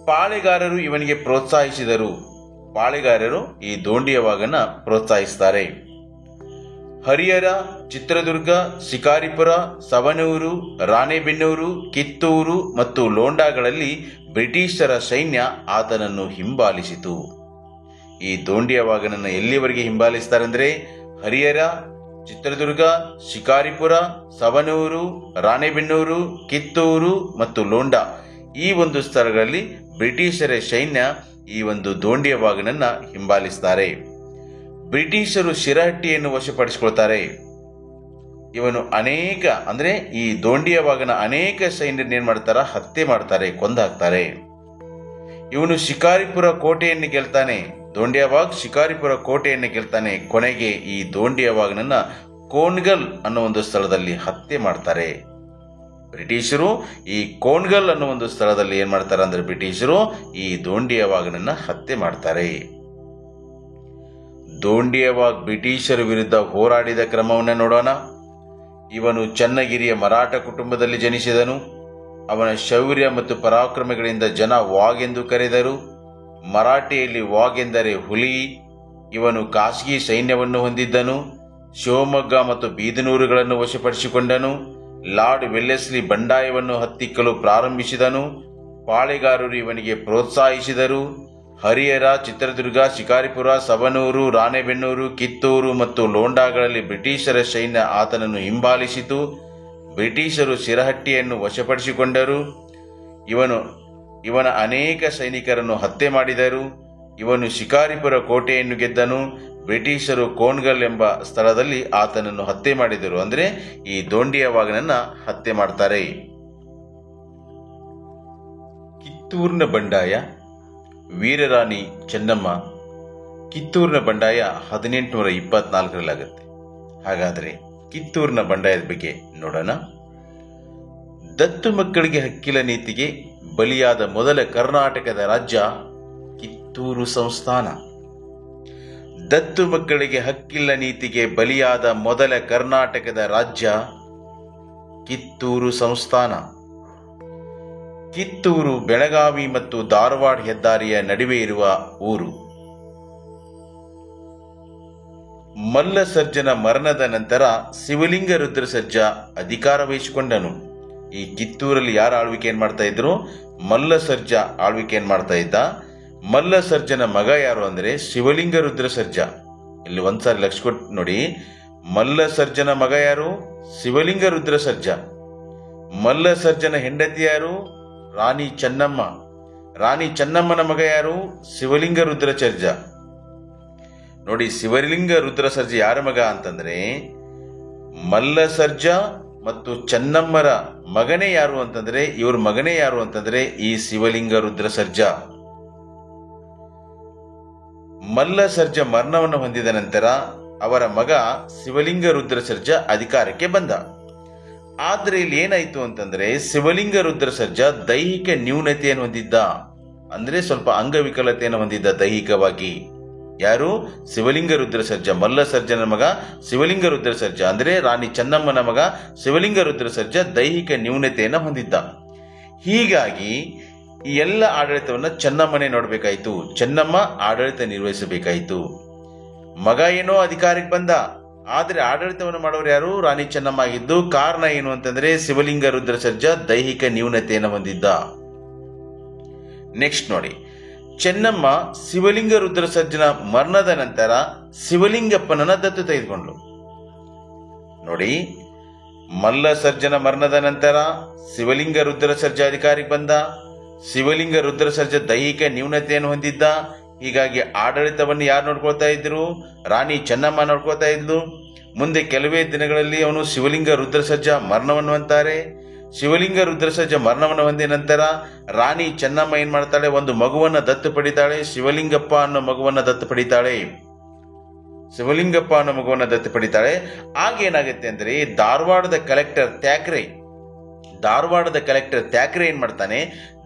ಪಾಳೆಗಾರರು ಇವನಿಗೆ ಪ್ರೋತ್ಸಾಹಿಸಿದರು. ಪಾಳೆಗಾರರು ಈ ದೋಂಡಿಯವಾಗನ ಪ್ರೋತ್ಸಾಹಿಸ್ತಾರೆ. ಹರಿಹರ, ಚಿತ್ರದುರ್ಗ, ಶಿಕಾರಿಪುರ, ಸವಣೂರು, ರಾಣೆಬೆನ್ನೂರು, ಕಿತ್ತೂರು ಮತ್ತು ಲೋಂಡಾಗಳಲ್ಲಿ ಬ್ರಿಟಿಷರ ಸೈನ್ಯ ಆತನನ್ನು ಹಿಂಬಾಲಿಸಿತು. ಈ ದೋಂಡಿಯವಾಗನನ್ನು ಎಲ್ಲಿವರೆಗೆ ಹಿಂಬಾಲಿಸ್ತಾರೆ ಅಂದರೆ ಹರಿಹರ, ಚಿತ್ರದುರ್ಗ, ಶಿಕಾರಿಪುರ, ಸವಣೂರು, ರಾಣೆಬೆನ್ನೂರು, ಕಿತ್ತೂರು ಮತ್ತು ಲೋಂಡಾ ಈ ಒಂದು ಸ್ಥಳಗಳಲ್ಲಿ ಬ್ರಿಟಿಷರ ಸೈನ್ಯ ಈ ಒಂದು ದೋಂಡಿಯವಾಗನನ್ನ ಹಿಂಬಾಲಿಸ್ತಾರೆ. ಬ್ರಿಟಿಷರು ಶಿರಹಟ್ಟಿಯನ್ನು ವಶಪಡಿಸಿಕೊಳ್ತಾರೆ. ಇವನು ಅನೇಕ ಅಂದ್ರೆ ಈ ದೋಂಡಿಯವಾಗನ ಅನೇಕ ಸೈನ್ಯರನ್ನ ಏನ್ ಮಾಡ್ತಾರ, ಹತ್ಯೆ ಮಾಡ್ತಾರೆ, ಕೊಂದಾಕ್ತಾರೆ. ಇವನು ಶಿಕಾರಿಪುರ ಕೋಟೆಯನ್ನು ಗೆಲ್ತಾನೆ. ದೋಂಡಿಯವಾಗ್ ಶಿಕಾರಿಪುರ ಕೋಟೆಯನ್ನು ಗೆಲ್ತಾನೆ. ಕೊನೆಗೆ ಈ ದೋಂಡಿಯವಾಗನನ್ನ ಕೋನ್ಗಲ್ ಅನ್ನೋ ಒಂದು ಸ್ಥಳದಲ್ಲಿ ಹತ್ಯೆ ಮಾಡ್ತಾರೆ. ಬ್ರಿಟಿಷರು ಈ ಕೋನ್ಗಲ್ ಅನ್ನೋ ಒಂದು ಸ್ಥಳದಲ್ಲಿ ಏನ್ ಮಾಡ್ತಾರೆ ಅಂದ್ರೆ ಬ್ರಿಟಿಷರು ಈ ದೋಂಡಿಯವಾಗನನ್ನ ಹತ್ಯೆ ಮಾಡ್ತಾರೆ. ದೋಂಡಿಯವಾಗ್ ಬ್ರಿಟಿಷರ ವಿರುದ್ಧ ಹೋರಾಡಿದ ಕ್ರಮವನ್ನು ನೋಡೋಣ. ಇವನು ಚನ್ನಗಿರಿಯ ಮರಾಠ ಕುಟುಂಬದಲ್ಲಿ ಜನಿಸಿದನು. ಅವನ ಶೌರ್ಯ ಮತ್ತು ಪರಾಕ್ರಮಗಳಿಂದ ಜನ ವಾಗ್ ಎಂದು ಕರೆದರು. ಮರಾಠಿಯಲ್ಲಿ ವಾಗ್ ಎಂದರೆ ಹುಲಿ. ಇವನು ಖಾಸಗಿ ಸೈನ್ಯವನ್ನು ಹೊಂದಿದ್ದನು. ಶಿವಮೊಗ್ಗ ಮತ್ತು ಬೀದನೂರುಗಳನ್ನು ವಶಪಡಿಸಿಕೊಂಡನು. ಲಾರ್ಡ್ ವೆಲ್ಲೆಸ್ಲಿ ಬಂಡಾಯವನ್ನು ಹತ್ತಿಕ್ಕಲು ಪ್ರಾರಂಭಿಸಿದನು. ಪಾಳೆಗಾರರು ಇವನಿಗೆ ಪ್ರೋತ್ಸಾಹಿಸಿದರು. ಹರಿಹರ, ಚಿತ್ರದುರ್ಗ, ಶಿಕಾರಿಪುರ, ಸವಣೂರು, ರಾಣೆಬೆನ್ನೂರು, ಕಿತ್ತೂರು ಮತ್ತು ಲೋಂಡಾಗಳಲ್ಲಿ ಬ್ರಿಟಿಷರ ಸೈನ್ಯ ಆತನನ್ನು ಹಿಂಬಾಲಿಸಿತು. ಬ್ರಿಟಿಷರು ಶಿರಹಟ್ಟಿಯನ್ನು ವಶಪಡಿಸಿಕೊಂಡರು. ಇವನ ಅನೇಕ ಸೈನಿಕರನ್ನು ಹತ್ಯೆ ಮಾಡಿದರು. ಇವನು ಶಿಕಾರಿಪುರ ಕೋಟೆಯನ್ನು ಗೆದ್ದನು. ಬ್ರಿಟಿಷರು ಕೋನ್ಗಲ್ ಎಂಬ ಸ್ಥಳದಲ್ಲಿ ಆತನನ್ನು ಹತ್ಯೆ ಮಾಡಿದರು. ಅಂದ್ರೆ ಈ ದೋಂಡಿಯವಾಗನನ್ನ ಹತ್ಯೆ ಮಾಡ್ತಾರೆ. ಕಿತ್ತೂರಿನ ಬಂಡಾಯ, ವೀರರಾಣಿ ಚೆನ್ನಮ್ಮ. ಕಿತ್ತೂರಿನ ಬಂಡಾಯ 1824 ಆಗುತ್ತೆ. ಹಾಗಾದರೆ ಕಿತ್ತೂರಿನ ಬಂಡಾಯದ ಬಗ್ಗೆ ನೋಡೋಣ. ದತ್ತು ಮಕ್ಕಳಿಗೆ ಹಕ್ಕಿಲ ನೀತಿಗೆ ಬಲಿಯಾದ ಮೊದಲ ಕರ್ನಾಟಕದ ರಾಜ್ಯ ಕಿತ್ತೂರು ಸಂಸ್ಥಾನ. ದತ್ತು ಮಕ್ಕಳಿಗೆ ಹಕ್ಕಿಲ್ಲ ನೀತಿಗೆ ಬಲಿಯಾದ ಮೊದಲ ಕರ್ನಾಟಕದ ರಾಜ್ಯ ಕಿತ್ತೂರು ಸಂಸ್ಥಾನ. ಕಿತ್ತೂರು ಬೆಳಗಾವಿ ಮತ್ತು ಧಾರವಾಡ ಹೆದ್ದಾರಿಯ ನಡುವೆ ಇರುವ ಊರು. ಮಲ್ಲಸರ್ಜನ ಮರಣದ ನಂತರ ಶಿವಲಿಂಗ ರುದ್ರಸರ್ಜ ಅಧಿಕಾರ ವಹಿಸಿಕೊಂಡನು. ಈ ಕಿತ್ತೂರಲ್ಲಿ ಯಾರು ಆಳ್ವಿಕೆಯನ್ನು ಮಾಡ್ತಾ ಇದ್ರು? ಮಲ್ಲಸರ್ಜ ಆಳ್ವಿಕೆಯನ್ನು ಮಾಡ್ತಾ ಇದ್ದ. ಮಲ್ಲ ಸರ್ಜನ ಮಗ ಯಾರು ಅಂದ್ರೆ ಶಿವಲಿಂಗ ರುದ್ರ ಸರ್ಜ. ಇಲ್ಲಿ ಒಂದ್ಸಾರಿ ಲಕ್ಷ ಕೊಟ್ಟು ನೋಡಿ. ಮಲ್ಲ ಸರ್ಜನ ಮಗ ಯಾರು? ಶಿವಲಿಂಗ ರುದ್ರ ಸರ್ಜ. ಮಲ್ಲ ಸರ್ಜನ ಹೆಂಡತಿ ಯಾರು? ರಾಣಿ ಚೆನ್ನಮ್ಮ. ರಾಣಿ ಚೆನ್ನಮ್ಮನ ಮಗ ಯಾರು? ಶಿವಲಿಂಗ ರುದ್ರ ಸರ್ಜ. ನೋಡಿ, ಶಿವಲಿಂಗ ರುದ್ರ ಸರ್ಜ ಯಾರ ಮಗ ಅಂತಂದ್ರೆ ಮಲ್ಲ ಸರ್ಜ ಮತ್ತು ಚೆನ್ನಮ್ಮರ ಮಗನೇ ಯಾರು ಅಂತಂದ್ರೆ, ಇವ್ರ ಮಗನೇ ಯಾರು ಅಂತಂದ್ರೆ ಈ ಶಿವಲಿಂಗ ರುದ್ರ ಸರ್ಜ. ಮಲ್ಲ ಸರ್ಜ ಮರಣವನ್ನು ಹೊಂದಿದ ನಂತರ ಅವರ ಮಗ ಶಿವಲಿಂಗ ರುದ್ರ ಸರ್ಜ ಅಧಿಕಾರಕ್ಕೆ ಬಂದ. ಆದ್ರೆ ಇಲ್ಲಿ ಏನಾಯ್ತು ಅಂತಂದ್ರೆ ಶಿವಲಿಂಗ ರುದ್ರ ಸರ್ಜ ದೈಹಿಕ ನ್ಯೂನತೆಯನ್ನು ಹೊಂದಿದ್ದ, ಅಂದ್ರೆ ಸ್ವಲ್ಪ ಅಂಗವಿಕಲತೆಯನ್ನು ಹೊಂದಿದ್ದ ದೈಹಿಕವಾಗಿ. ಯಾರು? ಶಿವಲಿಂಗ ರುದ್ರ ಸರ್ಜ. ಮಲ್ಲ ಸರ್ಜನ ಮಗ ಶಿವಲಿಂಗ ರುದ್ರ ಸರ್ಜ ಅಂದ್ರೆ ರಾಣಿ ಚೆನ್ನಮ್ಮನ ಮಗ ಶಿವಲಿಂಗ ರುದ್ರ ಸರ್ಜ ದೈಹಿಕ ನ್ಯೂನತೆಯನ್ನು ಹೊಂದಿದ್ದ. ಹೀಗಾಗಿ ಈ ಎಲ್ಲ ಆಡಳಿತವನ್ನ ಚೆನ್ನಮ್ಮನೇ ನೋಡ್ಬೇಕಾಯ್ತು. ಚೆನ್ನಮ್ಮ ಆಡಳಿತ ನಿರ್ವಹಿಸಬೇಕಾಯ್ತು. ಮಗ ಏನೋ ಅಧಿಕಾರಕ್ಕೆ ಬಂದ, ಆದ್ರೆ ಆಡಳಿತವನ್ನು ಮಾಡೋರು ಯಾರು? ರಾಣಿ ಚೆನ್ನಮ್ಮ ಆಗಿದ್ದು. ಕಾರಣ ಏನು ಅಂತಂದ್ರೆ ಶಿವಲಿಂಗ ರುದ್ರ ಸರ್ಜ ದೈಹಿಕ ನ್ಯೂನತೆಯನ್ನು ಹೊಂದಿದ್ದ. ನೆಕ್ಸ್ಟ್ ನೋಡಿ, ಚೆನ್ನಮ್ಮ ಶಿವಲಿಂಗ ರುದ್ರ ಸರ್ಜನ ಮರಣದ ನಂತರ ಶಿವಲಿಂಗಪ್ಪನನ್ನ ದತ್ತು ತೆಗೆದುಕೊಂಡ್ರು. ನೋಡಿ, ಮಲ್ಲ ಸರ್ಜನ ಮರಣದ ನಂತರ ಶಿವಲಿಂಗ ರುದ್ರ ಸರ್ಜ ಅಧಿಕಾರಕ್ಕೆ ಬಂದ. ಶಿವಲಿಂಗ ರುದ್ರ ಸರ್ಜ ದೈಹಿಕ ನ್ಯೂನತೆಯನ್ನು ಹೊಂದಿದ್ದ. ಹೀಗಾಗಿ ಆಡಳಿತವನ್ನು ಯಾರು ನೋಡ್ಕೊಳ್ತಾ ಇದ್ರು? ರಾಣಿ ಚೆನ್ನಮ್ಮ ನೋಡ್ಕೊಳ್ತಾ ಇದ್ಲು. ಮುಂದೆ ಕೆಲವೇ ದಿನಗಳಲ್ಲಿ ಅವನು ಶಿವಲಿಂಗ ರುದ್ರ ಸರ್ಜ ಮರಣವನ್ನು ಹೊಂತಾರೆ. ಶಿವಲಿಂಗ ರುದ್ರ ಸರ್ಜ ಮರಣವನ್ನು ಹೊಂದಿದ ನಂತರ ರಾಣಿ ಚೆನ್ನಮ್ಮ ಏನ್ ಮಾಡ್ತಾಳೆ? ಒಂದು ಮಗುವನ್ನ ದತ್ತು ಪಡಿತಾಳೆ. ಶಿವಲಿಂಗಪ್ಪ ಅನ್ನೋ ಮಗುವನ್ನ ದತ್ತು ಪಡಿತಾಳೆ. ಶಿವಲಿಂಗಪ್ಪ ಅನ್ನೋ ಮಗುವನ್ನ ದತ್ತು ಪಡಿತಾಳೆ. ಆಗೇನಾಗುತ್ತೆ ಅಂದ್ರೆ ಧಾರವಾಡದ ಕಲೆಕ್ಟರ್ ತ್ಯಾಕ್ರೆ ಏನ್ ಮಾಡ್ತಾನೆ?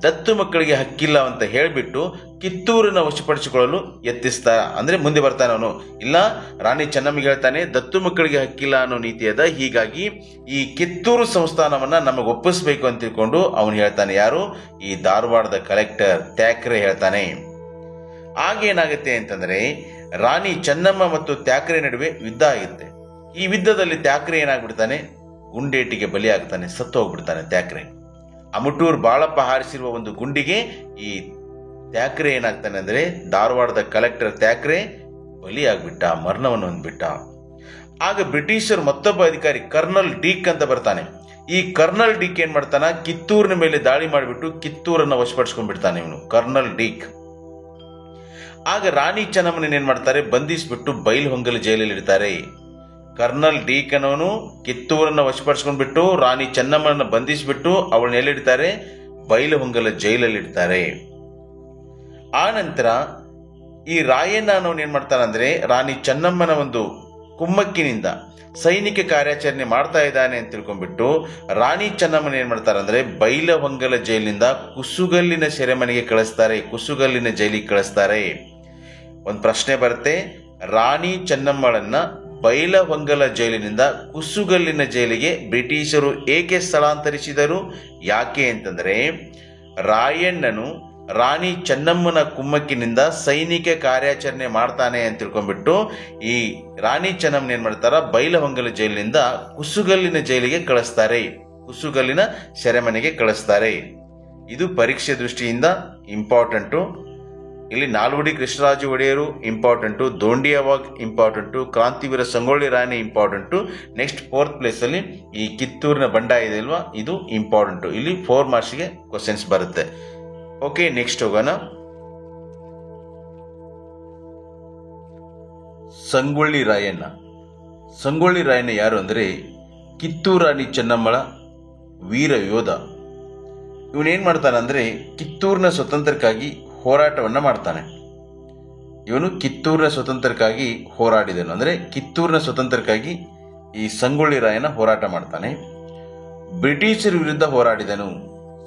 ದತ್ತು ಮಕ್ಕಳಿಗೆ ಹಕ್ಕಿಲ್ಲ ಅಂತ ಹೇಳ್ಬಿಟ್ಟು ಕಿತ್ತೂರನ್ನ ವಶಪಡಿಸಿಕೊಳ್ಳಲು ಯತ್ನಿಸ್ತಾ, ಅಂದ್ರೆ ಮುಂದೆ ಬರ್ತಾನೆ ಅವನು. ಇಲ್ಲ, ರಾಣಿ ಚೆನ್ನಮ್ಮಗೆ ಹೇಳ್ತಾನೆ ದತ್ತು ಮಕ್ಕಳಿಗೆ ಹಕ್ಕಿಲ್ಲ ಅನ್ನೋ ನೀತಿ ಅದ, ಹೀಗಾಗಿ ಈ ಕಿತ್ತೂರು ಸಂಸ್ಥಾನವನ್ನ ನಮಗೆ ಒಪ್ಪಿಸ್ಬೇಕು ಅಂತ ತಿಳ್ಕೊಂಡು ಅವನು ಹೇಳ್ತಾನೆ. ಯಾರು? ಈ ಧಾರವಾಡದ ಕಲೆಕ್ಟರ್ ತ್ಯಾಕ್ರೆ ಹೇಳ್ತಾನೆ. ಆಗೇನಾಗುತ್ತೆ ಅಂತಂದ್ರೆ ರಾಣಿ ಚೆನ್ನಮ್ಮ ಮತ್ತು ತ್ಯಾಕ್ರೆ ನಡುವೆ ಯುದ್ಧ ಆಗುತ್ತೆ. ಈ ಯುದ್ಧದಲ್ಲಿ ತ್ಯಾಕ್ರೆ ಏನಾಗ್ಬಿಡ್ತಾನೆ? ಗುಂಡೇಟಿಗೆ ಬಲಿಯಾಗ್ತಾನೆ, ಸತ್ತು ಹೋಗ್ಬಿಡ್ತಾನೆ ತ್ಯಾಕ್ರೆ. ಅಮಟೂರ್ ಬಾಳಪ್ಪ ಹಾರಿಸಿರುವ ಒಂದು ಗುಂಡಿಗೆ ಈ ತ್ಯಾಕ್ರೆ ಏನಾಗ್ತಾನೆ ಅಂದ್ರೆ ಧಾರವಾಡದ ಕಲೆಕ್ಟರ್ ತ್ಯಾಕ್ರೆ ಬಲಿಯಾಗ್ಬಿಟ್ಟ, ಮರಣವನ್ನು ಹೊಂದ್ಬಿಟ್ಟ. ಆಗ ಬ್ರಿಟಿಷರ್ ಮತ್ತೊಬ್ಬ ಅಧಿಕಾರಿ ಕರ್ನಲ್ ಡೀಕ್ ಅಂತ ಬರ್ತಾನೆ. ಈ ಕರ್ನಲ್ ಡೀಕ್ ಏನ್ ಮಾಡ್ತಾನ? ಕಿತ್ತೂರಿನ ಮೇಲೆ ದಾಳಿ ಮಾಡಿಬಿಟ್ಟು ಕಿತ್ತೂರನ್ನ ವಶಪಡಿಸ್ಕೊಂಡ್ಬಿಡ್ತಾನೆ ಇವನು, ಕರ್ನಲ್ ಡೀಕ್. ಆಗ ರಾಣಿ ಚೆನ್ನಮ್ಮನ ಏನ್ ಮಾಡ್ತಾರೆ? ಬಂಧಿಸ್ಬಿಟ್ಟು ಬೈಲಹೊಂಗಲ ಜೈಲಲ್ಲಿ ಇಡ್ತಾರೆ. ಕರ್ನಲ್ ಡೀಕ್ ಅನ್ನೋನು ಕಿತ್ತೂರನ್ನ ವಶಪಡಿಸ್ಕೊಂಡ್ಬಿಟ್ಟು ರಾಣಿ ಚೆನ್ನಮ್ಮನ ಬಂಧಿಸಿಬಿಟ್ಟು ಅವಳನ್ನ ಎಲ್ಲಿಡ್ತಾರೆ? ಬೈಲಹೊಂಗಲ ಜೈಲಲ್ಲಿ ಇಡ್ತಾರೆ. ಆ ನಂತರ ಈ ರಾಯಣ್ಣ ಅನ್ನೋನು ಏನ್ ಮಾಡ್ತಾನಂದ್ರೆ ರಾಣಿ ಚೆನ್ನಮ್ಮನ ಒಂದು ಕುಮ್ಮಕ್ಕಿನಿಂದ ಸೈನಿಕ ಕಾರ್ಯಾಚರಣೆ ಮಾಡ್ತಾ ಇದ್ದಾನೆ ಅಂತ ತಿಳ್ಕೊಂಡ್ಬಿಟ್ಟು ರಾಣಿ ಚೆನ್ನಮ್ಮನ ಏನ್ ಮಾಡ್ತಾರಂದ್ರೆ ಬೈಲಹೊಂಗಲ ಜೈಲಿನಿಂದ ಕುಸುಗಲ್ಲಿನ ಸೆರೆಮನೆಗೆ ಕಳಿಸ್ತಾರೆ, ಕುಸುಗಲ್ಲಿನ ಜೈಲಿಗೆ ಕಳಿಸ್ತಾರೆ. ಒಂದು ಪ್ರಶ್ನೆ ಬರುತ್ತೆ, ರಾಣಿ ಚೆನ್ನಮ್ಮಳನ್ನ ಬೈಲಹೊಂಗಲ ಜೈಲಿನಿಂದ ಕುಸುಗಲ್ಲಿನ ಜೈಲಿಗೆ ಬ್ರಿಟಿಷರು ಏಕೆ ಸ್ಥಳಾಂತರಿಸಿದರು? ಯಾಕೆ ಅಂತಂದ್ರೆ ರಾಯಣ್ಣನು ರಾಣಿ ಚೆನ್ನಮ್ಮನ ಕುಮ್ಮಕ್ಕಿನಿಂದ ಸೈನಿಕ ಕಾರ್ಯಾಚರಣೆ ಮಾಡ್ತಾನೆ ಅಂತ ತಿಳ್ಕೊಂಡ್ಬಿಟ್ಟು ಈ ರಾಣಿ ಚೆನ್ನಮ್ಮನ ಏನ್ ಮಾಡ್ತಾರ? ಬೈಲಹೊಂಗಲ ಜೈಲಿನಿಂದ ಕುಸುಗಲ್ಲಿನ ಜೈಲಿಗೆ ಕಳಿಸ್ತಾರೆ, ಕುಸುಗಲ್ಲಿನ ಸೆರೆಮನೆಗೆ ಕಳಿಸ್ತಾರೆ. ಇದು ಪರೀಕ್ಷೆ ದೃಷ್ಟಿಯಿಂದ ಇಂಪಾರ್ಟೆಂಟು. ಇಲ್ಲಿ ನಾಲ್ವಡಿ ಕೃಷ್ಣರಾಜ ಒಡೆಯರು ಇಂಪಾರ್ಟೆಂಟು, ದೋಂಡಿಯಾವಾಗ್ ಇಂಪಾರ್ಟೆಂಟು, ಕ್ರಾಂತಿವೀರ Sangolli Rayanna important. Next 4th place ಅಲ್ಲಿ ಈ ಕಿತ್ತೂರಿನ ಬಂಡಾಯ ಇದೆ ಅಲ್ವಾ, ಇದು ಇಂಪಾರ್ಟೆಂಟು. ಇಲ್ಲಿ 4 ಮಾರ್ಕ್ಸ್ಗೆ ಕ್ವಶನ್ಸ್ ಬರುತ್ತೆ. ಓಕೆ, ನೆಕ್ಸ್ಟ್ ಹೋಗೋಣ. ಸಂಗೊಳ್ಳಿ ರಾಯಣ್ಣ. ಸಂಗೊಳ್ಳಿ ರಾಯಣ್ಣ ಯಾರು ಅಂದ್ರೆ ಕಿತ್ತೂರು ರಾಣಿ ಚೆನ್ನಮ್ಮಳ ವೀರ ಯೋಧ. ಇವನೇನ್ ಮಾಡ್ತಾನಂದ್ರೆ ಕಿತ್ತೂರಿನ ಸ್ವತಂತ್ರಕ್ಕಾಗಿ ಹೋರಾಟವನ್ನ ಮಾಡ್ತಾನೆ. ಇವನು ಕಿತ್ತೂರಿನ ಸ್ವತಂತ್ರಕ್ಕಾಗಿ ಹೋರಾಡಿದನು, ಅಂದ್ರೆ ಕಿತ್ತೂರಿನ ಸ್ವತಂತ್ರಕ್ಕಾಗಿ ಈ ಸಂಗೊಳ್ಳಿ ರಾಯಣ್ಣ ಹೋರಾಟ ಮಾಡ್ತಾನೆ. ಬ್ರಿಟಿಷರ ವಿರುದ್ಧ ಹೋರಾಡಿದನು.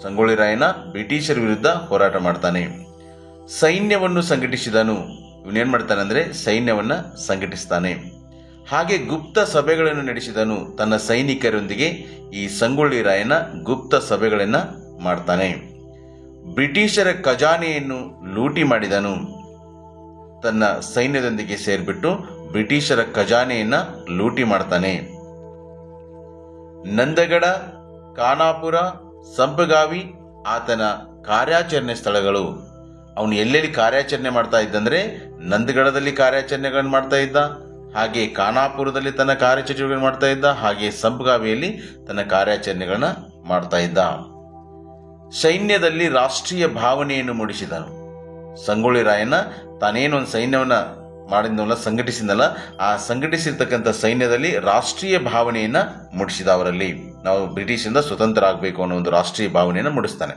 ಸಂಗೊಳ್ಳಿ ರಾಯಣ್ಣ ಬ್ರಿಟಿಷರ ವಿರುದ್ಧ ಹೋರಾಟ ಮಾಡ್ತಾನೆ. ಸೈನ್ಯವನ್ನು ಸಂಘಟಿಸಿದನು. ಇವನೇನ್ ಮಾಡ್ತಾನೆ ಅಂದ್ರೆ ಸೈನ್ಯವನ್ನ ಸಂಘಟಿಸ್ತಾನೆ. ಹಾಗೆ ಗುಪ್ತ ಸಭೆಗಳನ್ನು ನಡೆಸಿದನು. ತನ್ನ ಸೈನಿಕರೊಂದಿಗೆ ಈ ಸಂಗೊಳ್ಳಿ ರಾಯಣ್ಣ ಗುಪ್ತ ಸಭೆಗಳನ್ನ ಮಾಡ್ತಾನೆ. ಬ್ರಿಟಿಷರ ಖಜಾನೆಯನ್ನು ಲೂಟಿ ಮಾಡಿದನು. ತನ್ನ ಸೈನ್ಯದೊಂದಿಗೆ ಸೇರ್ಬಿಟ್ಟು ಬ್ರಿಟಿಷರ ಖಜಾನೆಯನ್ನ ಲೂಟಿ ಮಾಡ್ತಾನೆ. ನಂದಗಡ, ಖಾನಾಪುರ, ಸಂಪಗಾವಿ ಆತನ ಕಾರ್ಯಾಚರಣೆ ಸ್ಥಳಗಳು. ಅವನು ಎಲ್ಲೆಲ್ಲಿ ಕಾರ್ಯಾಚರಣೆ ಮಾಡ್ತಾ ಇದ್ದಂದ್ರೆ ನಂದಗಡದಲ್ಲಿ ಕಾರ್ಯಾಚರಣೆಗಳನ್ನು ಮಾಡ್ತಾ ಇದ್ದ, ಹಾಗೆ ಖಾನಾಪುರದಲ್ಲಿ ತನ್ನ ಕಾರ್ಯಾಚರಣೆಗಳನ್ನು ಮಾಡ್ತಾ ಇದ್ದ, ಹಾಗೆ ಸಂಪಗಾವಿಯಲ್ಲಿ ತನ್ನ ಕಾರ್ಯಾಚರಣೆಗಳನ್ನ ಮಾಡ್ತಾ ಇದ್ದ. ಸೈನ್ಯದಲ್ಲಿ ರಾಷ್ಟ್ರೀಯ ಭಾವನೆಯನ್ನು ಮೂಡಿಸಿದನು. ಸಂಗೊಳ್ಳಿ ರಾಯಣ್ಣ ತಾನೇನೊಂದು ಸೈನ್ಯವನ್ನ ಮಾಡಿದ್ನಲ್ಲ, ಸಂಘಟಿಸಿದ್ನಲ್ಲ, ಆ ಸಂಘಟಿಸಿರ್ತಕ್ಕಂಥ ಸೈನ್ಯದಲ್ಲಿ ರಾಷ್ಟ್ರೀಯ ಭಾವನೆಯನ್ನ ಮೂಡಿಸಿದ. ಅವರಲ್ಲಿ ನಾವು ಬ್ರಿಟಿಷಿಂದ ಸ್ವತಂತ್ರ ಆಗಬೇಕು ಅನ್ನೋ ಒಂದು ರಾಷ್ಟ್ರೀಯ ಭಾವನೆಯನ್ನು ಮೂಡಿಸ್ತಾನೆ.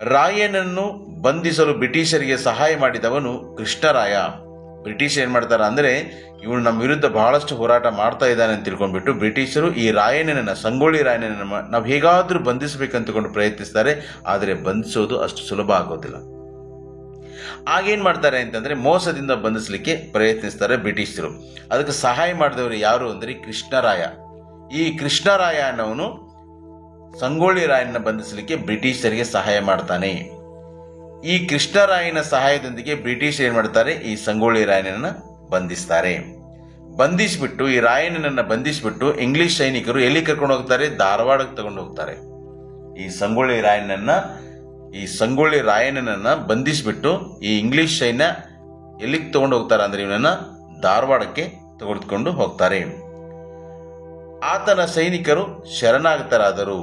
ರಾಯನನ್ನು ಬಂಧಿಸಲು ಬ್ರಿಟಿಷರಿಗೆ ಸಹಾಯ ಮಾಡಿದವನು ಕೃಷ್ಣರಾಯ. ಬ್ರಿಟಿಷ್ ಏನ್ ಮಾಡ್ತಾರ ಅಂದ್ರೆ, ಇವನು ನಮ್ಮ ವಿರುದ್ಧ ಬಹಳಷ್ಟು ಹೋರಾಟ ಮಾಡ್ತಾ ಇದ್ದಾನೆ ಅಂತ ತಿಳ್ಕೊಂಡ್ಬಿಟ್ಟು ಬ್ರಿಟಿಷರು ಈ ರಾಯಣ್ಣನ, ಸಂಗೊಳ್ಳಿ ರಾಯಣ್ಣನ ನಾವು ಹೇಗಾದ್ರೂ ಬಂಧಿಸಬೇಕಂತಕೊಂಡು ಪ್ರಯತ್ನಿಸ್ತಾರೆ. ಆದರೆ ಬಂಧಿಸೋದು ಅಷ್ಟು ಸುಲಭ ಆಗೋದಿಲ್ಲ. ಆಗೇನ್ ಮಾಡ್ತಾರೆ ಅಂತಂದ್ರೆ ಮೋಸದಿಂದ ಬಂಧಿಸಲಿಕ್ಕೆ ಪ್ರಯತ್ನಿಸ್ತಾರೆ ಬ್ರಿಟಿಷರು. ಅದಕ್ಕೆ ಸಹಾಯ ಮಾಡಿದವರು ಯಾರು ಅಂದ್ರೆ ಕೃಷ್ಣರಾಯ. ಈ ಕೃಷ್ಣರಾಯ ಅನ್ನೋನು ಸಂಗೊಳ್ಳಿ ರಾಯಣ್ಣ ಬಂಧಿಸಲಿಕ್ಕೆ ಬ್ರಿಟಿಷರಿಗೆ ಸಹಾಯ ಮಾಡ್ತಾನೆ. ಈ ಕೃಷ್ಣರಾಯನ ಸಹಾಯದೊಂದಿಗೆ ಬ್ರಿಟಿಷ್ ಏನ್ ಮಾಡ್ತಾರೆ, ಈ ಸಂಗೊಳ್ಳಿ ರಾಯಣ್ಣನ ಬಂಧಿಸ್ತಾರೆ. ಬಂಧಿಸ್ಬಿಟ್ಟು ಈ ರಾಯಣ್ಣನನ್ನ ಬಂಧಿಸ್ಬಿಟ್ಟು ಇಂಗ್ಲಿಷ್ ಸೈನಿಕರು ಎಲ್ಲಿ ಕರ್ಕೊಂಡು ಹೋಗ್ತಾರೆ, ಧಾರವಾಡಕ್ಕೆ ತಗೊಂಡು ಹೋಗ್ತಾರೆ. ಈ ಸಂಗೊಳ್ಳಿ ರಾಯಣ್ಣನನ್ನ ಬಂಧಿಸ್ಬಿಟ್ಟು ಈ ಇಂಗ್ಲಿಷ್ ಸೈನ್ಯ ಎಲ್ಲಿಗೆ ತಗೊಂಡು ಹೋಗ್ತಾರೆ ಅಂದ್ರೆ ಇವನನ್ನ ಧಾರವಾಡಕ್ಕೆ ತೆಗೆದುಕೊಂಡು ಹೋಗ್ತಾರೆ. ಆತನ ಸೈನಿಕರು ಶರಣಾಗತರಾದರು.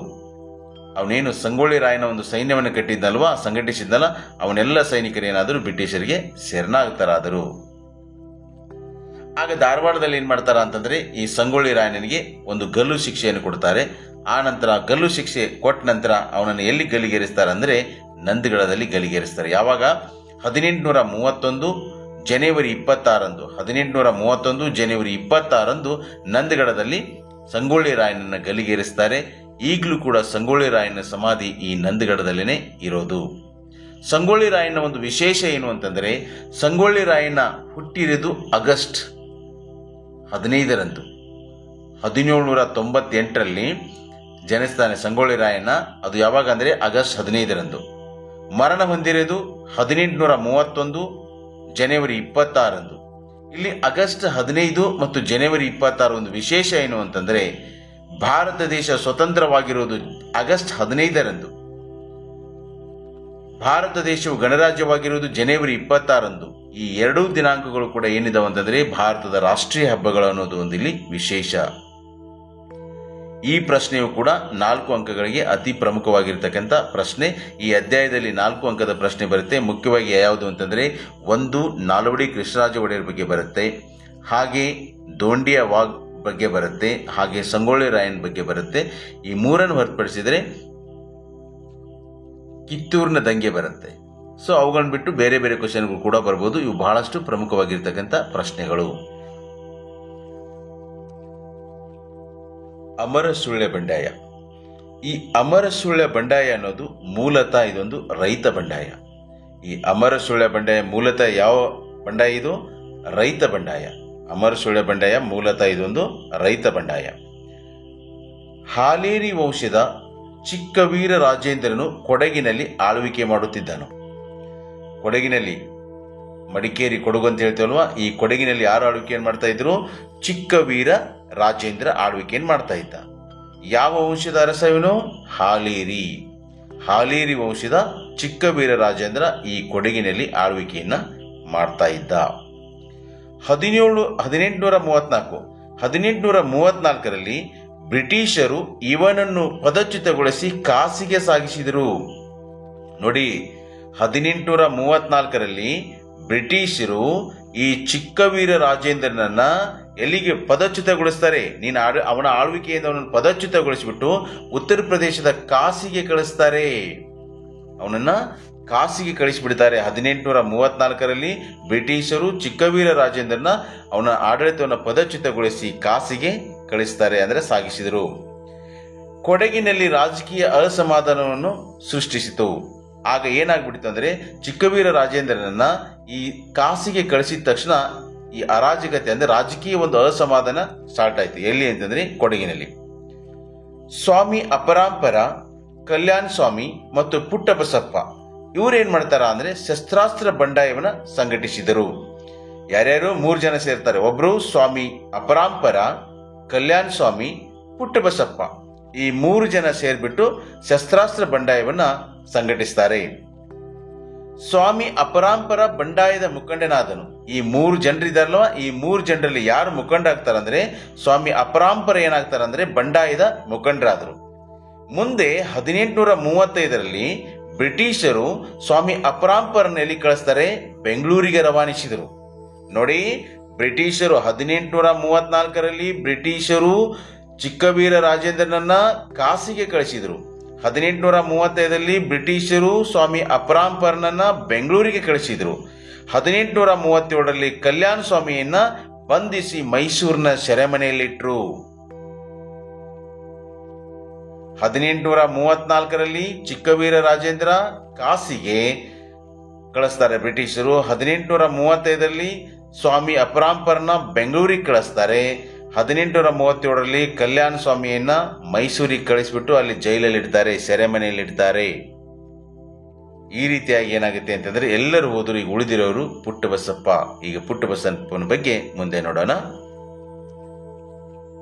ಅವನೇನು ಸಂಗೊಳ್ಳಿ ರಾಯನ ಒಂದು ಸೈನ್ಯವನ್ನು ಕಟ್ಟಿದ್ನಲ್ವಾ, ಸಂಘಟಿಸಿದ್ನಲ್ಲ, ಅವನೆಲ್ಲ ಸೈನಿಕರು ಏನಾದರೂ ಬ್ರಿಟಿಷರಿಗೆ ಶರಣಾಗತರಾದರು. ಆಗ ಧಾರವಾಡದಲ್ಲಿ ಏನ್ ಮಾಡ್ತಾರ ಅಂತಂದ್ರೆ ಈ ಸಂಗೊಳ್ಳಿ ರಾಯನಿಗೆ ಒಂದು ಗಲ್ಲು ಶಿಕ್ಷೆಯನ್ನು ಕೊಡ್ತಾರೆ. ಆ ನಂತರ ಗಲ್ಲು ಶಿಕ್ಷೆ ಕೊಟ್ಟ ನಂತರ ಅವನನ್ನು ಎಲ್ಲಿ ಗಲ್ಲಿಗೇರಿಸ್ತಾರೆ ಅಂದ್ರೆ ನಂದಗಡದಲ್ಲಿ ಗಲ್ಲಿಗೇರಿಸ್ತಾರೆ. ಯಾವಾಗ 1831 ಜನವರಿ 26 ನಂದಗಡದಲ್ಲಿ ಸಂಗೊಳ್ಳಿ ರಾಯನನ್ನ ಗಲ್ಲಿಗೇರಿಸ್ತಾರೆ. ಈಗಲೂ ಕೂಡ ಸಂಗೊಳ್ಳಿ ರಾಯನ ಸಮಾಧಿ ಈ ನಂದಗಡದಲ್ಲೇನೆ ಇರೋದು. ಸಂಗೊಳ್ಳಿ ರಾಯನ ಒಂದು ವಿಶೇಷ ಏನು ಅಂತಂದ್ರೆ, ಸಂಗೊಳ್ಳಿ ರಾಯಣ್ಣ ಹುಟ್ಟಿರೋದು ಆಗಸ್ಟ್ 15 1798 ಜನಿಸ್ತಾನೆ ಸಂಗೊಳ್ಳಿ ರಾಯಣ್ಣ. ಅದು ಯಾವಾಗ ಅಂದ್ರೆ ಆಗಸ್ಟ್ 15. ಮರಣ ಹೊಂದಿರೋದು 1831 ಜನವರಿ 26. ಇಲ್ಲಿ ಆಗಸ್ಟ್ 15 ಮತ್ತು ಜನವರಿ 26 ಒಂದು ವಿಶೇಷ ಏನು ಅಂತಂದ್ರೆ, ಭಾರತ ದೇಶ ಸ್ವತಂತ್ರವಾಗಿರುವುದು ಆಗಸ್ಟ್ 15. ಭಾರತ ದೇಶವು ಗಣರಾಜ್ಯವಾಗಿರುವುದು ಜನವರಿ 26. ಈ ಎರಡೂ ದಿನಾಂಕಗಳು ಕೂಡ ಏನಿದಾವೆ ಅಂತಂದ್ರೆ ಭಾರತದ ರಾಷ್ಟ್ರೀಯ ಹಬ್ಬಗಳು ಅನ್ನೋದು ಒಂದು ಇಲ್ಲಿ ವಿಶೇಷ. ಈ ಪ್ರಶ್ನೆಯು ಕೂಡ 4 ಅಂಕಗಳಿಗೆ ಅತಿ ಪ್ರಮುಖವಾಗಿರ್ತಕ್ಕಂಥ ಪ್ರಶ್ನೆ. ಈ ಅಧ್ಯಾಯದಲ್ಲಿ 4 ಅಂಕದ ಪ್ರಶ್ನೆ ಬರುತ್ತೆ. ಮುಖ್ಯವಾಗಿ ಯಾವುದು ಅಂತಂದ್ರೆ, 1 ನಾಲ್ವಡಿ ಕೃಷ್ಣರಾಜ ಒಡೆಯರ್ ಬಗ್ಗೆ ಬರುತ್ತೆ, ಹಾಗೆ ದೋಂಡಿಯ ವಾಗ್ ಬಗ್ಗೆ ಬರುತ್ತೆ, ಹಾಗೆ ಸಂಗೊಳ್ಳಿ ರಾಯನ್ ಬಗ್ಗೆ ಬರುತ್ತೆ. ಈ 3 ಹೊರತುಪಡಿಸಿದರೆ ಕಿತ್ತೂರಿನ ದಂಗೆ ಬರುತ್ತೆ. ಸೊ ಅವುಗಳನ್ನ ಬಿಟ್ಟು ಬೇರೆ ಬೇರೆ ಕ್ವಶನ್ಗಳು ಕೂಡ ಬರ್ಬೋದು. ಇವು ಬಹಳಷ್ಟು ಪ್ರಮುಖವಾಗಿರ್ತಕ್ಕಂಥ ಪ್ರಶ್ನೆಗಳು. ಅಮರಸುಳ್ಯ ಬಂಡಾಯ. ಈ ಅಮರಸುಳ್ಯ ಬಂಡಾಯ ಅನ್ನೋದು ಮೂಲತಃ ಇದೊಂದು ರೈತ ಬಂಡಾಯ. ಈ ಅಮರಸುಳ್ಯ ಬಂಡಾಯ ಮೂಲತಃ ಯಾವ ಬಂಡಾಯ? ಇದು ರೈತ ಬಂಡಾಯ. ಅಮರಸುಳ್ಯ ಬಂಡಾಯ ಮೂಲತಃ ಇದೊಂದು ರೈತ ಬಂಡಾಯ. ಹಾಲೇರಿ ವಂಶದ ಚಿಕ್ಕವೀರ ರಾಜೇಂದ್ರನು ಕೊಡಗಿನಲ್ಲಿ ಆಳ್ವಿಕೆ ಮಾಡುತ್ತಿದ್ದನು. ಕೊಡಗಿನಲ್ಲಿ, ಮಡಿಕೇರಿ ಕೊಡಗು ಅಂತ ಹೇಳ್ತೇವಲ್ವಾ, ಈ ಕೊಡಗಿನಲ್ಲಿ ಯಾರು ಆಳ್ವಿಕೆಯನ್ನು ಮಾಡ್ತಾ ಇದ್ರು? ಚಿಕ್ಕವೀರ ರಾಜೇಂದ್ರ ಆಳ್ವಿಕೆಯನ್ನು ಮಾಡ್ತಾ ಇದ್ದ. ಯಾವ ವಂಶದ ಅರಸ ಇವನು? ಹಾಲೇರಿ. ಹಾಲೇರಿ ವಂಶದ ಚಿಕ್ಕವೀರ ರಾಜೇಂದ್ರ ಈ ಕೊಡಗಿನಲ್ಲಿ ಆಳ್ವಿಕೆಯನ್ನ ಮಾಡ್ತಾ ಇದ್ದ. 1834ರಲ್ಲಿ ಬ್ರಿಟಿಷರು ಇವನನ್ನು ಪದಚ್ಯುತಗೊಳಿಸಿ ಕಾಸಿಗೆ ಸಾಗಿಸಿದರು. ನೋಡಿ, 1834ರಲ್ಲಿ ಬ್ರಿಟಿಷರು ಈ ಚಿಕ್ಕವೀರ ರಾಜೇಂದ್ರನನ್ನ ಎಲ್ಲಿಗೆ ಪದಚ್ಯುತಗೊಳಿಸ್ತಾರೆ? ಅವನ ಆಳ್ವಿಕೆಯಿಂದ ಅವನನ್ನು ಪದಚ್ಯುತಗೊಳಿಸಿಬಿಟ್ಟು ಉತ್ತರ ಪ್ರದೇಶದ ಕಾಸಿಗೆ ಕಳಿಸ್ತಾರೆ. ಅವನನ್ನ ಕಾಸಿಗೆ ಕಳಿಸಿಬಿಡ್ತಾರೆ. 1834ರಲ್ಲಿ ಬ್ರಿಟಿಷರು ಚಿಕ್ಕವೀರ ರಾಜೇಂದ್ರನ ಅವನ ಆಡಳಿತವನ್ನು ಪದಚ್ಯುತಗೊಳಿಸಿ ಕಾಸಿಗೆ ಕಳಿಸ್ತಾರೆ, ಅಂದ್ರೆ ಸಾಗಿಸಿದರು. ಕೊಡಗಿನಲ್ಲಿ ರಾಜಕೀಯ ಅಸಮಾಧಾನವನ್ನು ಸೃಷ್ಟಿಸಿತು. ಆಗ ಏನಾಗ್ಬಿಡ್ತು ಅಂದ್ರೆ, ಚಿಕ್ಕವೀರ ರಾಜೇಂದ್ರನನ್ನ ಈ ಕಾಸಿಗೆ ಕಳಿಸಿದ ತಕ್ಷಣ ಈ ಅರಾಜಕತೆ ಅಂದ್ರೆ ರಾಜಕೀಯ ಒಂದು ಅಸಮಾಧಾನ ಸ್ಟಾರ್ಟ್ ಆಯ್ತು. ಎಲ್ಲಿ ಅಂತಂದ್ರೆ ಕೊಡಗಿನಲ್ಲಿ. ಸ್ವಾಮಿ ಅಪರಾಂಪರ, ಕಲ್ಯಾಣ ಸ್ವಾಮಿ ಮತ್ತು ಪುಟ್ಟಬಸಪ್ಪ ಇವರೇನ್ ಮಾಡ್ತಾರ ಅಂದ್ರೆ ಶಸ್ತ್ರಾಸ್ತ್ರ ಬಂಡಾಯವನ್ನ ಸಂಘಟಿಸಿದರು. ಯಾರ್ಯಾರು? 3 ಜನ ಸೇರ್ತಾರೆ. ಒಬ್ರು ಸ್ವಾಮಿ ಅಪರಾಂಪರ, ಕಲ್ಯಾಣ ಸ್ವಾಮಿ, ಪುಟ್ಟಬಸಪ್ಪ. ಈ 3 ಜನ ಸೇರ್ಬಿಟ್ಟು ಶಸ್ತ್ರಾಸ್ತ್ರ ಬಂಡಾಯವನ್ನ ಸಂಘಟಿಸ್ತಾರೆ. ಸ್ವಾಮಿ ಅಪರಾಂಪರ ಬಂಡಾಯದ ಮುಖಂಡನಾದನು. ಈ 3 ಜನರಿದಾರಲ್ವ, ಈ 3 ಜನರಲ್ಲಿ ಯಾರು ಮುಖಂಡ ಆಗ್ತಾರಂದ್ರೆ ಸ್ವಾಮಿ ಅಪರಾಂಪರ ಏನಾಗ್ತಾರಂದ್ರೆ ಬಂಡಾಯದ ಮುಖಂಡರಾದರು. ಮುಂದೆ 1835ರಲ್ಲಿ ಬ್ರಿಟಿಷರು ಸ್ವಾಮಿ ಅಪರಾಂಪರನ್ನು ಎಲ್ಲಿ ಕಳಿಸ್ತಾರೆ? ಬೆಂಗಳೂರಿಗೆ ರವಾನಿಸಿದರು. ನೋಡಿ, ಬ್ರಿಟಿಷರು 1834ರಲ್ಲಿ ಬ್ರಿಟಿಷರು ಚಿಕ್ಕವೀರ ರಾಜೇಂದ್ರನನ್ನ ಕಾಸಿಗೆ ಕಳಿಸಿದರು. 1835ರಲ್ಲಿ ಬ್ರಿಟಿಷರು ಸ್ವಾಮಿ ಅಪರಾಂಪರನನ್ನ ಬೆಂಗಳೂರಿಗೆ ಕಳಿಸಿದರು. 1837ರಲ್ಲಿ ಕಲ್ಯಾಣ ಸ್ವಾಮಿಯನ್ನ ಬಂಧಿಸಿ ಮೈಸೂರಿನ ಸೆರೆಮನೆಯಲ್ಲಿಟ್ಟರು. 1834ರಲ್ಲಿ ಚಿಕ್ಕವೀರ ರಾಜೇಂದ್ರ ಕಾಸಿಗೆ ಕಳಿಸ್ತಾರೆ ಬ್ರಿಟಿಷರು. 1835ರಲ್ಲಿ ಸ್ವಾಮಿ ಅಪರಾಂಪರನ ಬೆಂಗಳೂರಿಗೆ ಕಳಿಸ್ತಾರೆ. 1837ರಲ್ಲಿ ಕಲ್ಯಾಣ ಸ್ವಾಮಿಯನ್ನ ಮೈಸೂರಿಗೆ ಕಳಿಸ್ಬಿಟ್ಟು ಅಲ್ಲಿ ಜೈಲಲ್ಲಿ ಇಡ್ತಾರೆ, ಸೆರೆಮನೆಯಲ್ಲಿಡ್ತಾರೆ. ಈ ರೀತಿಯಾಗಿ ಏನಾಗುತ್ತೆ ಅಂತಂದ್ರೆ ಎಲ್ಲರೂ ಹೋದ್ರು. ಈಗ ಉಳಿದಿರೋರು ಪುಟ್ಟಬಸಪ್ಪ. ಈಗ ಪುಟ್ಟಬಸಪ್ಪನ ಬಗ್ಗೆ ಮುಂದೆ ನೋಡೋಣ.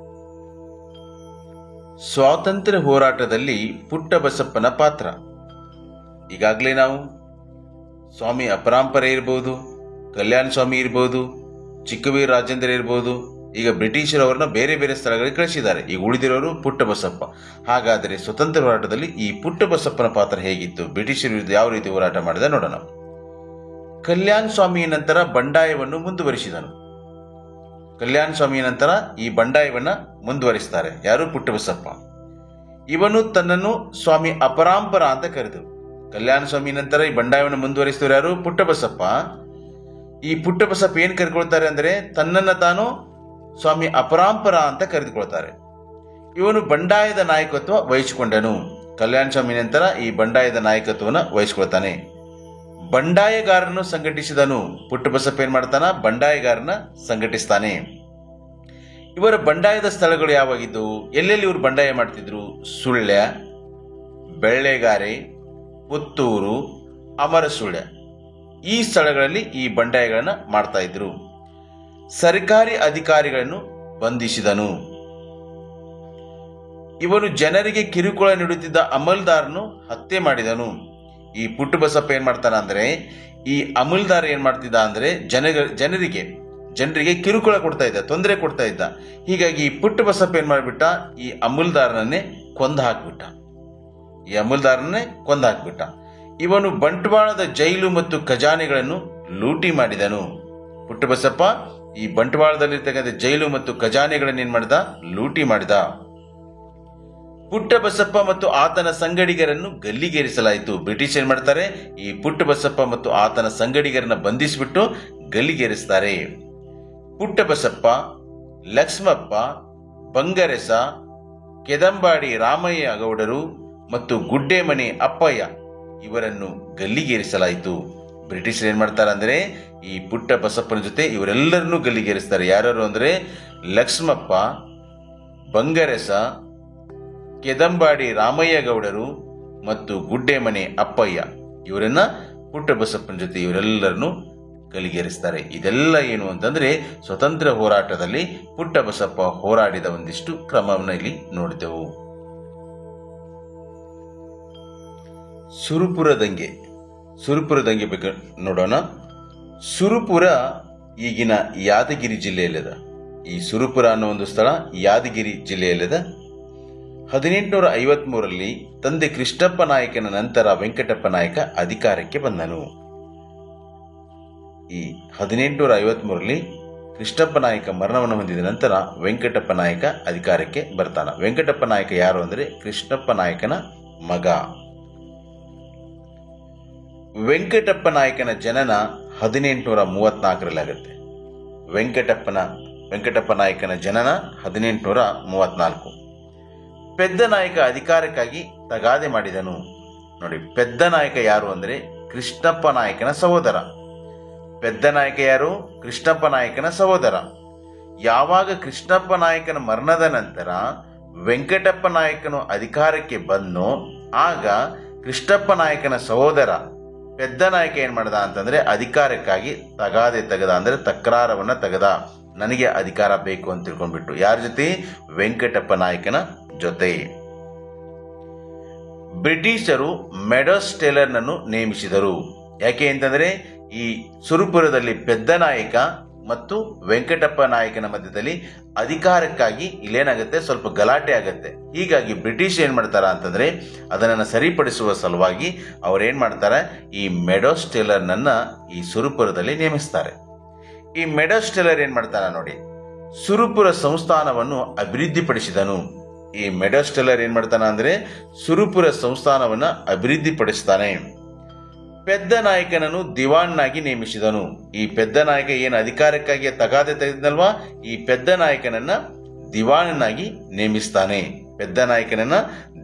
ಸ್ವಾತಂತ್ರ್ಯ ಹೋರಾಟದಲ್ಲಿ ಪುಟ್ಟಬಸಪ್ಪನ ಪಾತ್ರ. ಈಗಾಗಲೇ ನಾವು ಸ್ವಾಮಿ ಅಪರಾಂಪರೆ ಇರ್ಬೋದು, ಕಲ್ಯಾಣ ಸ್ವಾಮಿ ಇರ್ಬೋದು, ಚಿಕ್ಕವೀರ ರಾಜೇಂದ್ರ ಇರ್ಬೋದು, ಈಗ ಬ್ರಿಟಿಷರವರನ್ನ ಬೇರೆ ಬೇರೆ ಸ್ಥಳಗಳಿಗೆ ಕಳಿಸಿದ್ದಾರೆ. ಈಗ ಉಳಿದಿರೋರು ಪುಟ್ಟಬಸಪ್ಪ. ಹಾಗಾದರೆ ಸ್ವತಂತ್ರ ಹೋರಾಟದಲ್ಲಿ ಈ ಪುಟ್ಟಬಸಪ್ಪನ ಪಾತ್ರ ಹೇಗಿತ್ತು? ಬ್ರಿಟಿಷರ ವಿರುದ್ಧ ಯಾವ ರೀತಿ ಹೋರಾಟ ಮಾಡಿದ ನೋಡೋಣ. ಕಲ್ಯಾಣ ಸ್ವಾಮಿಯ ನಂತರ ಬಂಡಾಯವನ್ನು ಮುಂದುವರಿಸಿದನು. ಕಲ್ಯಾಣ ಸ್ವಾಮಿಯ ನಂತರ ಈ ಬಂಡಾಯವನ್ನ ಮುಂದುವರಿಸ್ತಾರೆ ಯಾರು? ಪುಟ್ಟಬಸಪ್ಪ. ಇವನು ತನ್ನನ್ನು ಸ್ವಾಮಿ ಅಪರಾಂಪರ ಅಂತ ಕರೆದರು. ಕಲ್ಯಾಣ ಸ್ವಾಮಿ ನಂತರ ಈ ಬಂಡಾಯವನ್ನು ಮುಂದುವರಿಸಿದವರು ಯಾರು? ಪುಟ್ಟಬಸಪ್ಪ. ಈ ಪುಟ್ಟಬಸಪ್ಪ ಏನ್ ಕರೆದುಕೊಳ್ತಾರೆ ಅಂದ್ರೆ ತನ್ನನ್ನ ತಾನು ಸ್ವಾಮಿ ಅಪರಾಂಪರ ಅಂತ ಕರೆದುಕೊಳ್ತಾರೆ. ಇವನು ಬಂಡಾಯದ ನಾಯಕತ್ವ ವಹಿಸಿಕೊಂಡನು. ಕಲ್ಯಾಣ ಸ್ವಾಮಿ ನಂತರ ಈ ಬಂಡಾಯದ ನಾಯಕತ್ವವನ್ನು ವಹಿಸಿಕೊಳ್ತಾನೆ. ಬಂಡಾಯಗಾರನ್ನು ಸಂಘಟಿಸಿದನು. ಪುಟ್ಟಬಸಪ್ಪ ಏನ್ ಮಾಡ್ತಾನ? ಬಂಡಾಯಗಾರನ ಸಂಘಟಿಸ್ತಾನೆ. ಇವರ ಬಂಡಾಯದ ಸ್ಥಳಗಳು ಯಾವಾಗಿದ್ದು? ಎಲ್ಲೆಲ್ಲಿ ಇವರು ಬಂಡಾಯ ಮಾಡ್ತಿದ್ರು? ಸುಳ್ಯ, ಬೆಳ್ಳೆಗಾರೆ, ಪುತ್ತೂರು, ಅಮರಸುಳ್ಯ, ಈ ಸ್ಥಳಗಳಲ್ಲಿ ಈ ಬಂಡಾಯಗಳನ್ನ ಮಾಡ್ತಾ ಇದ್ರು. ಸರ್ಕಾರಿ ಅಧಿಕಾರಿಗಳನ್ನು ಬಂಧಿಸಿದನು. ಇವನು ಜನರಿಗೆ ಕಿರುಕುಳ ನೀಡುತ್ತಿದ್ದ ಅಮಲ್ದಾರನು ಹತ್ಯೆ ಮಾಡಿದನು. ಈ ಪುಟ್ಟಬಸಪ್ಪ ಏನ್ ಮಾಡ್ತಾನ ಅಂದ್ರೆ ಈ ಅಮಲ್ದಾರ ಏನ್ ಮಾಡ್ತಿದ್ದ ಅಂದ್ರೆ ಜನರಿಗೆ ಕಿರುಕುಳ ಕೊಡ್ತಾ ಇದ್ದ, ತೊಂದರೆ ಕೊಡ್ತಾ ಇದ್ದ. ಹೀಗಾಗಿ ಈ ಪುಟ್ಟಬಸಪ್ಪ ಏನ್ ಮಾಡ್ಬಿಟ್ಟ? ಈ ಅಮಲ್ದಾರನನ್ನೇ ಕೊಂದು ಹಾಕ್ಬಿಟ್ಟ. ಇವನು ಬಂಟ್ವಾಳದ ಜೈಲು ಮತ್ತು ಖಜಾನೆಗಳನ್ನು ಲೂಟಿ ಮಾಡಿದನು. ಪುಟ್ಟಬಸಪ್ಪ ಈ ಬಂಟ್ವಾಳದಲ್ಲಿರ್ತಕ್ಕಂಥ ಜೈಲು ಮತ್ತು ಖಜಾನೆಗಳನ್ನು ಏನ್ ಮಾಡಿದ? ಲೂಟಿ ಮಾಡಿದ. ಪುಟ್ಟಬಸಪ್ಪ ಮತ್ತು ಆತನ ಸಂಗಡಿಗರನ್ನು ಗಲ್ಲಿಗೇರಿಸಲಾಯಿತು. ಬ್ರಿಟಿಷ್ ಏನ್ ಮಾಡ್ತಾರೆ? ಈ ಪುಟ್ಟಬಸಪ್ಪ ಮತ್ತು ಆತನ ಸಂಗಡಿಗರನ್ನ ಬಂಧಿಸಿಬಿಟ್ಟು ಗಲ್ಲಿಗೇರಿಸ್ತಾರೆ. ಪುಟ್ಟಬಸಪ್ಪ, ಲಕ್ಷ್ಮಪ್ಪ, ಬಂಗರೆಸ, ಕೆದಂಬಾಡಿ ರಾಮಯ್ಯ ಗೌಡರು ಮತ್ತು ಗುಡ್ಡೆಮನೆ ಅಪ್ಪಯ್ಯ ಇವರನ್ನು ಗಲ್ಲಿಗೇರಿಸಲಾಯಿತು. ಬ್ರಿಟಿಷರು ಏನ್ ಮಾಡ್ತಾರೆ ಅಂದ್ರೆ ಈ ಪುಟ್ಟಬಸಪ್ಪನ ಜೊತೆ ಇವರೆಲ್ಲರನ್ನೂ ಗಲ್ಲಿಗೇರಿಸ್ತಾರೆ. ಯಾರು ಅಂದ್ರೆ ಲಕ್ಷ್ಮಪ್ಪ, ಬಂಗರೆಸ, ಕೆದಂಬಾಡಿ ರಾಮಯ್ಯ ಗೌಡರು ಮತ್ತು ಗುಡ್ಡೆಮನೆ ಅಪ್ಪಯ್ಯ ಇವರನ್ನ ಪುಟ್ಟಬಸಪ್ಪನ ಜೊತೆ ಇವರೆಲ್ಲರನ್ನು ಗಲ್ಲಿಗೇರಿಸ್ತಾರೆ. ಇದೆಲ್ಲ ಏನು ಅಂತಂದ್ರೆ ಸ್ವತಂತ್ರ ಹೋರಾಟದಲ್ಲಿ ಪುಟ್ಟಬಸಪ್ಪ ಹೋರಾಡಿದ ಒಂದಿಷ್ಟು ಕ್ರಮವನ್ನು ಇಲ್ಲಿ ನೋಡಿದೆವು. ಸುರಪುರ ದಂಗೆ ಬಗ್ಗೆ ನೋಡೋಣ. ಸುರಪುರ ಈಗಿನ ಯಾದಗಿರಿ ಜಿಲ್ಲೆಯಲ್ಲಿದೆ. ಈ ಸುರಪುರ ಅನ್ನೋ ಒಂದು ಸ್ಥಳ ಯಾದಗಿರಿ ಜಿಲ್ಲೆಯಲ್ಲಿದೆ. 1853ರಲ್ಲಿ ತಂದೆ ಕೃಷ್ಣಪ್ಪ ನಾಯಕನ ನಂತರ ವೆಂಕಟಪ್ಪ ನಾಯಕ ಅಧಿಕಾರಕ್ಕೆ ಬಂದನು. ಈ 1853ರಲ್ಲಿ ಕೃಷ್ಣಪ್ಪ ನಾಯಕ ಮರಣವನ್ನು ಹೊಂದಿದ ನಂತರ ವೆಂಕಟಪ್ಪ ನಾಯಕ ಅಧಿಕಾರಕ್ಕೆ ಬರ್ತಾನ. ವೆಂಕಟಪ್ಪ ನಾಯಕ ಯಾರು ಅಂದ್ರೆ ಕೃಷ್ಣಪ್ಪ ನಾಯಕನ ಮಗ. ವೆಂಕಟಪ್ಪ ನಾಯಕನ ಜನನ 1834ರಲ್ಲಿ ಆಗುತ್ತೆ. ವೆಂಕಟಪ್ಪ ನಾಯಕನ ಜನನ 1834. ಪೆದ್ದ ನಾಯಕ ಅಧಿಕಾರಕ್ಕಾಗಿ ತಗಾದೆ ಮಾಡಿದನು. ನೋಡಿ, ಪೆದ್ದ ನಾಯಕ ಯಾರು ಅಂದ್ರೆ ಕೃಷ್ಣಪ್ಪ ನಾಯಕನ ಸಹೋದರ. ಪೆದ್ದ ನಾಯಕ ಯಾರು? ಕೃಷ್ಣಪ್ಪ ನಾಯಕನ ಸಹೋದರ. ಯಾವಾಗ ಕೃಷ್ಣಪ್ಪ ನಾಯಕನ ಮರಣದ ನಂತರ ವೆಂಕಟಪ್ಪ ನಾಯಕನು ಅಧಿಕಾರಕ್ಕೆ ಬಂದನೋ ಆಗ ಕೃಷ್ಣಪ್ಪ ನಾಯಕನ ಸಹೋದರ ಪೆದ್ದ ನಾಯಕ ಏನ್ ಮಾಡ್ದ ಅಂತಂದ್ರೆ ಅಧಿಕಾರಕ್ಕಾಗಿ ತಗಾದೆ ತೆಗೆದ, ಅಂದ್ರೆ ತಕರಾರವನ್ನ ತೆಗೆದ. ನನಗೆ ಅಧಿಕಾರ ಬೇಕು ಅಂತ ತಿಳ್ಕೊಂಡ್ಬಿಟ್ಟು. ಯಾರ ಜೊತೆ? ವೆಂಕಟಪ್ಪ ನಾಯಕನ ಜೊತೆ. ಬ್ರಿಟಿಷರು ಮೆಡೋಸ್ ಟೇಲರ್ನನ್ನು ನೇಮಿಸಿದರು. ಯಾಕೆ ಅಂತಂದ್ರೆ ಈ ಸುರಪುರದಲ್ಲಿ ಪೆದ್ದನಾಯಕ ಮತ್ತು ವೆಂಕಟಪ್ಪ ನಾಯಕನ ಮಧ್ಯದಲ್ಲಿ ಅಧಿಕಾರಕ್ಕಾಗಿ ಇಲ್ಲೇನಾಗುತ್ತೆ, ಸ್ವಲ್ಪ ಗಲಾಟೆ ಆಗತ್ತೆ. ಹೀಗಾಗಿ ಬ್ರಿಟಿಷ್ ಏನ್ ಮಾಡ್ತಾರ ಅಂತಂದ್ರೆ ಅದನ್ನ ಸರಿಪಡಿಸುವ ಸಲುವಾಗಿ ಅವ್ರೇನ್ ಮಾಡ್ತಾರೆ, ಈ ಮೆಡೋಸ್ ಟೇಲರ್ನನ್ನ ಈ ಸುರಪುರದಲ್ಲಿ ನೇಮಿಸ್ತಾರೆ. ಈ ಮೆಡೋಸ್ ಟೇಲರ್ ಏನ್ ಮಾಡ್ತಾನ ನೋಡಿ, ಸುರಪುರ ಸಂಸ್ಥಾನವನ್ನು ಅಭಿವೃದ್ಧಿಪಡಿಸಿದನು. ಈ ಮೆಡೋಸ್ ಟೇಲರ್ ಏನ್ ಮಾಡ್ತಾನ ಅಂದ್ರೆ ಸುರಪುರ ಸಂಸ್ಥಾನವನ್ನ ಅಭಿವೃದ್ಧಿಪಡಿಸ್ತಾನೆ. ಪೆದ್ದ ನಾಯಕನನ್ನು ದಿವಾನ್ನಾಗಿ ನೇಮಿಸಿದನು. ಈ ಪೆದ್ದ ನಾಯಕ ಏನು ಅಧಿಕಾರಕ್ಕಾಗಿ ತಗಾದೆ ತೆಗೆದಲ್ವಾ, ಈ ಪೆದ್ದ ನಾಯಕನನ್ನ ದಿವಾನನ್ನಾಗಿ ನೇಮಿಸ್ತಾನೆ. ಪೆದ್ದ ನಾಯಕನನ್ನ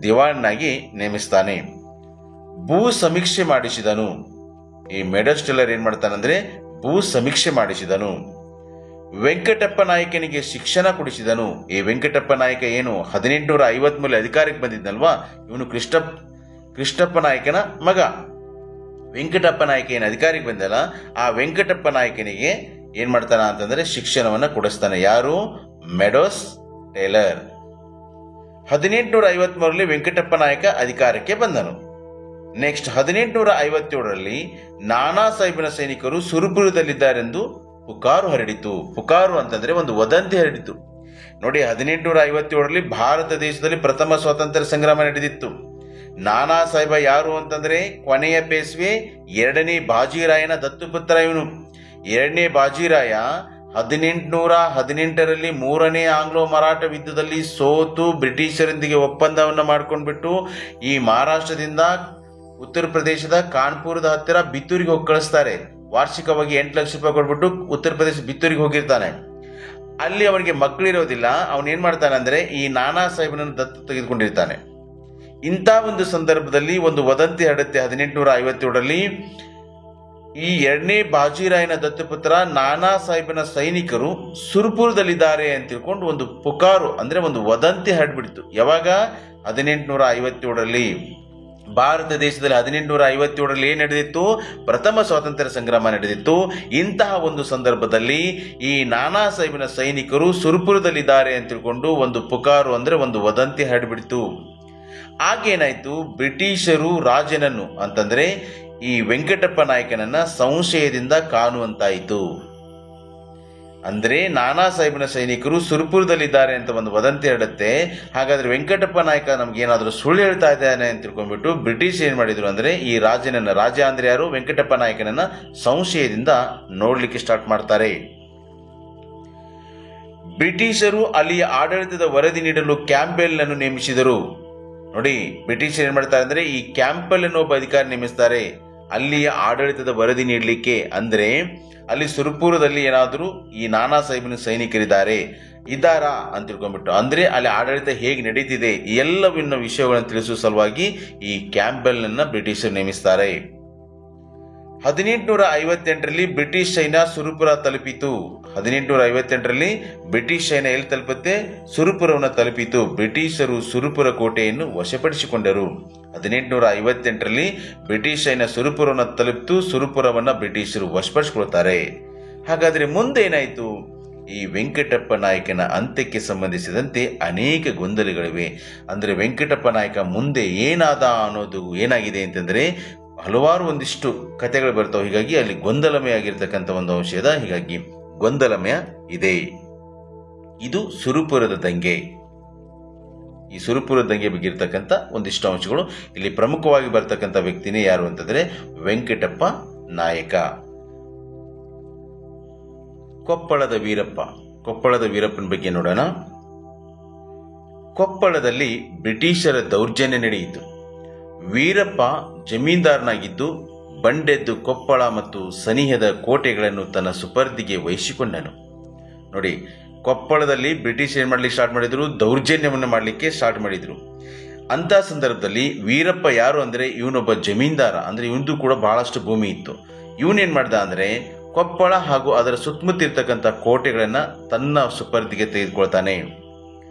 ದಿವಾನ್ನಾಗಿ ನೇಮಿಸ್ತಾನೆ. ಭೂ ಸಮೀಕ್ಷೆ ಮಾಡಿಸಿದನು. ಈ ಮೆಡೋಸ್ ಟೇಲರ್ ಏನ್ ಮಾಡ್ತಾನಂದ್ರೆ ಭೂ ಸಮೀಕ್ಷೆ ಮಾಡಿಸಿದನು. ವೆಂಕಟಪ್ಪ ನಾಯಕನಿಗೆ ಶಿಕ್ಷಣ ಕೊಡಿಸಿದನು. ಈ ವೆಂಕಟಪ್ಪ ನಾಯಕ ಏನು 1853 ಅಧಿಕಾರಕ್ಕೆ ಬಂದಿದ್ನಲ್ವಾ, ಇವನು ಕೃಷ್ಣಪ್ಪ ನಾಯಕನ ಮಗ. ವೆಂಕಟಪ್ಪ ನಾಯಕ ಏನು ಅಧಿಕಾರಿಗೆ ಬಂದಲ್ಲ, ಆ ವೆಂಕಟಪ್ಪ ನಾಯಕನಿಗೆ ಏನ್ ಮಾಡ್ತಾನ ಅಂತಂದ್ರೆ ಶಿಕ್ಷಣವನ್ನ ಕೊಡಿಸ್ತಾನೆ. ಯಾರು? Meadows Taylor. 1853 ವೆಂಕಟಪ್ಪ ನಾಯಕ ಅಧಿಕಾರಕ್ಕೆ ಬಂದನು. ನೆಕ್ಸ್ಟ್ 1857 ನಾನಾ ಸಾಹೇಬನ ಸೈನಿಕರು ಸುರಪುರದಲ್ಲಿದ್ದಾರೆಂದು ಪುಕಾರು ಹರಡಿತು. ಪುಕಾರು ಅಂತಂದ್ರೆ ಒಂದು ವದಂತಿ ಹರಡಿತು. ನೋಡಿ, 1857 ಭಾರತ ದೇಶದಲ್ಲಿ ಪ್ರಥಮ ಸ್ವಾತಂತ್ರ್ಯ ಸಂಗ್ರಾಮ ನಡೆದಿತ್ತು. ನಾನಾ ಸಾಹೇಬ ಯಾರು ಅಂತಂದ್ರೆ ಕೊನೆಯ ಪೇಶ್ವೆ 2ನೇ ಬಾಜಿರಾಯನ ದತ್ತುಪುತ್ರ ಇವನು. 2ನೇ ಬಾಜಿರಾಯ 1818 3ನೇ ಆಂಗ್ಲೋ ಮರಾಠ ಯುದ್ಧದಲ್ಲಿ ಸೋತು ಬ್ರಿಟಿಷರೊಂದಿಗೆ ಒಪ್ಪಂದವನ್ನ ಮಾಡ್ಕೊಂಡ್ಬಿಟ್ಟು ಈ ಮಹಾರಾಷ್ಟ್ರದಿಂದ ಉತ್ತರ ಪ್ರದೇಶದ ಕಾನ್ಪುರದ ಹತ್ತಿರ ಬಿತ್ತೂರಿಗೆ ಹೋಗಿ ಕಳಿಸ್ತಾರೆ. ವಾರ್ಷಿಕವಾಗಿ 8 ಲಕ್ಷ ರೂಪಾಯಿ ಕೊಟ್ಬಿಟ್ಟು ಉತ್ತರ ಪ್ರದೇಶ ಬಿತ್ತೂರಿಗೆ ಹೋಗಿರ್ತಾನೆ. ಅಲ್ಲಿ ಅವನಿಗೆ ಮಕ್ಕಳಿರೋದಿಲ್ಲ. ಅವನ್ ಏನ್ ಮಾಡ್ತಾನೆ ಅಂದ್ರೆ ಈ ನಾನಾ ಸಾಹೇಬನನ್ನು ದತ್ತು ತೆಗೆದುಕೊಂಡಿರ್ತಾನೆ. ಇಂಥ ಒಂದು ಸಂದರ್ಭದಲ್ಲಿ ಒಂದು ವದಂತಿ ಹರಡುತ್ತೆ 1857 ಈ 2ನೇ ಬಾಜಿರಾಯನ ದತ್ತುಪುತ್ರ ನಾನಾ ಸಾಹೇಬನ ಸೈನಿಕರು ಸುರಪುರದಲ್ಲಿದ್ದಾರೆ ಅಂತ ತಿಳ್ಕೊಂಡು ಒಂದು ಪುಕಾರು ಅಂದ್ರೆ ಒಂದು ವದಂತಿ ಹರಡ್ಬಿಡ್ತು. ಯಾವಾಗ? 1857 ಭಾರತ ದೇಶದಲ್ಲಿ 1857 ಏನ್ ನಡೆದಿತ್ತು? ಪ್ರಥಮ ಸ್ವಾತಂತ್ರ್ಯ ಸಂಗ್ರಾಮ ನಡೆದಿತ್ತು. ಇಂತಹ ಒಂದು ಸಂದರ್ಭದಲ್ಲಿ ಈ ನಾನಾ ಸಾಹೇಬನ ಸೈನಿಕರು ಸುರಪುರದಲ್ಲಿದ್ದಾರೆ ಅಂತ ತಿಳ್ಕೊಂಡು ಒಂದು ಪುಕಾರು ಅಂದ್ರೆ ಒಂದು ವದಂತಿ ಹರಡ್ಬಿಡ್ತು. ಆಗೇನಾಯ್ತು, ಬ್ರಿಟಿಷರು ರಾಜನನ್ನು ಅಂತಂದ್ರೆ ಈ ವೆಂಕಟಪ್ಪ ನಾಯಕನನ್ನ ಸಂಶಯದಿಂದ ಕಾಣುವಂತಾಯಿತು. ಅಂದ್ರೆ ನಾನಾ ಸಾಹೇಬನ ಸೈನಿಕರು ಸುರಪುರದಲ್ಲಿದ್ದಾರೆ ಅಂತ ಒಂದು ವದಂತಿ ಹರಡುತ್ತೆ. ಹಾಗಾದ್ರೆ ವೆಂಕಟಪ್ಪ ನಾಯಕ ನಮ್ಗೆ ಏನಾದ್ರೂ ಸುಳ್ಳು ಹೇಳ್ತಾ ಇದ್ದಾನೆ ಅಂತ ತಿಳ್ಕೊಂಡ್ಬಿಟ್ಟು ಬ್ರಿಟಿಷ್ ಏನ್ ಮಾಡಿದ್ರು ಅಂದ್ರೆ ಈ ರಾಜನನ್ನ, ರಾಜ ಅಂದ್ರೆ ಯಾರು? ವೆಂಕಟಪ್ಪ ನಾಯಕನನ್ನ ಸಂಶಯದಿಂದ ನೋಡ್ಲಿಕ್ಕೆ ಸ್ಟಾರ್ಟ್ ಮಾಡ್ತಾರೆ. ಬ್ರಿಟಿಷರು ಅಲ್ಲಿಯ ಆಡಳಿತದ ವರದಿ ನೀಡಲು ಕ್ಯಾಂಪೆಲ್ ನನ್ನು ನೇಮಿಸಿದರು. ನೋಡಿ, ಬ್ರಿಟಿಷ್ ಏನ್ ಮಾಡ್ತಾರೆ ಅಂದ್ರೆ ಈ ಕ್ಯಾಂಪೆಲ್ ಅನ್ನೋ ಒಬ್ಬ ಅಧಿಕಾರಿ ನೇಮಿಸ್ತಾರೆ ಅಲ್ಲಿಯ ಆಡಳಿತದ ವರದಿ ನೀಡಲಿಕ್ಕೆ. ಅಂದ್ರೆ ಅಲ್ಲಿ ಸುರಪುರದಲ್ಲಿ ಏನಾದರೂ ಈ ನಾನಾ ಸಾಹೇಬನ ಸೈನಿಕರಿದ್ದಾರೆ ಇದ್ದಾರಾ ಅಂತ ತಿಳ್ಕೊಂಡ್ಬಿಟ್ಟು, ಅಂದ್ರೆ ಅಲ್ಲಿ ಆಡಳಿತ ಹೇಗೆ ನಡೀತಿದೆ ಎಲ್ಲವನ್ನ ವಿಷಯಗಳನ್ನು ತಿಳಿಸುವ ಸಲುವಾಗಿ ಈ ಕ್ಯಾಂಪೆಲ್ ಅನ್ನ ಬ್ರಿಟಿಷರು ನೇಮಿಸ್ತಾರೆ. 1858 ಬ್ರಿಟಿಷ್ ಸೈನ್ಯ ಸುರಪುರ ತಲುಪಿತು. 1858 ಬ್ರಿಟಿಷ್ ಸೈನ್ಯ ಎಲ್ಲಿ ತಲುಪುತ್ತೆ? ಸುರಪುರವನ್ನು ತಲುಪಿತು. ಬ್ರಿಟಿಷರು ಸುರಪುರ ಕೋಟೆಯನ್ನು ವಶಪಡಿಸಿಕೊಂಡರು. 1858 ಬ್ರಿಟಿಷ್ ಸೈನ್ಯ ಸುರಪುರವನ್ನು ತಲುಪಿತು. ಸುರಪುರವನ್ನ ಬ್ರಿಟಿಷರು ವಶಪಡಿಸಿಕೊಳ್ತಾರೆ. ಹಾಗಾದ್ರೆ ಮುಂದೆ ಏನಾಯ್ತು? ಈ ವೆಂಕಟಪ್ಪ ನಾಯಕನ ಅಂತ್ಯಕ್ಕೆ ಸಂಬಂಧಿಸಿದಂತೆ ಅನೇಕ ಗೊಂದಲಗಳಿವೆ. ಅಂದ್ರೆ ವೆಂಕಟಪ್ಪ ನಾಯಕ ಮುಂದೆ ಏನಾದ ಅನ್ನೋದು ಏನಾಗಿದೆ ಅಂತಂದ್ರೆ ಹಲವಾರು ಒಂದಿಷ್ಟು ಕಥೆಗಳು ಬರ್ತಾವೆ. ಹೀಗಾಗಿ ಅಲ್ಲಿ ಗೊಂದಲಮಯ ಆಗಿರ್ತಕ್ಕಂಥ ಒಂದು ಅಂಶದ, ಹೀಗಾಗಿ ಗೊಂದಲಮಯ ಇದೆ. ಇದು ಸುರಪುರದ ದಂಗೆ. ಈ ಸುರಪುರದ ದಂಗೆ ಬಗ್ಗೆ ಇರ್ತಕ್ಕಂಥ ಒಂದಿಷ್ಟು ಅಂಶಗಳು. ಇಲ್ಲಿ ಪ್ರಮುಖವಾಗಿ ಬರ್ತಕ್ಕಂಥ ವ್ಯಕ್ತಿನೇ ಯಾರು ಅಂತಂದ್ರೆ ವೆಂಕಟಪ್ಪ ನಾಯಕ. ಕೊಪ್ಪಳದ ವೀರಪ್ಪ. ಕೊಪ್ಪಳದ ವೀರಪ್ಪನ ಬಗ್ಗೆ ನೋಡೋಣ. ಕೊಪ್ಪಳದಲ್ಲಿ ಬ್ರಿಟಿಷರ ದೌರ್ಜನ್ಯ ನಡೆಯಿತು. ವೀರಪ್ಪ ಜಮೀನ್ದಾರನಾಗಿದ್ದು ಬಂಡೆದ್ದು ಕೊಪ್ಪಳ ಮತ್ತು ಸನಿಹದ ಕೋಟೆಗಳನ್ನು ತನ್ನ ಸುಪರ್ದಿಗೆ ವಹಿಸಿಕೊಂಡನು. ನೋಡಿ, ಕೊಪ್ಪಳದಲ್ಲಿ ಬ್ರಿಟಿಷ್ ಏನ್ ಮಾಡ್ಲಿಕ್ಕೆ ಸ್ಟಾರ್ಟ್ ಮಾಡಿದ್ರು? ದೌರ್ಜನ್ಯವನ್ನು ಮಾಡಲಿಕ್ಕೆ ಸ್ಟಾರ್ಟ್ ಮಾಡಿದ್ರು. ಅಂತ ಸಂದರ್ಭದಲ್ಲಿ ವೀರಪ್ಪ ಯಾರು ಅಂದ್ರೆ ಇವನೊಬ್ಬ ಜಮೀನ್ದಾರ. ಅಂದ್ರೆ ಇವನದು ಕೂಡ ಬಹಳಷ್ಟು ಭೂಮಿ ಇತ್ತು. ಇವನೇನ್ ಮಾಡ್ದ ಅಂದ್ರೆ ಕೊಪ್ಪಳ ಹಾಗೂ ಅದರ ಸುತ್ತಮುತ್ತ ಇರ್ತಕ್ಕಂಥ ಕೋಟೆಗಳನ್ನ ತನ್ನ ಸುಪರ್ದಿಗೆ ತೆಗೆದುಕೊಳ್ತಾನೆ.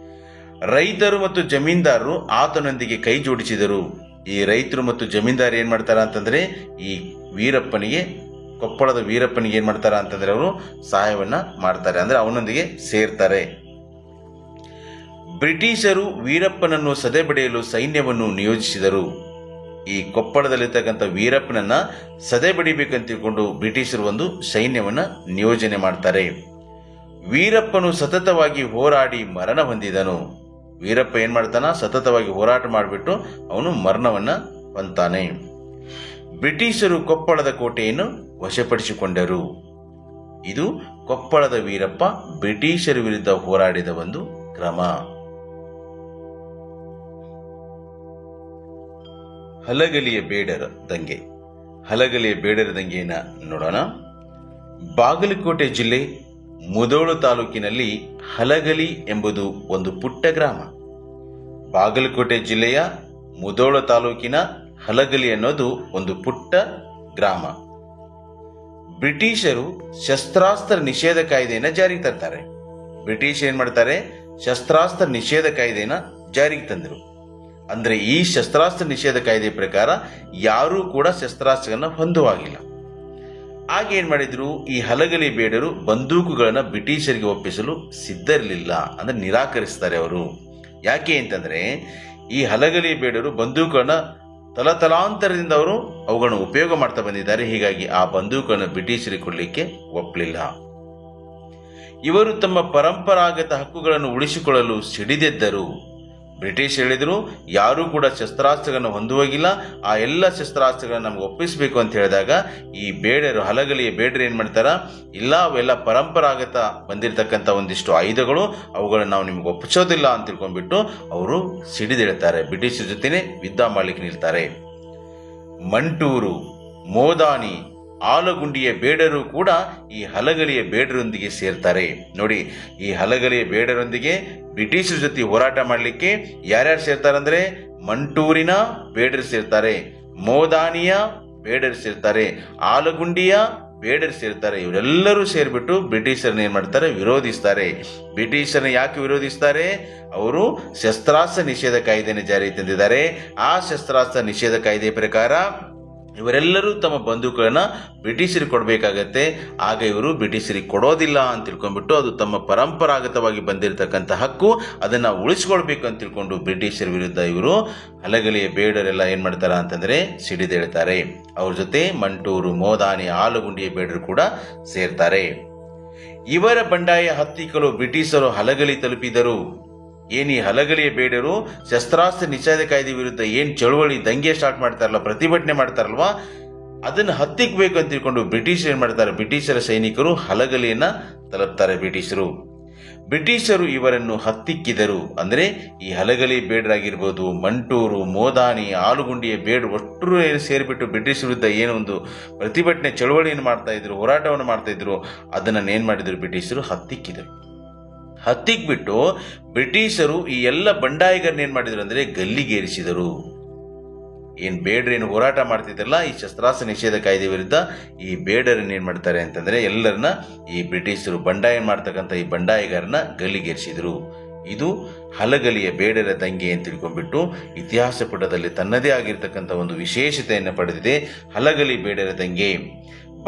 ರೈತರು ಮತ್ತು ಜಮೀನ್ದಾರರು ಆತನೊಂದಿಗೆ ಕೈ ಜೋಡಿಸಿದರು. ಈ ರೈತರು ಮತ್ತು ಜಮೀನ್ದಾರ್ ಏನ್ ಮಾಡ್ತಾರ ಅಂತಂದ್ರೆ ಈ ವೀರಪ್ಪನಿಗೆ, ಕೊಪ್ಪಳದ ವೀರಪ್ಪನಿಗೆ ಏನ್ ಮಾಡ್ತಾರ ಅಂತಂದ್ರೆ ಅವರು ಸಹಾಯವನ್ನ ಮಾಡ್ತಾರೆ, ಅಂದ್ರೆ ಅವನೊಂದಿಗೆ ಸೇರ್ತಾರೆ. ಬ್ರಿಟಿಷರು ವೀರಪ್ಪನನ್ನು ಸದೆಬಡಿಯಲು ಸೈನ್ಯವನ್ನು ನಿಯೋಜಿಸಿದರು. ಈ ಕೊಪ್ಪಳದಲ್ಲಿರ್ತಕ್ಕಂಥ ವೀರಪ್ಪನನ್ನ ಸದೆ ಬಡಿಬೇಕಂತ ತಿಳ್ಕೊಂಡು ಬ್ರಿಟಿಷರು ಒಂದು ಸೈನ್ಯವನ್ನ ನಿಯೋಜನೆ ಮಾಡ್ತಾರೆ. ವೀರಪ್ಪನು ಸತತವಾಗಿ ಹೋರಾಡಿ ಮರಣ ಹೊಂದಿದನು. ವೀರಪ್ಪ ಏನ್ ಮಾಡ್ತಾನ, ಸತತವಾಗಿ ಹೋರಾಟ ಮಾಡಿಬಿಟ್ಟು ಅವನು ಮರಣವನ್ನ ಹೊಂತಾನೆ. ಬ್ರಿಟಿಷರು ಕೊಪ್ಪಳದ ಕೋಟೆಯನ್ನು ವಶಪಡಿಸಿಕೊಂಡರು. ಇದು ಕೊಪ್ಪಳದ ವೀರಪ್ಪ ಬ್ರಿಟಿಷರ ವಿರುದ್ಧ ಹೋರಾಡಿದ ಒಂದು ಕ್ರಮ. ಹಲಗಲಿಯ ಬೇಡರ ದಂಗೆ. ಹಲಗಲಿಯ ಬೇಡರ ದಂಗೆಯನ್ನ ನೋಡೋಣ. ಬಾಗಲಕೋಟೆ ಜಿಲ್ಲೆ ಮುಧೋಳ ತಾಲೂಕಿನಲ್ಲಿ ಹಲಗಲಿ ಎಂಬುದು ಒಂದು ಪುಟ್ಟ ಗ್ರಾಮ. ಬಾಗಲಕೋಟೆ ಜಿಲ್ಲೆಯ ಮುಧೋಳ ತಾಲೂಕಿನ ಹಲಗಲಿ ಅನ್ನೋದು ಒಂದು ಪುಟ್ಟ ಗ್ರಾಮ. ಬ್ರಿಟಿಷರು ಶಸ್ತ್ರಾಸ್ತ್ರ ನಿಷೇಧ ಕಾಯ್ದೆಯನ್ನು ಜಾರಿಗೆ ತರ್ತಾರೆ. ಬ್ರಿಟಿಷ್ ಏನ್ ಮಾಡ್ತಾರೆ, ಶಸ್ತ್ರಾಸ್ತ್ರ ನಿಷೇಧ ಕಾಯ್ದೆಯನ್ನು ಜಾರಿಗೆ ತಂದರು. ಅಂದ್ರೆ ಈ ಶಸ್ತ್ರಾಸ್ತ್ರ ನಿಷೇಧ ಕಾಯ್ದೆ ಪ್ರಕಾರ ಯಾರೂ ಕೂಡ ಶಸ್ತ್ರಾಸ್ತ್ರಗಳನ್ನ ಹೊಂದುವಾಗಿಲ್ಲ. ಆಗ ಏನ್ ಮಾಡಿದ್ರು, ಈ ಹಲಗಲಿ ಬೇಡರು ಬಂದೂಕುಗಳನ್ನ ಬ್ರಿಟಿಷರಿಗೆ ಒಪ್ಪಿಸಲು ಸಿದ್ಧರಿರಲಿಲ್ಲ, ಅಂದ್ರೆ ನಿರಾಕರಿಸ್ತಾರೆ ಅವರು. ಯಾಕೆ ಅಂತಂದ್ರೆ ಈ ಹಲಗಲಿ ಬೇಡರು ಬಂದೂಕುಗಳನ್ನ ತಲತಲಾಂತರದಿಂದ ಅವರು ಅವುಗಳನ್ನು ಉಪಯೋಗ ಮಾಡ್ತಾ ಬಂದಿದ್ದಾರೆ. ಹೀಗಾಗಿ ಆ ಬಂದೂಕನ್ನು ಬ್ರಿಟಿಷರಿಗೆ ಕೊಡಲಿಕ್ಕೆ ಒಪ್ಪಲಿಲ್ಲ. ಇವರು ತಮ್ಮ ಪರಂಪರಾಗತ ಹಕ್ಕುಗಳನ್ನು ಉಳಿಸಿಕೊಳ್ಳಲು ಸಿಡಿದೆದ್ದರು. ಬ್ರಿಟಿಷ್ ಹೇಳಿದ್ರು, ಯಾರೂ ಕೂಡ ಶಸ್ತ್ರಾಸ್ತ್ರಗಳನ್ನು ಹೊಂದುವಾಗಿಲ್ಲ, ಆ ಎಲ್ಲ ಶಸ್ತ್ರಾಸ್ತ್ರಗಳನ್ನು ನಮ್ಗೆ ಒಪ್ಪಿಸಬೇಕು ಅಂತ ಹೇಳಿದಾಗ ಈ ಬೇಡರು, ಹಲಗಲಿಯ ಬೇಡರು ಏನ್ ಮಾಡ್ತಾರ, ಇಲ್ಲ ಅವೆಲ್ಲ ಪರಂಪರಾಗತ ಬಂದಿರತಕ್ಕಂಥ ಒಂದಿಷ್ಟು ಆಯುಧಗಳು, ಅವುಗಳನ್ನು ನಾವು ನಿಮ್ಗೆ ಒಪ್ಪಿಸೋದಿಲ್ಲ ಅಂತ ತಿಳ್ಕೊಂಡ್ಬಿಟ್ಟು ಅವರು ಸಿಡಿದೇಳ್ತಾರೆ. ಬ್ರಿಟಿಷರ ಜೊತೆನೆ ಯುದ್ಧ ಮಾಡ್ಲಿಕ್ಕೆ ನಿಲ್ತಾರೆ. ಮಂಟೂರು, ಮೋದಾನಿ, ಆಲಗುಂಡಿಯ ಬೇಡರು ಕೂಡ ಈ ಹಲಗಲಿಯ ಬೇಡರೊಂದಿಗೆ ಸೇರ್ತಾರೆ. ನೋಡಿ, ಈ ಹಲಗಲಿಯ ಬೇಡರೊಂದಿಗೆ ಬ್ರಿಟಿಷರ ಜೊತೆ ಹೋರಾಟ ಮಾಡಲಿಕ್ಕೆ ಯಾರ್ಯಾರು ಸೇರ್ತಾರಂದ್ರೆ, ಮಂಟೂರಿನ ಬೇಡರು ಸೇರ್ತಾರೆ, ಮೋದಾನಿಯ ಬೇಡರು ಸೇರ್ತಾರೆ, ಆಲಗುಂಡಿಯ ಬೇಡರು ಸೇರ್ತಾರೆ. ಇವರೆಲ್ಲರೂ ಸೇರ್ಬಿಟ್ಟು ಬ್ರಿಟಿಷರನ್ನ ಏನ್ ಮಾಡ್ತಾರೆ, ವಿರೋಧಿಸ್ತಾರೆ. ಬ್ರಿಟಿಷರನ್ನ ಯಾಕೆ ವಿರೋಧಿಸ್ತಾರೆ? ಅವರು ಶಸ್ತ್ರಾಸ್ತ್ರ ನಿಷೇಧ ಕಾಯ್ದೆಯನ್ನು ಜಾರಿಗೆ ತಂದಿದ್ದಾರೆ. ಆ ಶಸ್ತ್ರಾಸ್ತ್ರ ನಿಷೇಧ ಕಾಯ್ದೆ ಪ್ರಕಾರ ಇವರೆಲ್ಲರೂ ತಮ್ಮ ಬಂದೂಕುಗಳನ್ನ ಬ್ರಿಟಿಷರಿಗೆ ಕೊಡಬೇಕಾಗತ್ತೆ. ಆಗ ಇವರು ಬ್ರಿಟಿಷರಿಗೆ ಕೊಡೋದಿಲ್ಲ ಅಂತ ತಿಳ್ಕೊಂಡ್ಬಿಟ್ಟು, ಅದು ತಮ್ಮ ಪರಂಪರಾಗತವಾಗಿ ಬಂದಿರತಕ್ಕಂಥ ಹಕ್ಕು, ಅದನ್ನ ಉಳಿಸ್ಕೊಳ್ಬೇಕು ಅಂತ ತಿಳ್ಕೊಂಡು ಬ್ರಿಟಿಷರ ವಿರುದ್ಧ ಇವರು ಹಲಗಲಿಯ ಬೇಡರೆಲ್ಲ ಏನ್ ಮಾಡ್ತಾರ ಅಂತಂದ್ರೆ ಸಿಡಿದೇಳ್ತಾರೆ. ಅವ್ರ ಜೊತೆ ಮಂಟೂರು, ಮೋದಾನಿ, ಆಲಗುಂಡಿಯ ಬೇಡರು ಕೂಡ ಸೇರ್ತಾರೆ. ಇವರ ಬಂಡಾಯ ಹತ್ತಿಕ್ಕಲು ಬ್ರಿಟಿಷರು ಹಲಗಲಿ ತಲುಪಿದರು. ಏನ್ ಈ ಹಲಗಲಿಯ ಬೇಡರು ಶಸ್ತ್ರಾಸ್ತ್ರ ನಿಷೇಧ ಕಾಯ್ದೆ ವಿರುದ್ಧ ಏನ್ ಚಳುವಳಿ, ದಂಗೆ ಸ್ಟಾರ್ಟ್ ಮಾಡ್ತಾರಲ್ಲ, ಪ್ರತಿಭಟನೆ ಮಾಡ್ತಾರಲ್ವಾ, ಅದನ್ನು ಹತ್ತಿಕ್ಬೇಕು ಅಂತ ತಿಳ್ಕೊಂಡು ಬ್ರಿಟಿಷರು ಏನ್ ಮಾಡ್ತಾರೆ, ಬ್ರಿಟಿಷರ ಸೈನಿಕರು ಹಲಗಲಿಯನ್ನ ತಲುಪ್ತಾರೆ. ಬ್ರಿಟಿಷರು ಇವರನ್ನು ಹತ್ತಿಕ್ಕಿದರು. ಅಂದ್ರೆ ಈ ಹಲಗಲಿ ಬೇಡರಾಗಿರ್ಬೋದು, ಮಂಟೂರು, ಮೋದಾನಿ, ಆಲುಗುಂಡಿಯ ಬೇಡರು ಒಟ್ಟರು ಸೇರಿಬಿಟ್ಟು ಬ್ರಿಟಿಷ್ ವಿರುದ್ಧ ಏನೋ ಒಂದು ಪ್ರತಿಭಟನೆ, ಚಳುವಳಿಯನ್ನು ಮಾಡ್ತಾ ಇದ್ರು, ಹೋರಾಟವನ್ನು ಮಾಡ್ತಾ ಇದ್ರು. ಅದನ್ನ ಏನ್ ಮಾಡಿದ್ರು, ಬ್ರಿಟಿಷರು ಹತ್ತಿಕ್ಕಿದರು. ಹತ್ತಿಕ್ಬಿಟ್ಟು ಬ್ರಿಟಿಷರು ಈ ಎಲ್ಲ ಬಂಡಾಯಿಗರನ್ನ ಏನ್ ಮಾಡಿದ್ರು ಅಂದ್ರೆ ಗಲ್ಲಿಗೇರಿಸಿದರು. ಏನ್ ಬೇಡರೇನು ಹೋರಾಟ ಮಾಡ್ತಿದ್ರಲ್ಲ ಈ ಶಸ್ತ್ರಾಸ್ತ್ರ ನಿಷೇಧ ಕಾಯ್ದೆ ವಿರುದ್ಧ, ಈ ಬೇಡರನ್ನ ಏನ್ ಮಾಡ್ತಾರೆ ಅಂತಂದ್ರೆ ಎಲ್ಲರನ್ನ ಈ ಬ್ರಿಟಿಷರು ಬಂಡಾಯ ಮಾಡ್ತಕ್ಕಂಥ ಈ ಬಂಡಾಯಿಗಾರನ್ನ ಗಲ್ಲಿಗೇರಿಸಿದ್ರು. ಇದು ಹಲಗಲಿಯ ಬೇಡರ ದಂಗೆ ಅಂತ ತಿಳ್ಕೊಂಡ್ಬಿಟ್ಟು ಇತಿಹಾಸ ಪುಟದಲ್ಲಿ ತನ್ನದೇ ಆಗಿರ್ತಕ್ಕಂಥ ಒಂದು ವಿಶೇಷತೆಯನ್ನು ಪಡೆದಿದೆ ಹಲಗಲಿ ಬೇಡರ ದಂಗೆ.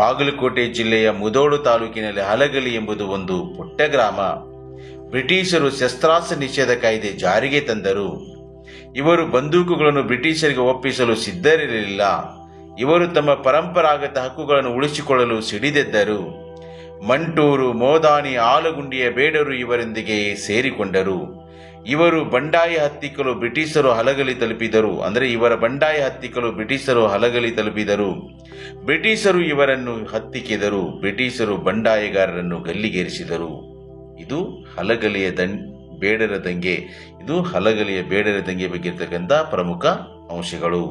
ಬಾಗಲಕೋಟೆ ಜಿಲ್ಲೆಯ ಮುಧೋಳ ತಾಲೂಕಿನಲ್ಲಿ ಹಲಗಲಿ ಎಂಬುದು ಒಂದು ಪುಟ್ಟ ಗ್ರಾಮ. ಬ್ರಿಟಿಷರು ಶಸ್ತ್ರಾಸ್ತ್ರ ನಿಷೇಧ ಕಾಯ್ದೆ ಜಾರಿಗೆ ತಂದರು. ಇವರು ಬಂದೂಕುಗಳನ್ನು ಬ್ರಿಟಿಷರಿಗೆ ಒಪ್ಪಿಸಲು ಸಿದ್ಧರಿರಲಿಲ್ಲ. ಇವರು ತಮ್ಮ ಪರಂಪರಾಗತ ಹಕ್ಕುಗಳನ್ನು ಉಳಿಸಿಕೊಳ್ಳಲು ಸಿಡಿದೆದ್ದರು. ಮಂಟೂರು, ಮೋದಾನಿ, ಆಲಗುಂಡಿಯ ಬೇಡರು ಇವರೊಂದಿಗೆ ಸೇರಿಕೊಂಡರು. ಇವರು ಬಂಡಾಯ ಹತ್ತಿಕ್ಕಲು ಬ್ರಿಟಿಷರು ಹಲಗಲಿ ತಲುಪಿದರು. ಅಂದರೆ ಇವರ ಬಂಡಾಯ ಹತ್ತಿಕ್ಕಲು ಬ್ರಿಟಿಷರು ಹಲಗಲಿ ತಲುಪಿದರು. ಬ್ರಿಟಿಷರು ಇವರನ್ನು ಹತ್ತಿಕ್ಕಿದರು. ಬ್ರಿಟಿಷರು ಬಂಡಾಯಗಾರರನ್ನು ಗಲ್ಲಿಗೇರಿಸಿದರು. ಇದು ಹಲಗಲಿಯ ಬೇಡರ ದಂಗೆ. ಇದು ಹಲಗಲಿಯ ಬೇಡರ ದಂಗೆ ಬಗ್ಗೆ ಇರ್ತಕ್ಕಂಥ ಪ್ರಮುಖ ಅಂಶಗಳು.